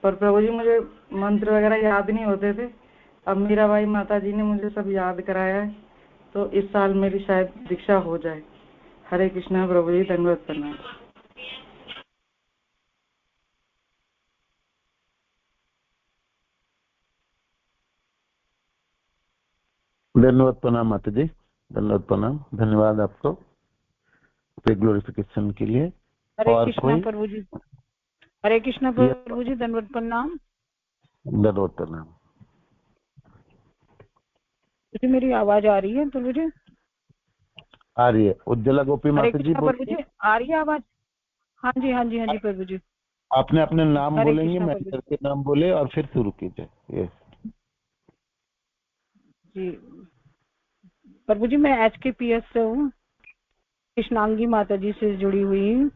पर प्रभु जी मुझे मंत्र वगैरह याद नहीं होते थे। अब मीराबाई माता जी ने मुझे सब याद कराया है, तो इस साल मेरी शायद दीक्षा हो जाए। हरे कृष्णा प्रभु जी, धन्यवाद प्रणाम। धन्यवाद प्रणाम माता जी, धन्यवाद प्रणाम, धन्यवाद आपको ग्लोरिफिकेशन के लिए। हरे कृष्णा प्रभु जी, हरे कृष्णा प्रभु जी, धन्यवाद प्रणाम। धन्यवाद प्रणाम। जी मेरी आवाज आ रही है प्रभु जी? आ रही है। उज्ज्वला गोपी माता जी प्रभु जी, आ रही है आवाज? हाँ जी हाँ जी हाँ जी प्रभु जी। आपने अपने नाम बोलेंगे, मैनेजर के नाम बोले और फिर शुरू कीजिए। यस जी प्रभु जी, मैं HKPS से हूँ, कृष्णांगी माता जी से जुड़ी हुई हूँ।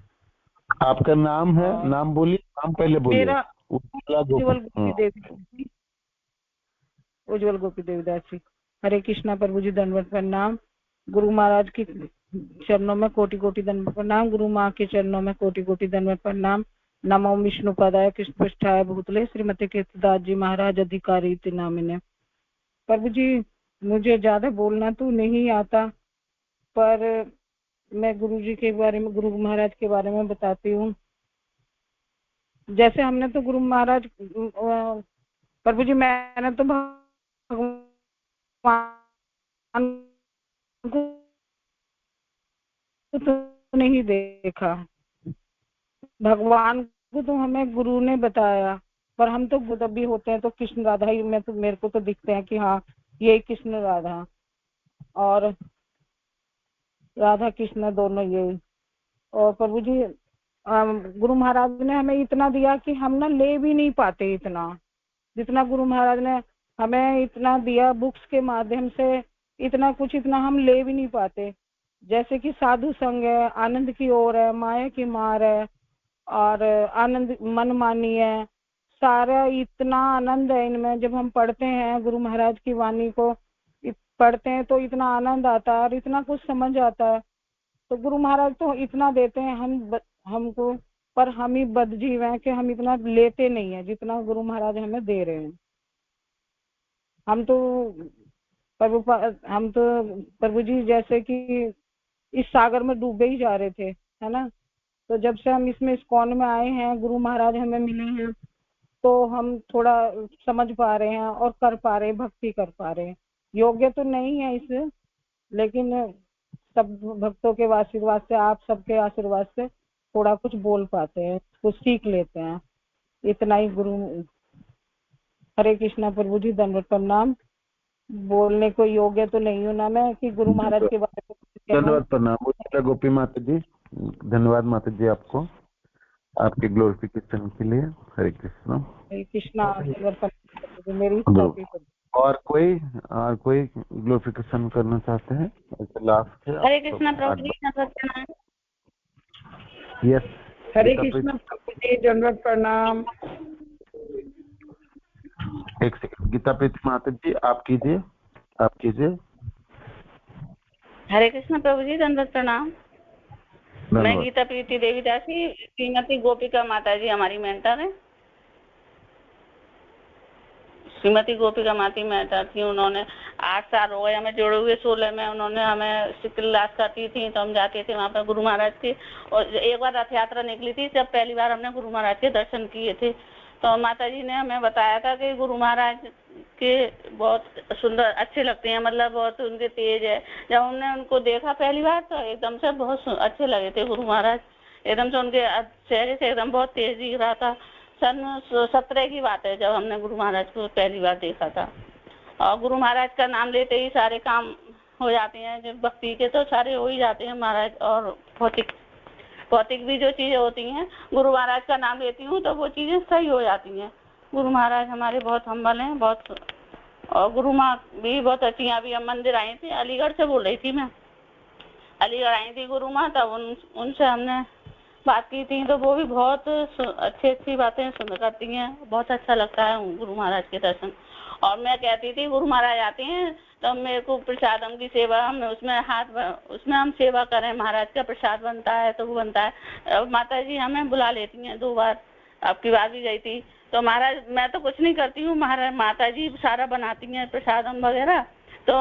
आपका नाम है? नाम बोलिए, नाम पहले बोलिए। मेरा उज्ज्वल गोपी देवी, उज्ज्वल गोपी देवीदास जी। हरे कृष्णा प्रभु जी, धन्यवाद प्रणाम। गुरु महाराज के चरणों में कोटि कोटि धन्यवाद प्रणाम। गुरु माँ के चरणों में कोटि कोटि धन्यवाद प्रणाम। नमो विष्णु पदाय कृष्ण पृष्ठाय भूतले श्रीमती कीर्तिदास जी महाराज अधिकारी नामिने। प्रभु जी, मुझे ज्यादा बोलना तो नहीं आता, पर मैं गुरु जी के बारे में, गुरु महाराज के बारे में बताती हूँ। जैसे हमने तो गुरु महाराज, प्रभु जी मैंने तो भगवान को तो नहीं देखा, भगवान को तो हमें गुरु ने बताया, पर हम तो जब भी होते हैं तो कृष्ण राधा ही में तो मेरे को तो दिखते हैं कि हाँ ये कृष्ण राधा और राधा कृष्ण दोनों यही। और प्रभु जी गुरु महाराज ने हमें इतना दिया कि हम ना ले भी नहीं पाते इतना, जितना गुरु महाराज ने हमें इतना दिया बुक्स के माध्यम से, इतना कुछ इतना हम ले भी नहीं पाते। जैसे कि साधु संग है, आनंद की ओर है, माया की मार है और आनंद मनमानी है, सारा इतना आनंद है इनमें। जब हम पढ़ते हैं गुरु महाराज की वाणी को पढ़ते हैं तो इतना आनंद आता है और इतना कुछ समझ आता है। तो गुरु महाराज तो इतना देते हैं हमको, पर हम ही बदजीव हैं कि हम इतना लेते नहीं है जितना गुरु महाराज हमें दे रहे हैं। हम तो प्रभु जी जैसे कि इस सागर में डूबे ही जा रहे थे, है ना। तो जब से हम इसमें इस्कॉन में आए हैं, गुरु महाराज हमें मिले हैं, तो हम थोड़ा समझ पा रहे हैं और कर पा रहे हैं, भक्ति कर पा रहे हैं। योग्य तो नहीं है इस, लेकिन सब भक्तों के आशीर्वाद से, आप सबके आशीर्वाद से थोड़ा कुछ बोल पाते हैं, कुछ सीख लेते हैं। इतना ही गुरु। हरे कृष्णा प्रभु जी, धन्यवाद प्रणाम। बोलने को योग्य तो नहीं हूँ ना मैं कि गुरु महाराज के बारे में। धन्यवाद प्रणाम उज्ज्वला गोपी माता जी, धन्यवाद माता जी आपको आपके ग्लोरिफिकेशन के लिए। हरे कृष्णा। हरे कृष्णा। मेरी और कोई ग्लोरिफिकेशन करना चाहते हैं? लास्ट है। हरे कृष्णा प्रभु जी, धन्यवाद प्रणाम। यस, हरे कृष्णा प्रभु जी, धन्यवाद प्रणाम। एक सेकंड, गीता प्रीति माता जी आप कीजिए, आप कीजिए। हरे कृष्णा प्रभु जी, धन्यवाद प्रणाम। मैं गीता प्रीति देवीदासी, श्रीमती गोपिका माता जी हमारी मेंटर है। श्रीमती गोपिका माता मेंटर थी, उन्होंने 8 साल हो गए हमें जोड़े हुए। 16 में उन्होंने हमें क्लास करती थी तो हम जाते थे वहाँ पर गुरु महाराज के। और एक बार रथ यात्रा निकली थी, जब पहली बार हमने गुरु महाराज के दर्शन किए थे, तो माता जी ने हमें बताया था कि गुरु महाराज के बहुत सुंदर अच्छे लगते हैं, मतलब बहुत उनके तेज है। जब हमने उनको देखा पहली बार तो एकदम से बहुत अच्छे लगे थे गुरु महाराज, एकदम से उनके चेहरे से एकदम बहुत तेज दिख रहा था। सन 17 की बात है जब हमने गुरु महाराज को पहली बार देखा था। और गुरु महाराज का नाम लेते ही सारे काम हो जाते हैं, जब भक्ति के तो सारे हो ही जाते हैं महाराज। और भौतिक भी जो चीजें होती हैं, गुरु महाराज का नाम लेती हूँ तो वो चीजें सही हो जाती हैं। गुरु महाराज हमारे बहुत हम्बल हैं, बहुत। और गुरु माँ भी बहुत अच्छी। अभी हम मंदिर आई थी, अलीगढ़ से बोल रही थी मैं, अलीगढ़ आई थी गुरु माँ, तब उनसे हमने बात की थी, तो वो भी बहुत अच्छी बातें सुन करती हैं। बहुत अच्छा लगता है गुरु महाराज के दर्शन। और मैं कहती थी गुरु महाराज आते हैं तो मेरे को प्रसादम की सेवा, हम उसमें हम सेवा करें, महाराज का प्रसाद बनता है तो वो बनता है। माता जी हमें बुला लेती हैं 2 बार, अब की बार भी गई थी तो महाराज, मैं तो कुछ नहीं करती हूँ, माता जी सारा बनाती हैं प्रसादम वगैरह। तो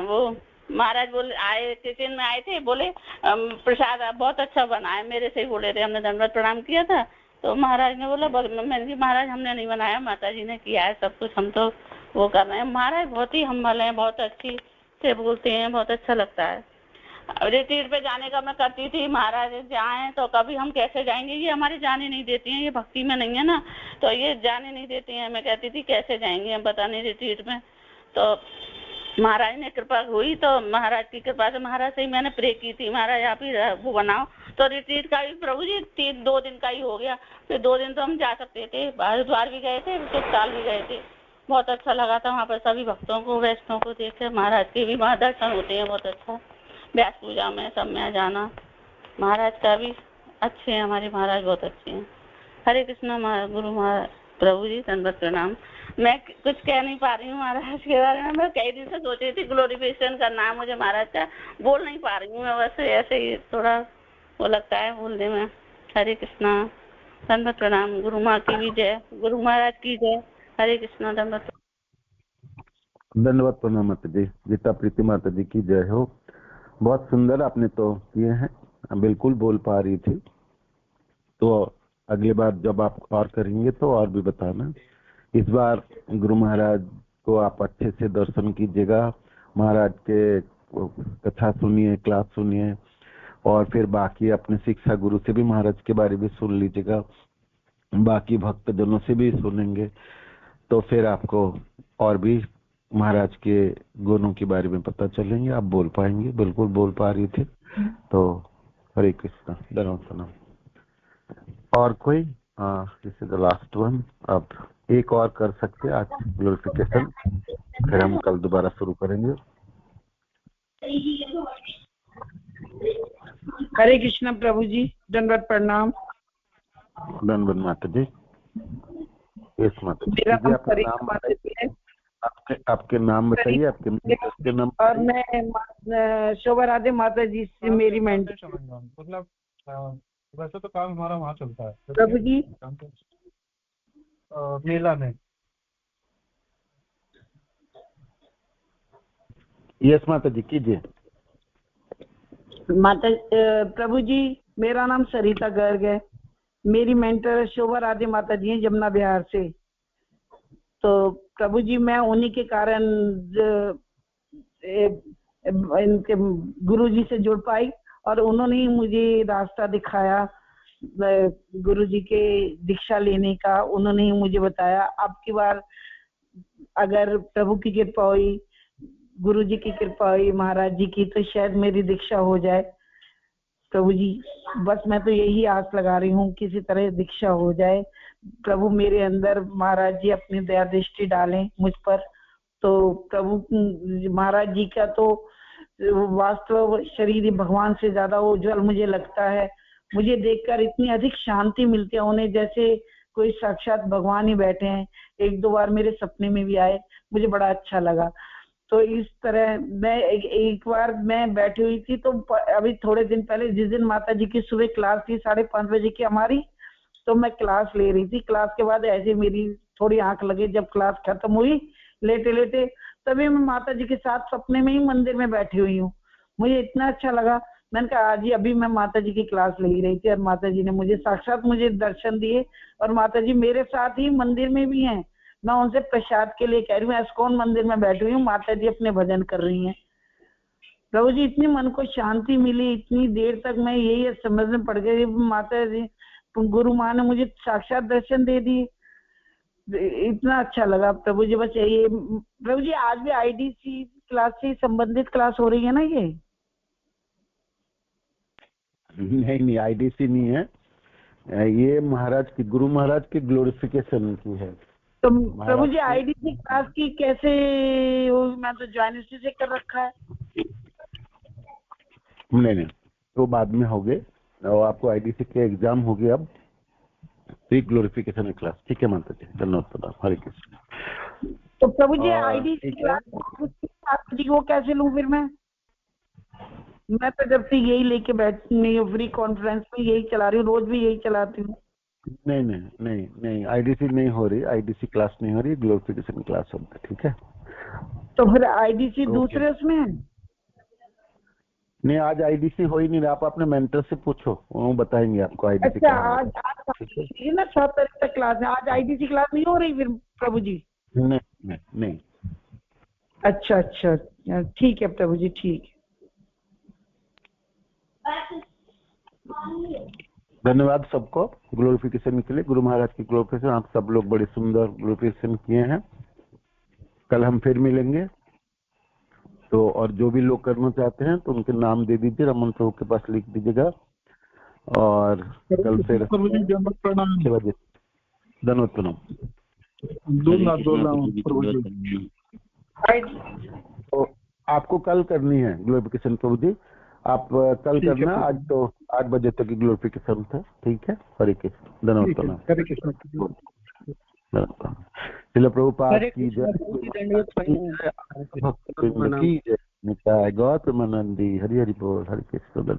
वो महाराज बोले, आए किचन में आए थे, बोले प्रसाद बहुत अच्छा बना है, मेरे से ही बोले थे। हमने दंडवत प्रणाम किया था तो महाराज ने बोला, मैंने कहा महाराज हमने नहीं बनाया, माता जी ने किया है सब कुछ, हम तो वो कर रहे हैं। महाराज बहुत ही हम्बल हैं, बहुत अच्छी से बोलते हैं, बहुत अच्छा लगता है। रिट्रीट पे जाने का मैं करती थी, महाराज जाए तो कभी हम कैसे जाएंगे, ये हमारे जाने नहीं देती हैं, ये भक्ति में नहीं है ना, तो ये जाने नहीं देती हैं। मैं कहती थी कैसे जाएंगे हम, पता नहीं रिट्रीट में। तो महाराज ने कृपा हुई, तो महाराज की कृपा से महाराज से ही मैंने प्रे की थी, महाराज आप ही वो बनाओ। तो रिट्रीट का भी प्रभु जी 2 दिन का ही हो गया, फिर 2 दिन तो हम जा सकते थे, हरिद्वार भी गए थे, चित्ताल भी गए थे। बहुत अच्छा लगा था वहाँ पर सभी भक्तों को, वैष्णव को देखे। महाराज के भी वहाँ दर्शन होते हैं, बहुत अच्छा। व्यास पूजा में सब में जाना, महाराज का भी अच्छे हैं, हमारे महाराज बहुत अच्छे हैं। हरे कृष्णा गुरु महाराज प्रभु जी, दंडवत प्रणाम। मैं कुछ कह नहीं पा रही हूँ महाराज के बारे में, मैं कई दिन से सोच रही थी ग्लोरिफिकेशन करना है मुझे महाराज का, बोल नहीं पा रही हूँ मैं, बस ऐसे ही थोड़ा वो लगता है बोलने में। हरे कृष्णा, दंडवत प्रणाम। गुरु माँ की भी जय, गुरु महाराज की जय। हरे कृष्णा, दंडवत प्रणाम माता जी। गीता प्रीति माता जी की जय हो। बहुत सुंदर आपने तो किए हैं, बिल्कुल बोल पा रही थी। तो अगली बार जब आप और करेंगे तो और भी बताना। इस बार गुरु महाराज को आप अच्छे से दर्शन कीजिएगा, महाराज के कथा सुनिए, क्लास सुनिए, और फिर बाकी अपने शिक्षा गुरु से भी महाराज के बारे में सुन लीजिएगा, बाकी भक्तजनों से भी सुनेंगे, तो फिर आपको और भी महाराज के गुणों के बारे में पता चलेंगे, आप बोल पाएंगे। बिल्कुल बोल पा रही थी। तो हरे कृष्णा, दंडवत। और कोई? This is the last one. अब एक और कर सकते हैं आज ग्लोरिफिकेशन, फिर हम कल दोबारा शुरू करेंगे। हरे कृष्णा प्रभु जी, दंडवत प्रणाम। दंडवत माता जी। यस माता जी। आपके नाम बताइए, आपके नाम। और मैं शोभा राधे माता जी से मेरी मेंटर। मतलब वैसे तो काम हमारा वहाँ चलता है प्रभु जी, मेला में। यस माता जी, कीजिए। माता प्रभु जी, मेरा नाम सरिता गर्ग है, मेरी मेंटर शोभा राधे माता जी हैं जमुना बिहार से। तो प्रभु जी, मैं उन्हीं के कारण इनके गुरु जी से जुड़ पाई, और उन्होंने ही मुझे रास्ता दिखाया गुरु जी के दीक्षा लेने का। उन्होंने ही मुझे बताया, अब की बार अगर प्रभु की कृपा हुई, गुरु जी की कृपा हुई, महाराज जी की, तो शायद मेरी दीक्षा हो जाए। प्रभु जी, बस मैं तो यही आस लगा रही हूँ, किसी तरह दीक्षा हो जाए। प्रभु मेरे अंदर महाराज जी अपनी दया दृष्टि डालें मुझ पर। तो प्रभु महाराज जी का तो वास्तव शरीर भगवान से ज्यादा उज्जवल मुझे लगता है। मुझे देखकर इतनी अधिक शांति मिलती है, उन्हें जैसे कोई साक्षात भगवान ही बैठे हैं। 1-2 बार मेरे सपने में भी आए, मुझे बड़ा अच्छा लगा। तो इस तरह मैं एक बार मैं बैठी हुई थी, तो अभी थोड़े दिन पहले, जिस दिन माता जी की सुबह क्लास थी 5:30 बजे की हमारी, तो मैं क्लास ले रही थी। क्लास के बाद ऐसे मेरी थोड़ी आंख लगी, जब क्लास खत्म हुई लेटे लेटे, तभी मैं माता जी के साथ सपने में ही मंदिर में बैठी हुई हूँ। मुझे इतना अच्छा लगा, मैंने कहा आज ही अभी मैं माता जी की क्लास ले रही थी और माता जी ने मुझे साक्षात मुझे दर्शन दिए, और माता जी मेरे साथ ही मंदिर में भी हैं। मैं उनसे प्रसाद के लिए कह रही हूँ, इस्कॉन मंदिर में बैठी हुई हूँ, माता जी अपने भजन कर रही हैं। प्रभु जी इतनी मन को शांति मिली, इतनी देर तक मैं यही समझ में पड़ गई, माता जी गुरु माँ ने मुझे साक्षात दर्शन दे दी, इतना अच्छा लगा प्रभु जी। बस यही प्रभु जी, आज भी आईडीसी क्लास से संबंधित क्लास हो रही है ना? ये नहीं, आईडीसी नहीं है, ये महाराज की, गुरु महाराज की ग्लोरिफिकेशन की है। तो प्रभु जी आईडीसी क्लास की कैसे, मैं तो ज्वाइन से कर रखा है। नहीं, तो बाद में हो गए, और आपको आईडीसी के एग्जाम हो गए अब, प्री ग्लोरिफिकेशन क्लास। ठीक है माता जी, धन्यवाद प्रणाम, हरे कृष्ण। तो प्रभु जी आईडीसी क्लास जी वो कैसे लूं फिर मैं तो जब से यही लेके बैठी हूँ, फ्री कॉन्फ्रेंस में यही चला रही हूँ, रोज भी यही चलाती हूँ। नहीं, आईडीसी नहीं हो रही, आईडीसी क्लास नहीं हो रही, ग्लोरिफिकेशन क्लास होता है। ठीक है, तो फिर आईडीसी दूसरे उसमें है? नहीं, आज आईडीसी हो ही नहीं रहा, आप अपने मेंटर से पूछो, वो बताएंगे आपको आईडीसी। अच्छा, आज ना 7 तारीख तक क्लास है, आज आईडीसी क्लास नहीं हो रही फिर प्रभु जी? नहीं। अच्छा, ठीक है प्रभु जी, ठीक है। धन्यवाद सबको ग्लोरिफिकेशन के लिए। गुरु महाराज की ग्लोरिफिकेशन, आप सब लोग बड़े सुंदर ग्लोरिफिकेशन किए हैं। कल हम फिर मिलेंगे, तो और जो भी लोग करना चाहते हैं तो उनके नाम दे दीजिए, रमन प्रभु के पास लिख दीजिएगा, और कल फिर 6 बजे। धन्यवाद प्रणाम। तो आपको कल करनी है ग्लोरिफिकेशन प्रभु जी, आप कल करना, आज तो 8 बजे तक की ग्लोरिफिकेशन था। ठीक है, हरे कृष्ण, धन्यवाद प्रणाम। हरे कृष्ण। श्रील प्रभुपाद की जय, भक्त की जय, निताय गौतम नंदी, हरि हरि बोल, हरे कृष्ण।